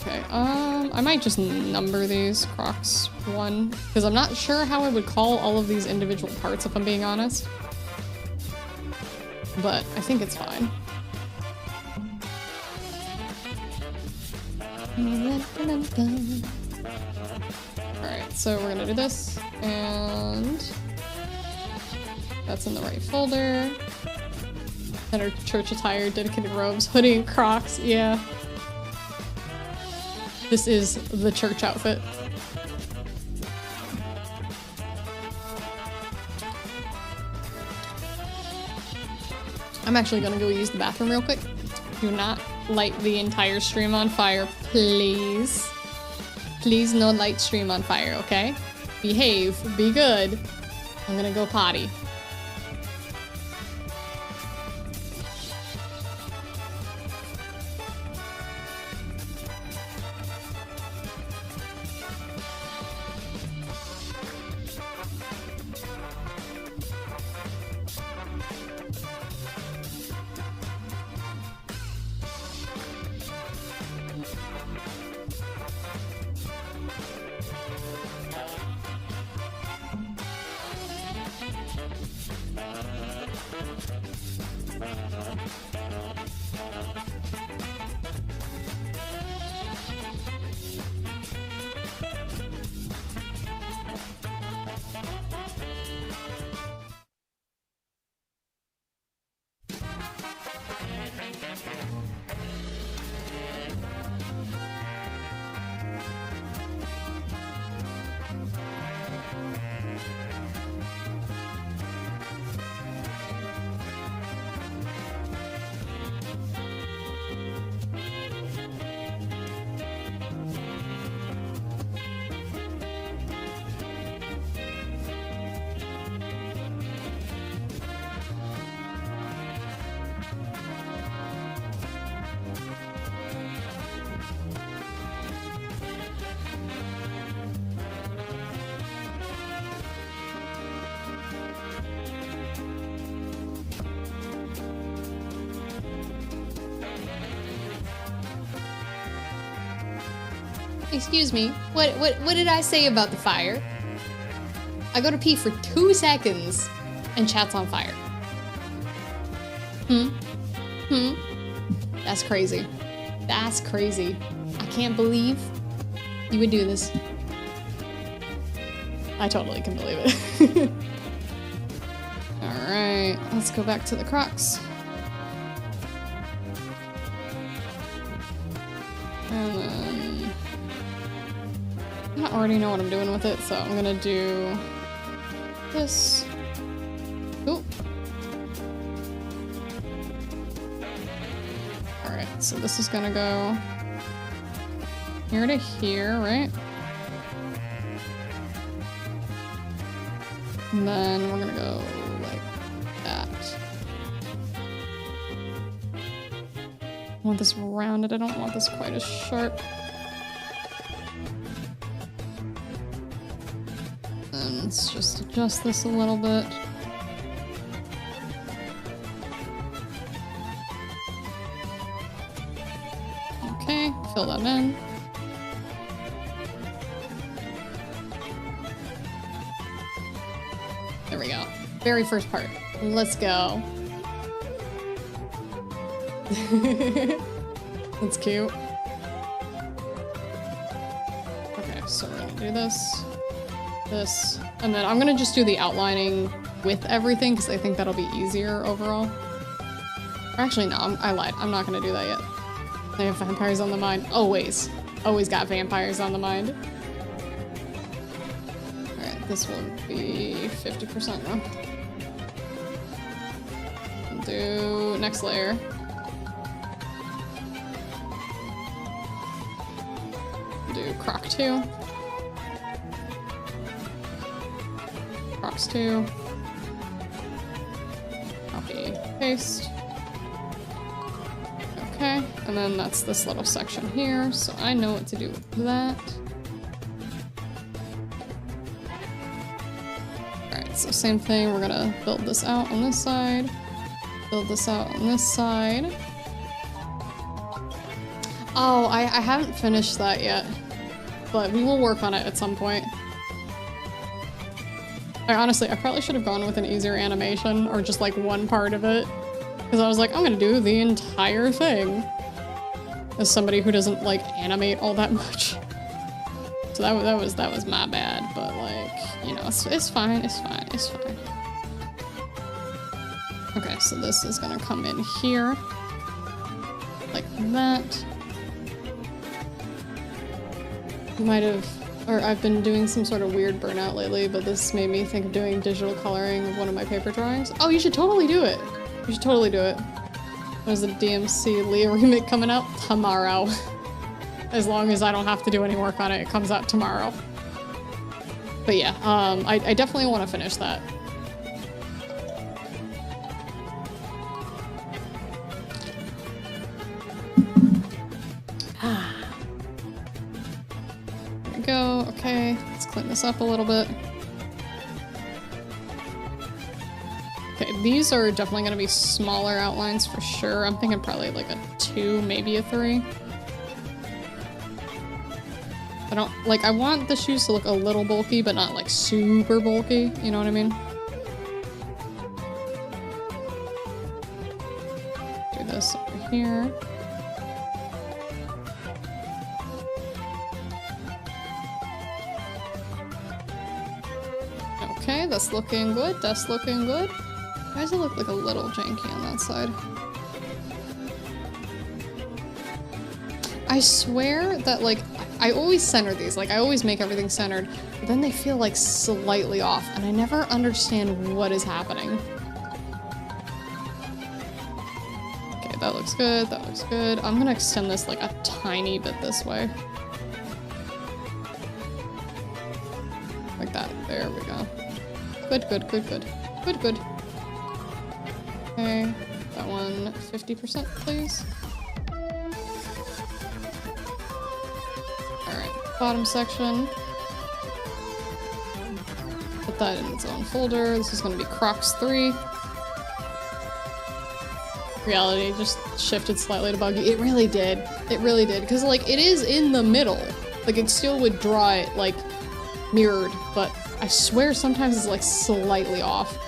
Okay, I might just number these Crocs 1 because I'm not sure how I would call all of these individual parts if I'm being honest. But I think it's fine. Alright, so we're gonna do this, and that's in the right folder. And our church attire, dedicated robes, hoodie, and Crocs, yeah. This is the church outfit. I'm actually gonna go use the bathroom real quick. Do not light the entire stream on fire, please. Please no light stream on fire, okay? Behave, be good. I'm gonna go potty. Excuse me, what did I say about the fire? I go to pee for 2 seconds and chat's on fire. That's crazy. That's crazy. I can't believe you would do this. I totally can believe it. Alright, let's go back to the Crocs. And then I already know what I'm doing with it, so I'm gonna do this. Ooh. Alright, so this is gonna go here to here, right? And then we're gonna go like that. I want this rounded, I don't want this quite as sharp. And let's just adjust this a little bit. Okay, fill that in. There we go. Very first part. Let's go. That's cute. Okay, so we're gonna do this, this, and then I'm gonna just do the outlining with everything because I think that'll be easier overall. Or actually, no, I lied. I'm not gonna do that yet. I have vampires on the mind. Always. Always got vampires on the mind. Alright, this will be 50% now. Do next layer. Do croc 2. Crocs 2. Copy, paste. Okay, and then that's this little section here, so I know what to do with that. Alright, so same thing, we're gonna build this out on this side, build this out on this side. Oh, I haven't finished that yet, but we will work on it at some point. Honestly, I probably should have gone with an easier animation, or just like one part of it. Because I was like, I'm gonna do the entire thing. As somebody who doesn't like animate all that much. So that was my bad, but like, you know, it's fine, it's fine, it's fine. Okay, so this is gonna come in here. Like that. Might have, or I've been doing some sort of weird burnout lately, but this made me think of doing digital coloring of one of my paper drawings. Oh, you should totally do it. You should totally do it. There's a DMC Leah remake coming out tomorrow. As long as I don't have to do any work on it, it comes out tomorrow. But yeah, I definitely want to finish that. There we go. Okay, let's clean this up a little bit. Okay, these are definitely going to be smaller outlines for sure. I'm thinking probably like a 2, maybe a 3. I don't, like, I want the shoes to look a little bulky, but not like super bulky, you know what I mean? Do this over here. Okay, that's looking good, that's looking good. Why does it look like a little janky on that side? I swear that, like, I always center these, like, I always make everything centered, but then they feel, like, slightly off, and I never understand what is happening. Okay, that looks good, that looks good. I'm gonna extend this, like, a tiny bit this way. Like that, there we go. Good, good, good, good. Good, good. Okay, that one 50%, please. Alright, bottom section. Put that in its own folder. This is going to be Crocs 3. Reality just shifted slightly to buggy. It really did. It really did. Because, like, it is in the middle. Like, it still would draw it, like, mirrored, but I swear sometimes it's, like, slightly off.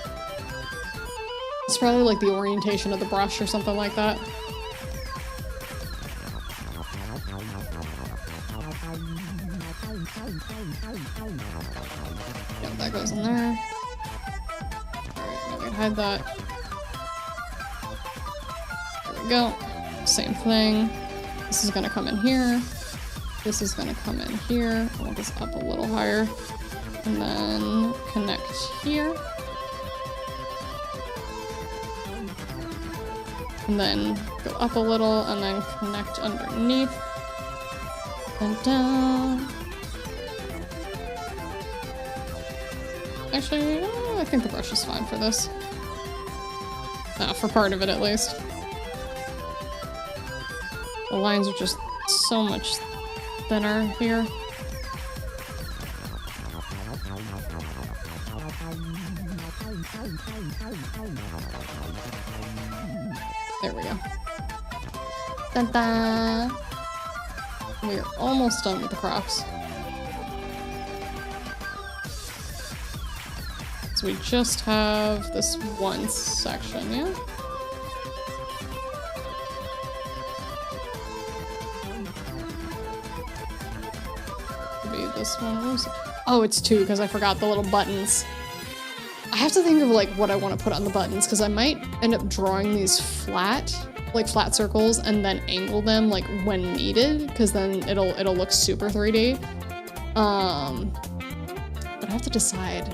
It's probably like the orientation of the brush or something like that. Yep, that goes in there. Alright, now we can hide that. There we go. Same thing. This is gonna come in here. This is gonna come in here. I'll move this up a little higher. And then connect here. And then go up a little and then connect underneath. And down. Actually, I think the brush is fine for this. For part of it at least. The lines are just so much thinner here. There we go. Dun-dun. We are almost done with the crops. So we just have this one section, yeah? Maybe this one. Oh, it's 2 because I forgot the little buttons. I have to think of like what I want to put on the buttons because I might end up drawing these flat circles and then angle them like when needed because then it'll look super 3D. But I have to decide.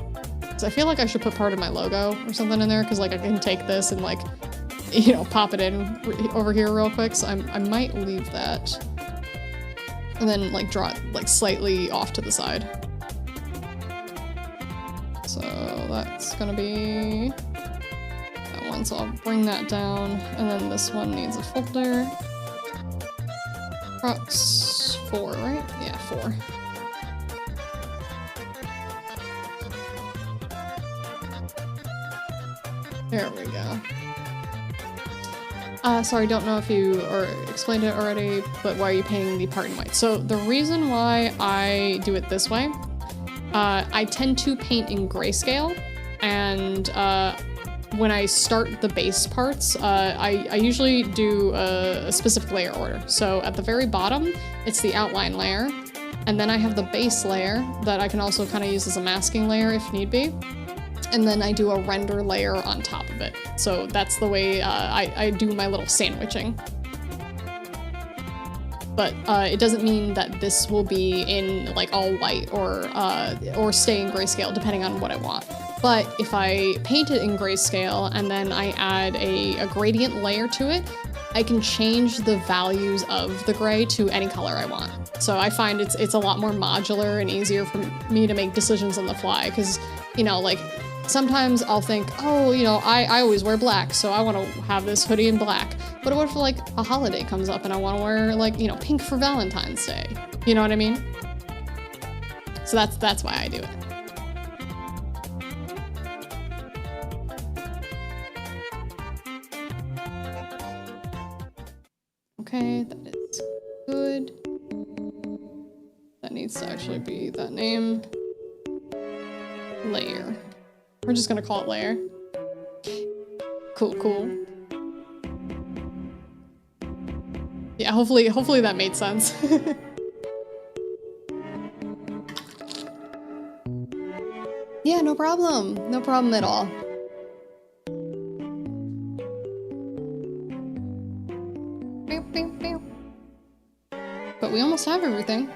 I feel like I should put part of my logo or something in there because like I can take this and like, you know, pop it in over here real quick. So I might leave that and then like draw it like slightly off to the side. So that's gonna be that one. So I'll bring that down and then this one needs a folder. Props 4, right? Yeah, 4. There we go. Sorry, don't know if you explained it already, but why are you painting the part in white? So the reason why I do it this way, I tend to paint in grayscale, and when I start the base parts, I usually do a specific layer order. So at the very bottom, it's the outline layer, and then I have the base layer that I can also kind of use as a masking layer if need be. And then I do a render layer on top of it. So that's the way I do my little sandwiching. But it doesn't mean that this will be in like all white or stay in grayscale depending on what I want. But if I paint it in grayscale and then I add a gradient layer to it, I can change the values of the gray to any color I want. So I find it's a lot more modular and easier for me to make decisions on the fly because, you know, like, sometimes I'll think, oh, you know, I always wear black, so I want to have this hoodie in black. But what if like a holiday comes up and I want to wear like, you know, pink for Valentine's Day? You know what I mean? So that's why I do it. Okay, that is good. That needs to actually be that name. Layer. We're just gonna call it layer. Cool, cool. Yeah, hopefully that made sense. Yeah, no problem. No problem at all. But we almost have everything.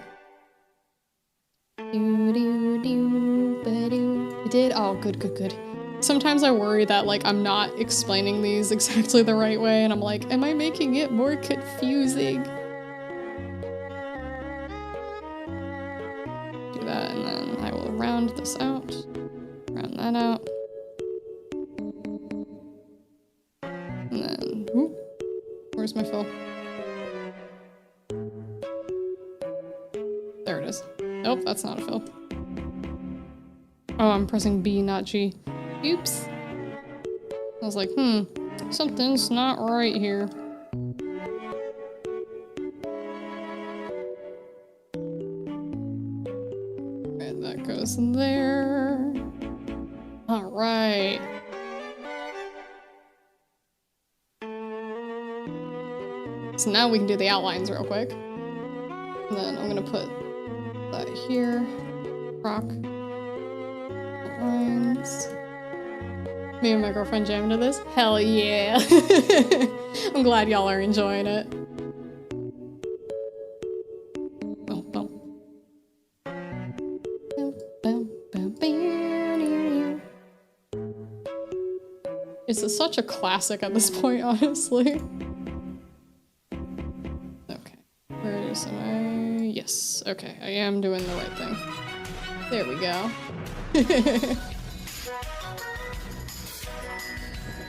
We did? Oh, good, good, good. Sometimes I worry that, like, I'm not explaining these exactly the right way, and I'm like, am I making it more confusing? Do that, and then I will round this out. Round that out. And then, whoop, where's my fill? There it is. Nope, that's not a fill. Oh, I'm pressing B, not G. Oops. I was like, something's not right here. And that goes there. All right. So now we can do the outlines real quick. And then I'm gonna put that here. Rock. Outlines. Me and my girlfriend jammed to this. Hell yeah. I'm glad y'all are enjoying it. It's such a classic at this point, honestly. Okay. Where is I? Yes. Okay, I am doing the right thing. There we go. Okay,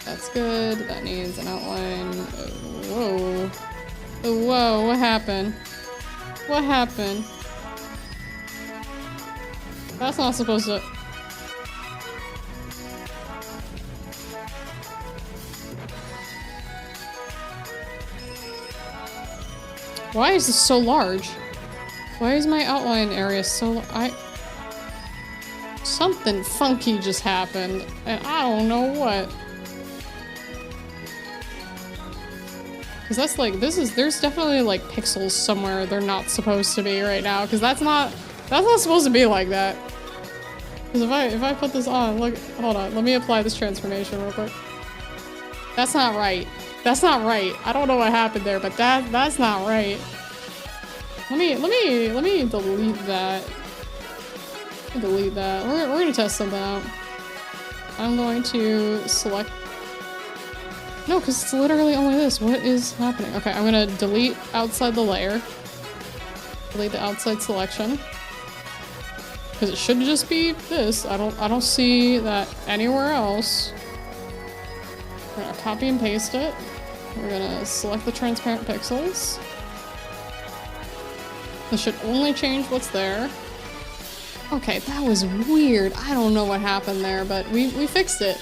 that's good. That needs an outline. Oh, whoa. Oh, whoa, what happened? What happened? That's not supposed to... Why is this so large? Why is my outline area so... Something funky just happened, and I don't know what. Because that's like, there's definitely like pixels somewhere they're not supposed to be right now, because that's not supposed to be like that. Because if I put this on, look, hold on, let me apply this transformation real quick. That's not right. That's not right. I don't know what happened there, but that's not right. Let me delete that. Delete that. We're gonna test something out. I'm going to select. No, because it's literally only this. What is happening? Okay, I'm gonna delete outside the layer. Delete the outside selection. Because it should just be this. I don't see that anywhere else. We're gonna copy and paste it. We're gonna select the transparent pixels. This should only change what's there. Okay, that was weird. I don't know what happened there, but we fixed it.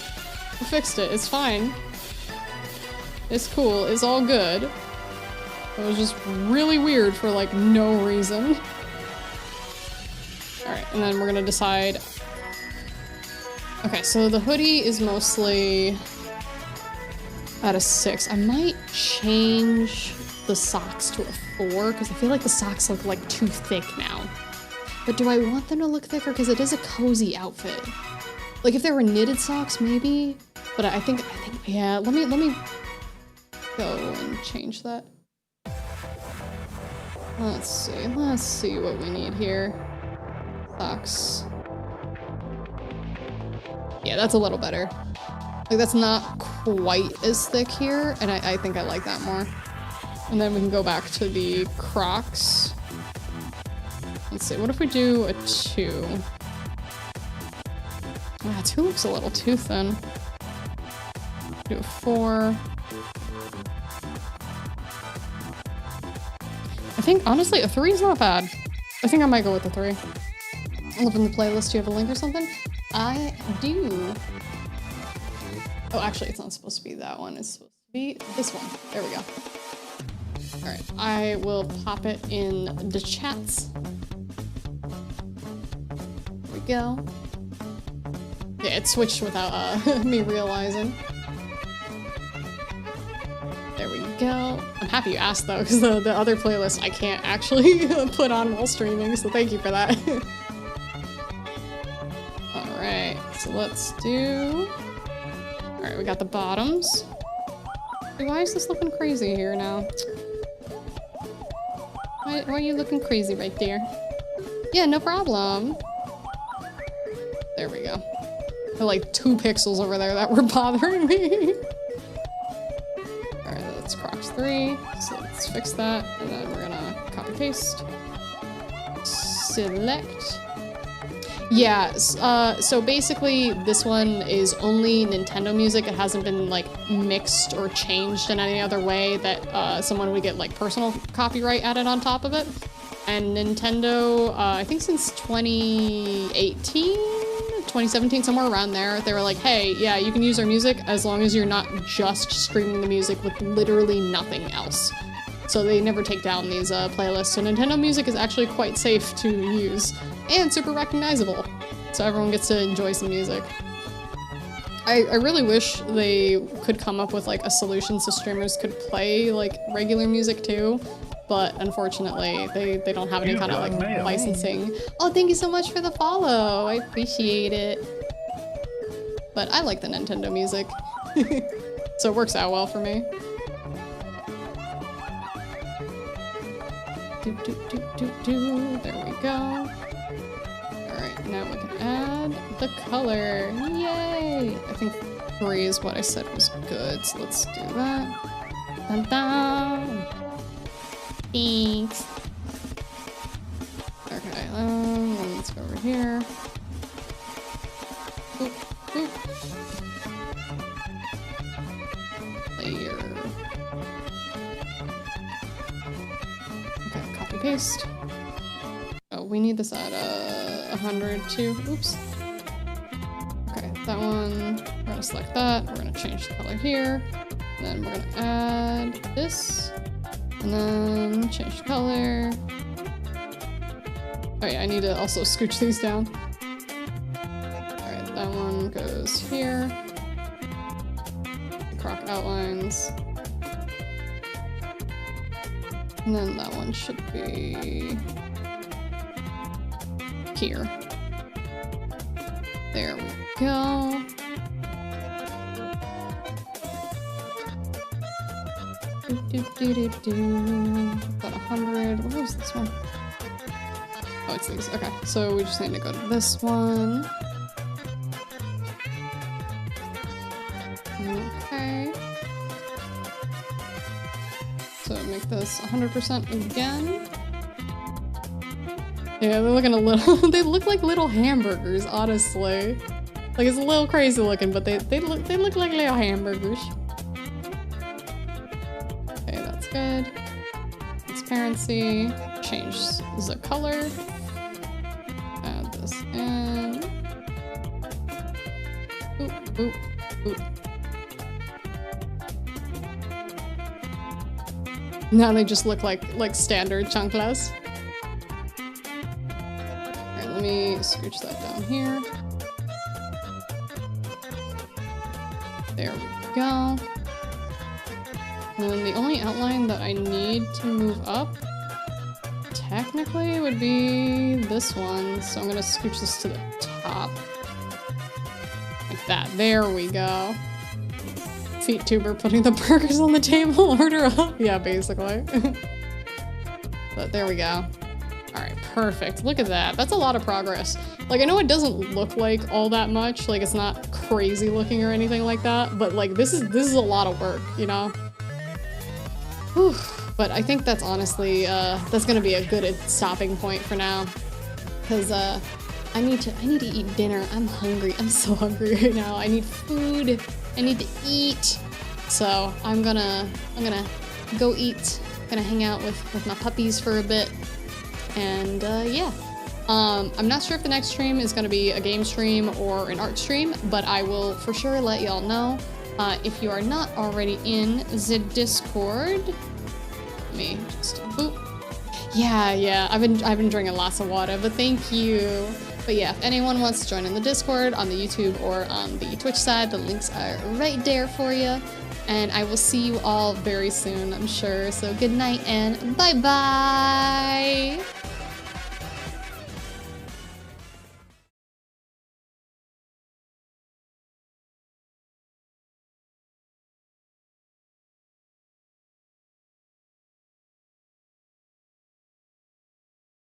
We fixed it. It's fine. It's cool. It's all good. It was just really weird for like no reason. Alright, and then we're gonna decide. Okay, so the hoodie is mostly at a 6. I might change the socks to a 4 because I feel like the socks look like too thick now. But do I want them to look thicker? Because it is a cozy outfit. Like if they were knitted socks, maybe. But I think, yeah. Let me go and change that. Let's see what we need here. Socks. Yeah, that's a little better. Like that's not quite as thick here, and I think I like that more. And then we can go back to the Crocs. Let's see, what if we do a 2? Ah, 2 looks a little too thin. Do a 4. I think, honestly, a 3 is not bad. I think I might go with the 3. I'll open the playlist. Do you have a link or something? I do. Oh, actually, it's not supposed to be that one. It's supposed to be this one. There we go. All right, I will pop it in the chats. There we go. Yeah, it switched without me realizing. There we go. I'm happy you asked though, because the other playlist I can't actually put on while streaming, so thank you for that. Alright, so let's do... Alright, we got the bottoms. Why is this looking crazy here now? Why are you looking crazy right there? Yeah, no problem. There we go. There are like 2 pixels over there that were bothering me. Alright, that's Crocs 3. So let's fix that. And then we're gonna copy paste. Select. Yeah, so basically this one is only Nintendo music. It hasn't been like mixed or changed in any other way that someone would get like personal copyright added on top of it. And Nintendo, I think since 2018, 2017, somewhere around there, they were like, hey, yeah, you can use our music as long as you're not just streaming the music with literally nothing else. So they never take down these playlists. So Nintendo music is actually quite safe to use and super recognizable. So everyone gets to enjoy some music. I really wish they could come up with like a solution so streamers could play like regular music too. But unfortunately, they don't have any kind of like licensing. Oh, thank you so much for the follow. I appreciate it. But I like the Nintendo music. So it works out well for me. There we go. Alright, now we can add the color. Yay! I think 3 is what I said was good, so let's do that. Dun dun. Thanks. Okay, let's go over here. Oop, oop. Layer. Okay, copy paste. Oh, we need this at 100 too. Oops. Okay, that one. We're gonna select that. We're gonna change the color here. And then we're gonna add this. And then change the color. Oh yeah, I need to also scooch these down. Alright, that one goes here. Croc outlines. And then that one should be here. There we go. About 100. What was this one? Oh, it's these. Okay, so we just need to go to this one. Okay. So make this 100% again. Yeah, they're looking a little. They look like little hamburgers, honestly. Like it's a little crazy looking, but they look like little hamburgers. Okay, that's good. Transparency. Change the color. Add this in. Oop, oop, oop. Now they just look like standard chanclas. Alright, let me scooch that down here. There we go. And then the only outline that I need to move up technically would be this one. So I'm gonna scooch this to the top. Like that. There we go. Vtuber putting the burgers on the table, order up. Yeah, basically. But there we go. Alright, perfect. Look at that. That's a lot of progress. Like, I know it doesn't look like all that much. Like, it's not crazy looking or anything like that. But, like, this is a lot of work, you know? Whew. But I think that's honestly, that's gonna be a good stopping point for now. Because, I need to eat dinner. I'm hungry. I'm so hungry right now. I need food. I need to eat. So I'm gonna go eat. Gonna hang out with my puppies for a bit. And yeah. I'm not sure if the next stream is gonna be a game stream or an art stream, but I will for sure let y'all know. If you are not already in the Discord, let me just boop. Yeah, I've been drinking lots of water, but thank you. But yeah, if anyone wants to join in the Discord, on the YouTube, or on the Twitch side, the links are right there for you. And I will see you all very soon, I'm sure. So good night and bye-bye!